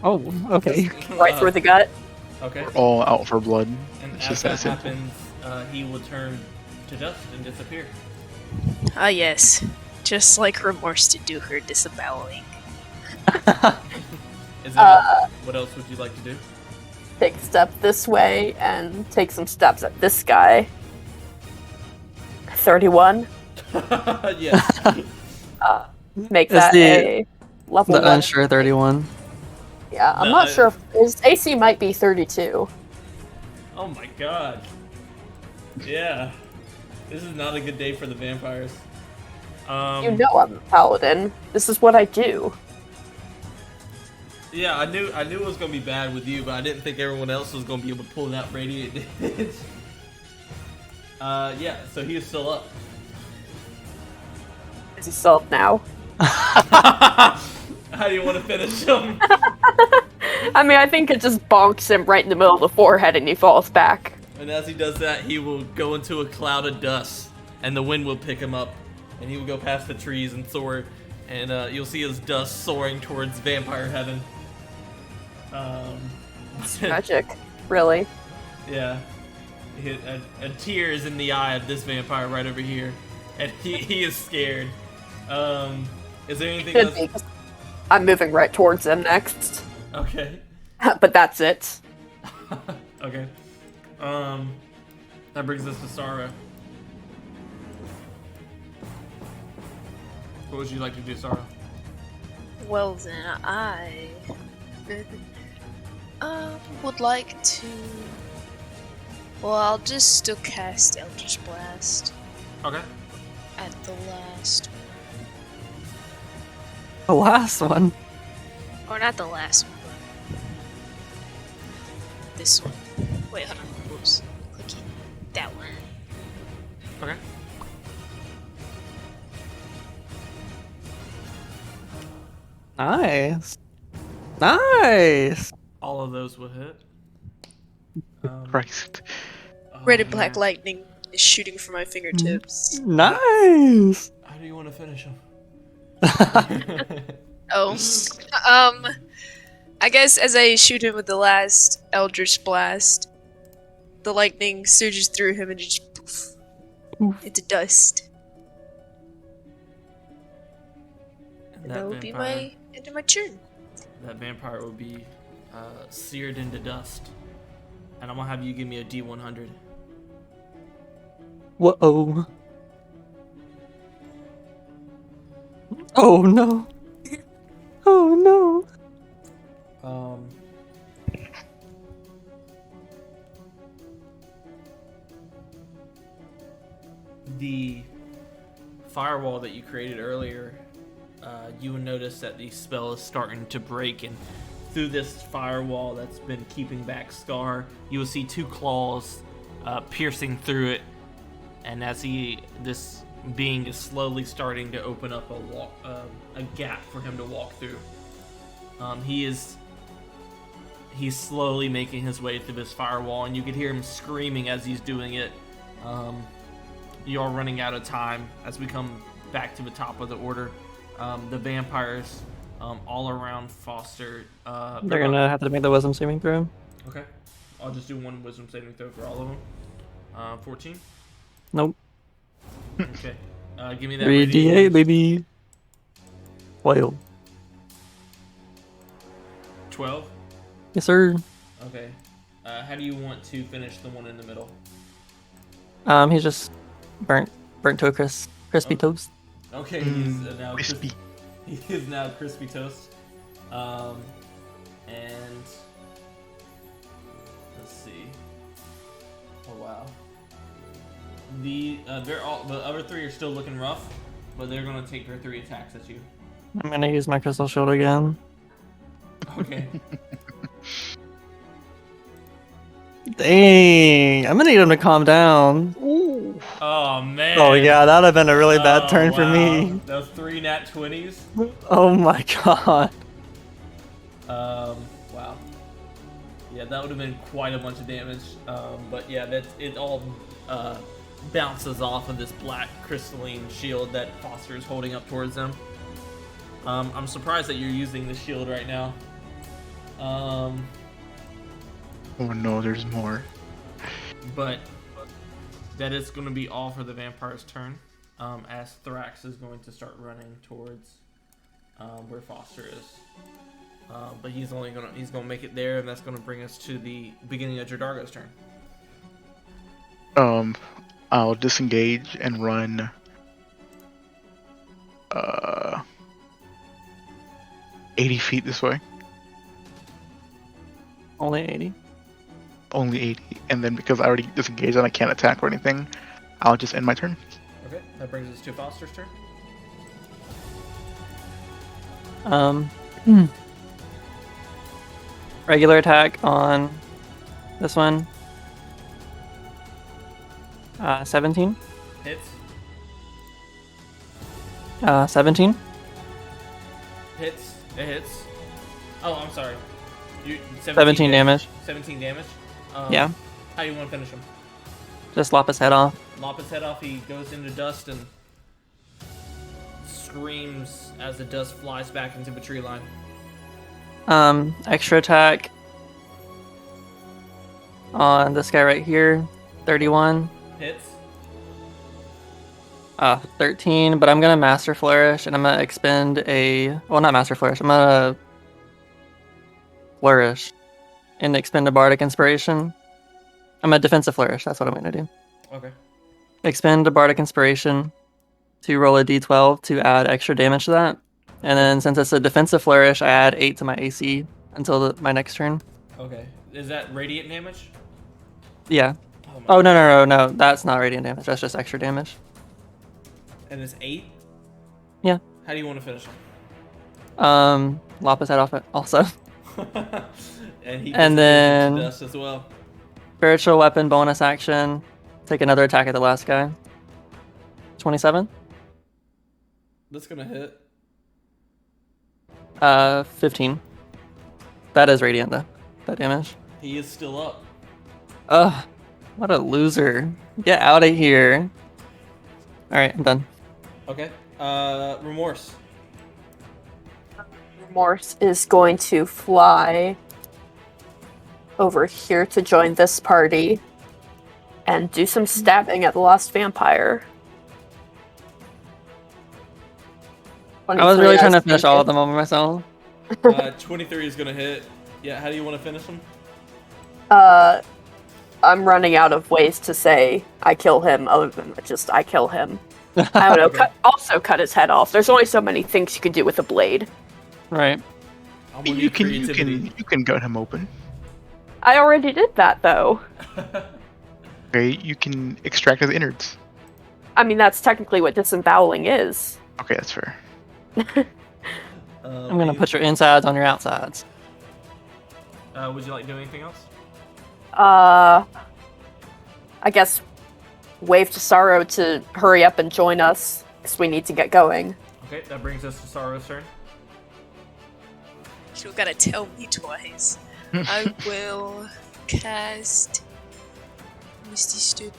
Oh, okay. right through the gut. Okay. We're all out for blood. And It's as just that that simple. happens, he will turn to dust and disappear. Ah, yes. Just like Remorse to do her disaboweling. Is that what else would you like to do? Take a step this way and take some steps at this guy. 31. Yes. Make Is that the- a level The 1. unsure 31. Yeah, I'm No, not sure if his AC might be 32. Oh my god. Yeah. This is not a good day for the vampires. You know I'm a paladin. This is what I do. Yeah, I knew it was gonna be bad with you, but I didn't think everyone else was gonna be able to pull that radiant damage. Yeah, so he is still up. Is he still up now? How do you want to finish him? I mean, I think it just bonks him right in the middle of the forehead and he falls back. And as he does that, he will go into a cloud of dust, and the wind will pick him up, and he will go past the trees and soar, and you'll see his dust soaring towards vampire heaven. It's tragic, really. Yeah. A tear is in the eye of this vampire right over here, and he is scared. Is there anything Could else? be, 'cause I'm moving right towards him next. Okay. But that's it. Okay. That brings us to Sorrow. What would you like to do, Sorrow? Well then, I would like to. Well, I'll just still cast Eldritch Blast Okay. at the last, The last one. or not the last one, but this one. Wait, hold on. Oops, clicking that one. Okay. Nice. Nice. All of those will hit. Christ. Red and black lightning is shooting from my fingertips. Nice. How do you want to finish him? Oh, I guess as I shoot him with the last Eldritch Blast, the lightning surges through him and just poof into dust. And that will be my end of my turn. That vampire will be seared into dust. And I'm gonna have you give me a D100. Whoa. Oh no. Oh no. The firewall that you created earlier, you will notice that the spell is starting to break, and through this firewall that's been keeping back Scar, you will see two claws piercing through it, and as this being is slowly starting to open up a gap for him to walk through. He's slowly making his way through this firewall, and you can hear him screaming as he's doing it. You are running out of time as we come back to the top of the order. The vampires all around Foster. They're gonna have to make the wisdom saving throw. Okay. I'll just do one wisdom saving throw for all of them. 14? Nope. Okay. Give me that. 3d8, baby. Well. 12? Yes, sir. Okay. How do you want to finish the one in the middle? He's just burnt to a crispy toast. Okay, he's now Crispy. He is now crispy toast. And let's see. Oh wow. The other three are still looking rough, but they're gonna take their 3 attacks at you. I'm gonna use my crystal shield again. Okay. Dang, I'm gonna need him to calm down. Oh man. Oh yeah, that'd have been a really bad turn for wow. me. Those 3 nat 20s. Oh my god. Wow. Yeah, that would have been quite a bunch of damage. But yeah, it all bounces off of this black crystalline shield that Foster is holding up towards them. I'm surprised that you're using the shield right now. Oh no, there's more. But that is going to be all for the vampire's turn. As Thrax is going to start running towards where Foster is. But he's gonna make it there, and that's gonna bring us to the beginning of JoDargo's turn. I'll disengage and run 80 feet this way. Only 80. Only 80. And then because I already disengaged and I can't attack or anything, I'll just end my turn. Okay, that brings us to Foster's turn. Regular attack on this one. 17. Hits. 17. Hits. It hits. Oh, I'm sorry. 17 damage. 17 damage? Yeah. How do you want to finish him? Just lop his head off. Lop his head off, he goes into dust and screams as the dust flies back into the tree line. Extra attack on this guy right here. 31. Hits. 13, but I'm gonna Master Flourish and I'm gonna expend a... Well, not Master Flourish. I'm gonna Flourish and expend a Bardic Inspiration. I'm a Defensive Flourish, that's what I'm gonna do. Okay. Expend a Bardic Inspiration to roll a d12 to add extra damage to that. And then since it's a Defensive Flourish, I add 8 to my AC until my next turn. Okay. Is that radiant damage? Yeah. Oh, Oh, no. That's not radiant damage. That's just extra damage. And it's 8? Yeah. How do you want to finish him? Lop his head off it also. And he And disappears then- into dust as well. Spiritual Weapon bonus action. Take another attack at the last guy. 27. That's gonna hit. 15. That is radiant though. That damage. He is still up. Ugh. What a loser. Get out of here. Alright, I'm done. Okay. Remorse. Remorse is going to fly over here to join this party and do some stabbing at the lost vampire. I was really trying to as finish all of needed. them over myself. 23 is gonna hit. Yeah, how do you want to finish him? I'm running out of ways to say I kill him other than just I kill him. I don't know. Okay. Also cut his head off. There's only so many things you can do with a blade. Right. I'm gonna You need can creativity. gut him open. I already did that though. Okay, you can extract his innards. I mean, that's technically what disemboweling is. Okay, that's fair. I'm gonna put your insides on your outsides. Would you like to do anything else? I guess wave to Sorrow to hurry up and join us, because we need to get going. Okay, that brings us to Sorrow's turn. You don't gotta tell me twice. I will cast Misty Stoop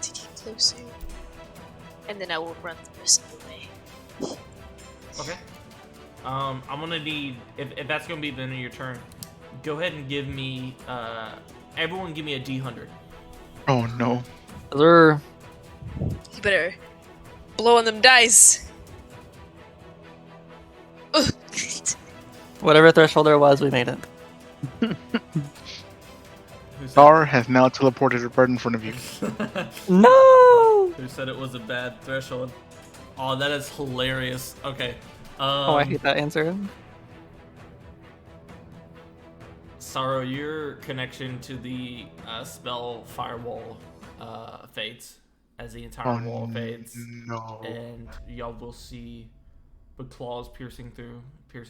to get closer. And then I will run the rest of the way. Okay. I'm gonna need, if that's gonna be the end of your turn, go ahead and give me, everyone give me a D100. Oh no. Other You better blow on them dice. Ugh. whatever threshold there was, we made it. Who said, Star has now teleported right in front of you. No! who said it was a bad threshold? Oh, that is hilarious. Okay. Oh, I hate that answer. Sorrow, your connection to the spell firewall fades as the entire wall fades, no. and y'all will see the claws piercing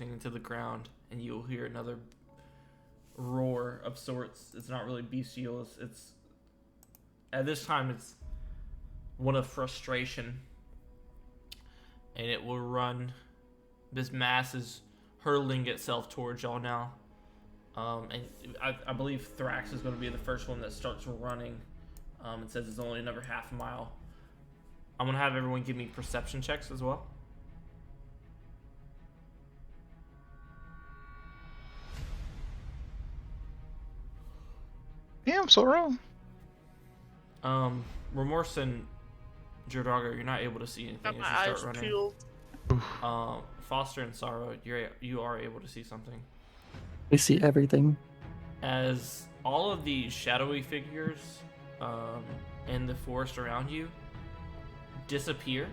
into the ground, and you'll hear another roar of sorts. It's not really bestial. It's at this time it's one of frustration, and it will run. This mass is hurling itself towards y'all now. And I believe Thrax is going to be the first one that starts running. It says it's only another half a mile. I'm going to have everyone give me perception checks as well. Yeah, I'm Sorrow. Remorse and JoDargo, you're not able to see anything Got my as you eyes start running. peeled. Foster and Sorrow, you are able to see something. We see everything. As all of the shadowy figures in the forest around you disappear.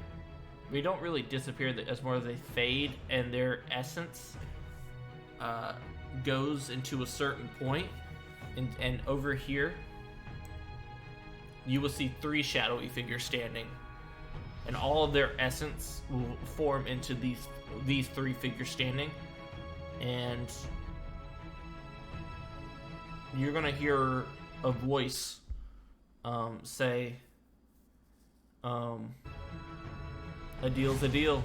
They don't really disappear as more as they fade, and their essence goes into a certain point. And over here, you will see 3 shadowy figures standing, and all of their essence will form into these 3 figures standing, and you're gonna hear a voice say, "A deal's a deal."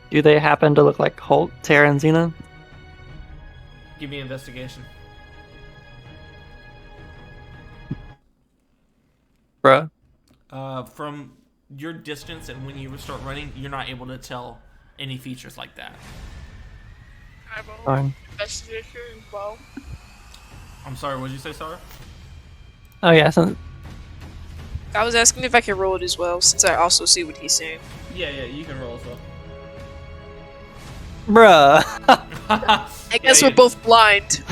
Do they happen to look like Holt, Tara, and Xena? Give me an investigation. Bruh. From your distance and when you start running, you're not able to tell any features like that. Fine. Investigation as well. I'm sorry, what did you say, Sarah? Oh yeah, so I was asking if I could roll it as well, since I also see what he's saying. Yeah, you can roll as well. bruh. I guess we're both blind.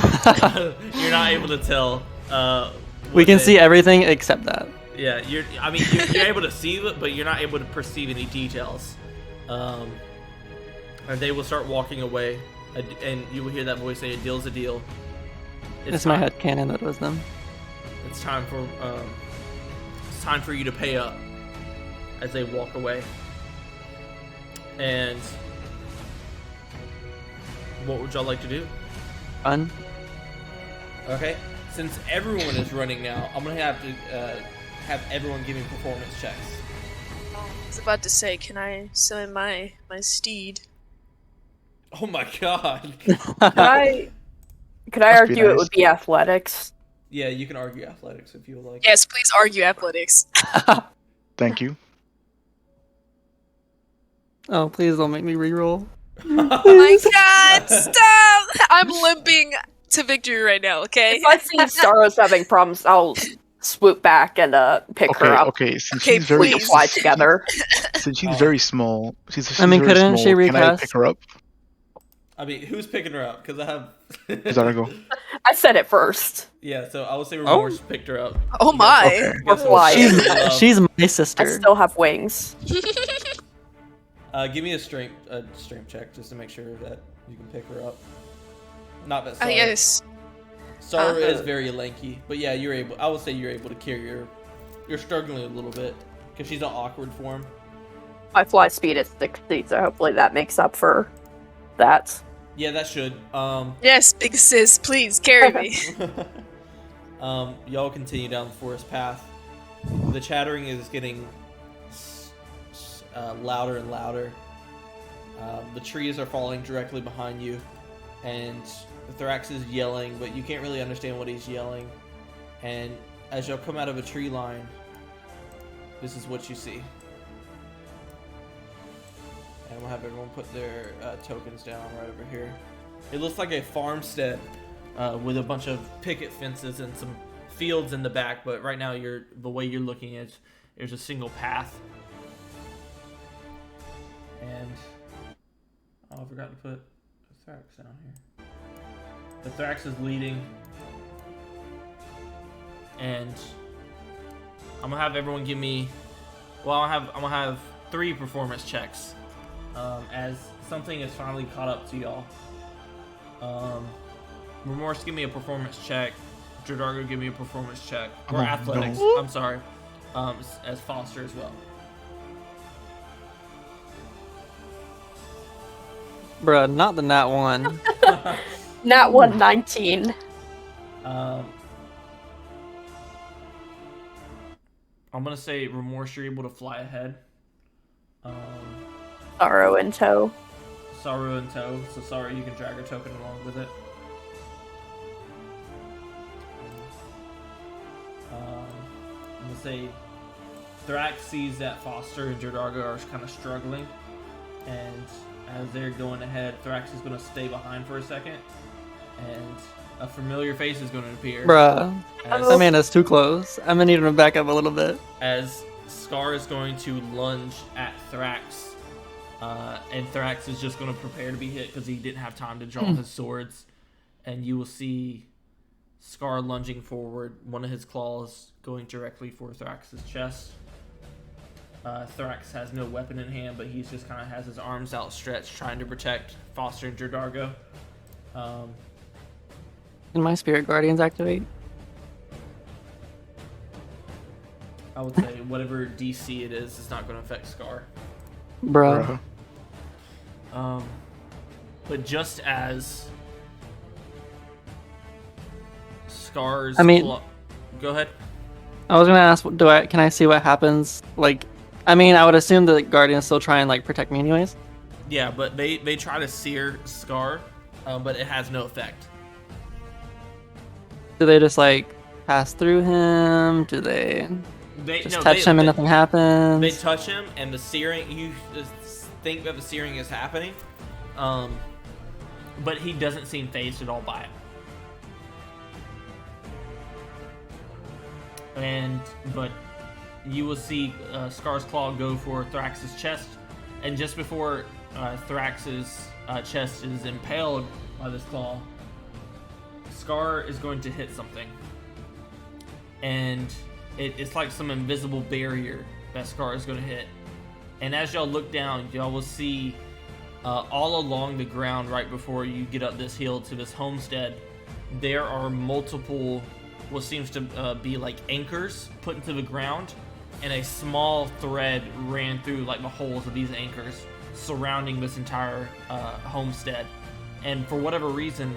You're not able to tell. We can see everything except that. Yeah, you're able to see it, but you're not able to perceive any details. And they will start walking away, and you will hear that voice say, "A deal's a deal." It's my headcanon that was them. It's time for you to pay up as they walk away. And what would y'all like to do? Fun. Okay, since everyone is running now, I'm gonna have to have everyone give me performance checks. I was about to say, can I summon my steed? Oh my god. Could I Must be argue it nice. would be athletics? Yeah, you can argue athletics if you would like. Yes, please argue athletics. Thank you. Oh, please don't make me reroll. Oh my god, stop! I'm limping to victory right now, okay? If I see Sorrow's having problems, I'll swoop back and pick Okay, her up. okay. Since Okay, she's very, please. Fly together. since she's very small, she's I mean, very couldn't small, she can I recast? pick her up? I mean, who's picking her up? Because I have. JoDargo. I said it first. Yeah, so I would say Remorse picked her up. Oh my. Okay. We're flying. She's my I sister. still have wings. Give me a strength check just to make sure that you can pick her up. Not that Ah, Sarah. yes. Sarah is very lanky, but yeah, you're able. I would say you're able to carry her. You're struggling a little bit because she's in awkward form. My fly speed is 60, so hopefully that makes up for that. Yeah, that should. Yes, big sis, please carry me. Y'all continue down the forest path. The chattering is getting louder and louder. The trees are falling directly behind you, and Thrax is yelling, but you can't really understand what he's yelling. And as y'all come out of a tree line, this is what you see. And we'll have everyone put their tokens down right over here. It looks like a farmstead with a bunch of picket fences and some fields in the back, but right now the way you're looking at, there's a single path. And I forgot to put the Thrax down here. The Thrax is leading, and I'm gonna have everyone give me. Well, I'm gonna have 3 performance checks. As something is finally caught up to y'all. Remorse, give me a performance check. JoDargo, give me a performance check. Or Oh, athletics, no. I'm sorry. As Foster as well. Bruh, not the nat one. Nat 119. I'm gonna say Remorse, you're able to fly ahead. Sorrow in tow. Sorrow in tow, so Sorrow, you can drag her token along with it. I'm gonna say Thrax sees that Foster and JoDargo are kind of struggling, and as they're going ahead, Thrax is gonna stay behind for a second, and a familiar face is gonna appear. Bruh. As, That man is too close. I'm gonna need him to back up a little bit. as Scar is going to lunge at Thrax. And Thrax is just going to prepare to be hit because he didn't have time to draw his swords. And you will see Scar lunging forward, one of his claws going directly for Thrax's chest. Thrax has no weapon in hand, but he's just kind of has his arms outstretched, trying to protect Foster and JoDargo. Can my spirit guardians activate? I would say whatever DC it is not going to affect Scar. Bruh. But just as Scar's go ahead. I was gonna ask, can I see what happens? Like, I mean, I would assume the Guardians still try and like protect me anyways. Yeah, but they try to sear Scar, but it has no effect. Do they just like pass through him? Do they just touch him and nothing happens? They touch him, and the searing. You just think that the searing is happening, but he doesn't seem fazed at all by it. But you will see Scar's claw go for Thrax's chest, and just before Thrax's chest is impaled by this claw, Scar is going to hit something, and it's like some invisible barrier that Scar is going to hit. And as y'all look down, y'all will see all along the ground right before you get up this hill to this homestead, there are multiple what seems to be like anchors put into the ground, and a small thread ran through like the holes of these anchors surrounding this entire homestead. And for whatever reason,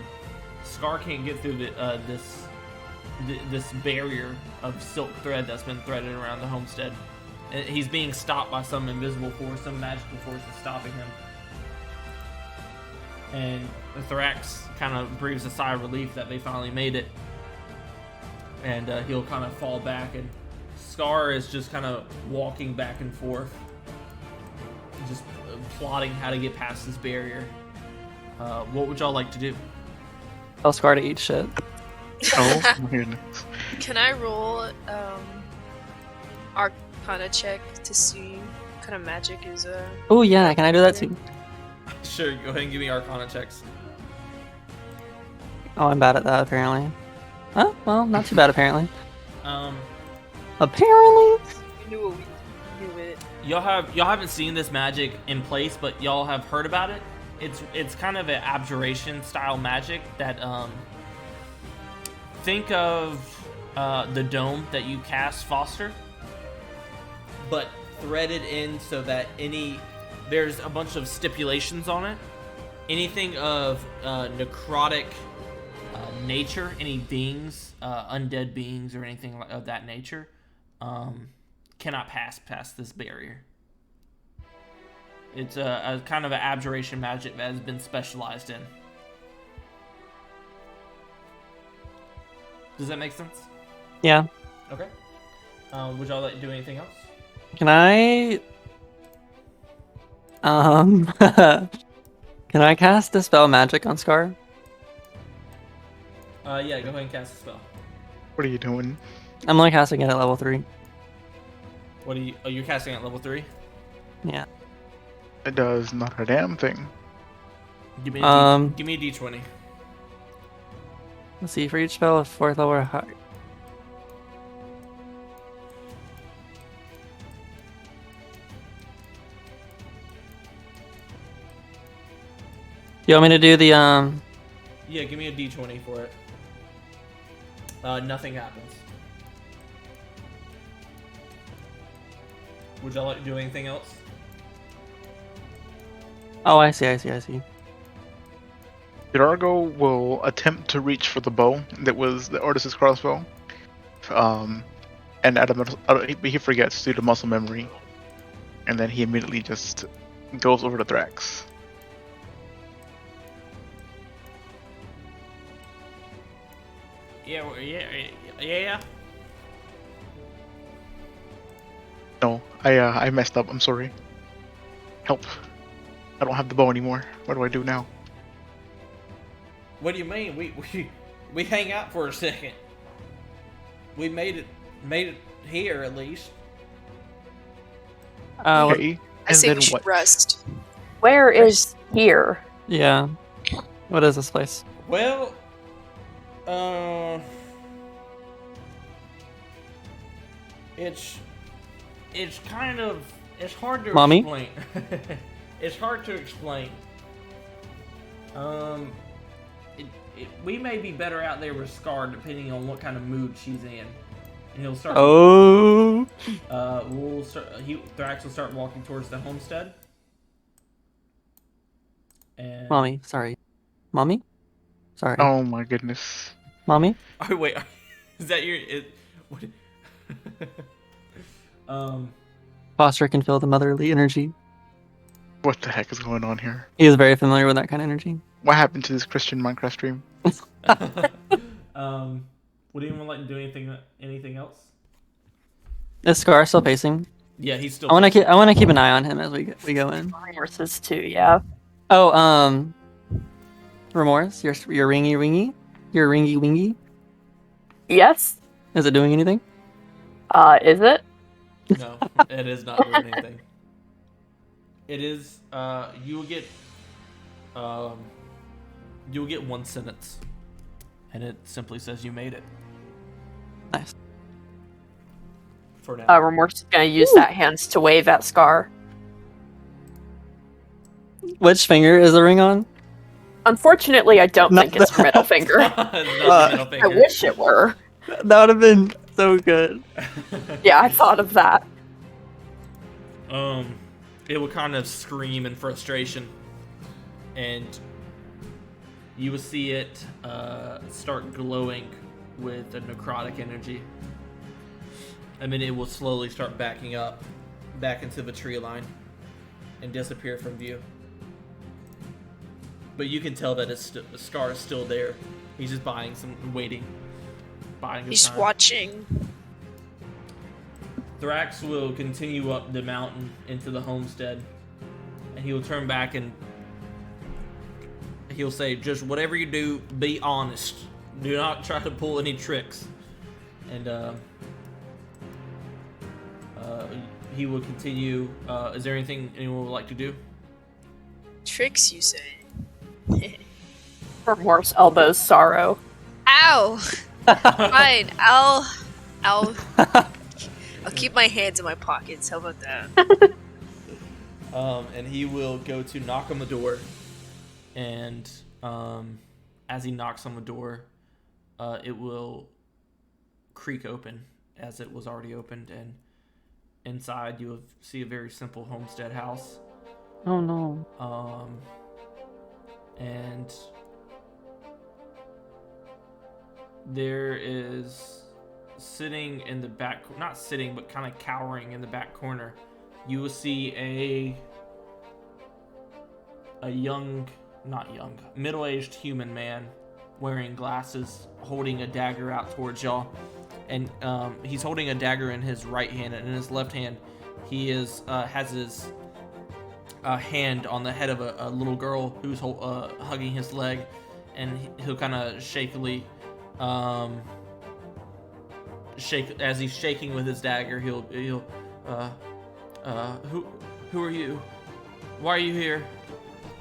Scar can't get through this barrier of silk thread that's been threaded around the homestead. And he's being stopped by some invisible force, some magical force is stopping him. And Thrax kind of breathes a sigh of relief that they finally made it. And he'll kind of fall back, and Scar is just kind of walking back and forth, just plotting how to get past this barrier. What would y'all like to do? Tell Scar to eat shit. Oh my goodness. Can I roll Arcana check to see what kind of magic is Oh yeah, can I do that too? Sure, go ahead and give me Arcana checks. Oh, I'm bad at that apparently. Oh, well, not too bad apparently. Apparently? We knew it. Y'all haven't seen this magic in place, but y'all have heard about it. It's kind of an abjuration style magic that think of the dome that you cast Foster, but threaded in so that there's a bunch of stipulations on it. Anything of necrotic nature, any beings, undead beings or anything of that nature, cannot pass past this barrier. It's a kind of an abjuration magic that has been specialized in. Does that make sense? Yeah. Okay. Would y'all like to do anything else? Can I can I cast Dispel Magic on Scar? Yeah, go ahead and cast a spell. What are you doing? I'm only casting it at level 3. You're casting at level 3? Yeah. It does not a damn thing. Give me a d20. Let's see, for each spell of 4th level or higher. You want me to do the Yeah, give me a d20 for it. Nothing happens. Would y'all like to do anything else? Oh, I see. JoDargo will attempt to reach for the bow that was the artist's crossbow. And he forgets due to muscle memory. And then he immediately just goes over to Thrax. Yeah. No, I messed up. I'm sorry. Help. I don't have the bow anymore. What do I do now? What do you mean? We hang out for a second. We made it here at least. Okay. I say we should rest. Where is here? Yeah. What is this place? Well, it's kind of hard to Mommy? explain. It's hard to explain. We may be better out there with Scar depending on what kind of mood she's in. he'll start. Oh. Thrax will start walking towards the homestead. And Mommy, sorry. Mommy? Sorry. Oh my goodness. Mommy? Oh wait, is that your? What? Foster can feel the motherly energy. What the heck is going on here? He is very familiar with that kind of energy. What happened to this Christian Minecraft stream? Would anyone like to do anything else? Is Scar still pacing? Yeah, he's still. I want to keep an eye on him as we go in. Remorses too, yeah. Oh, Remorse, your ringy wingy? Your ringy wingy? Yes. Is it doing anything? Is it? No, it is not doing anything. It is. You will get. You will get one sentence, and it simply says you made it. Nice. For now. Remorse is gonna use that hands to wave at Scar. Which finger is the ring on? Unfortunately, I don't Not think it's her middle finger. It's not the middle finger. I wish it were. That would have been so good. Yeah, I thought of that. It will kind of scream in frustration, and you will see it start glowing with a necrotic energy. And then it will slowly start backing up, back into the tree line, and disappear from view. But you can tell that the Scar is still there. He's just buying his He's time. watching. Thrax will continue up the mountain into the homestead, and he will turn back and he'll say, just whatever you do, be honest. Do not try to pull any tricks. And he will continue. Is there anything anyone would like to do? Tricks, you say? Remorse elbows Sorrow. Ow! Fine, I'll keep my hands in my pockets. How about that? And he will go to knock on the door, and as he knocks on the door, it will creak open as it was already opened, and inside you will see a very simple homestead house. Oh no. And there is sitting in the back, not sitting, but kind of cowering in the back corner, you will see a middle-aged human man wearing glasses, holding a dagger out towards y'all. And he's holding a dagger in his right hand, and in his left hand he has his hand on the head of a little girl who's hugging his leg, and he'll kind of shakily shake as he's shaking with his dagger. He'll who are you? Why are you here?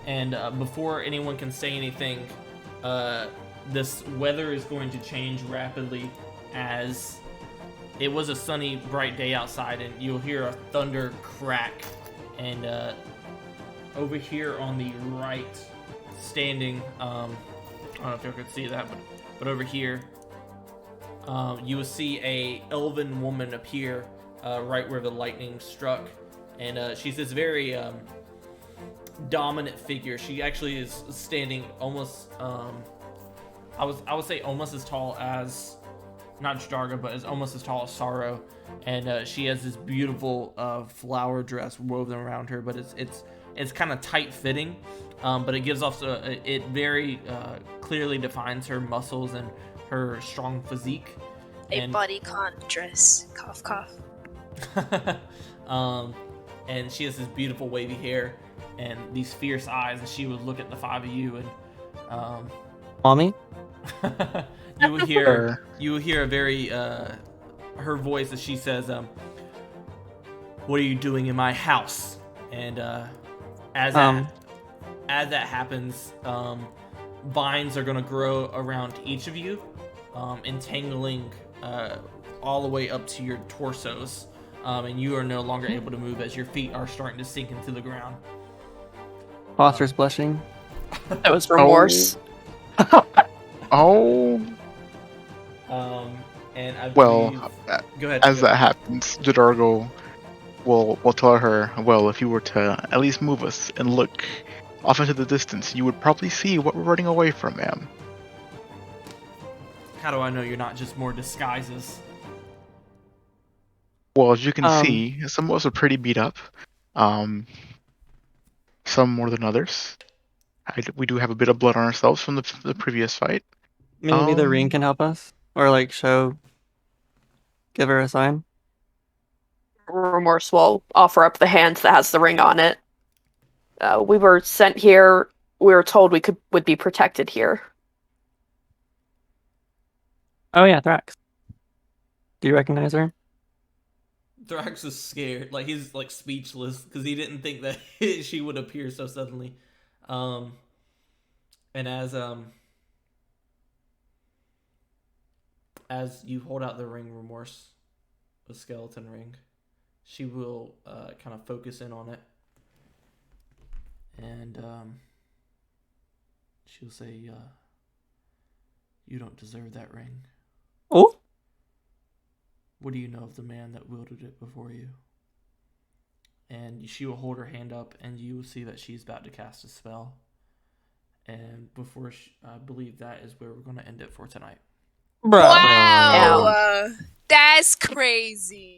And before anyone can say anything, this weather is going to change rapidly, as it was a sunny, bright day outside, and you'll hear a thunder crack. And over here on the right, standing, I don't know if you could see that, but over here, you will see a elven woman appear right where the lightning struck, and she's this very dominant figure. She actually is standing almost, I would say almost as tall as, not JoDargo, but is almost as tall as Sorrow, and she has this beautiful flower dress woven around her, but it's kind of tight fitting, but it gives off it very clearly defines her muscles and her strong physique. A bodycon dress. Cough, cough. And she has this beautiful wavy hair and these fierce eyes, and she would look at the five of you, and Mommy? you will hear a very her voice as she says, what are you doing in my house? And as that happens, vines are going to grow around each of you, entangling all the way up to your torsos, and you are no longer able to move as your feet are starting to sink into the ground. Foster's blushing. That was Remorse. Oh. And I Well, believe. Go ahead. as Go that ahead. happens, JoDargo will tell her, well, if you were to at least move us and look off into the distance, you would probably see what we're running away from, ma'am. How do I know you're not just more disguises? Well, as you can Um, see, some of us are pretty beat up. Um, some more than others. We do have a bit of blood on ourselves from the previous fight. Maybe the ring Um, can help us, or like give her a sign. Remorse will offer up the hand that has the ring on it. We were sent here. We were told would be protected here. Oh yeah, Thrax. Do you recognize her? Thrax is scared, like he's like speechless because he didn't think that she would appear so suddenly. Um, and as you hold out the ring, Remorse, the skeleton ring, she will kind of focus in on it, and she'll say, "You don't deserve that ring. Oh, What do you know of the man that wielded it before you?" And she will hold her hand up, and you will see that she's about to cast a spell. And I believe that is where we're going to end it for tonight. bruh. Wow, Damn. that's crazy.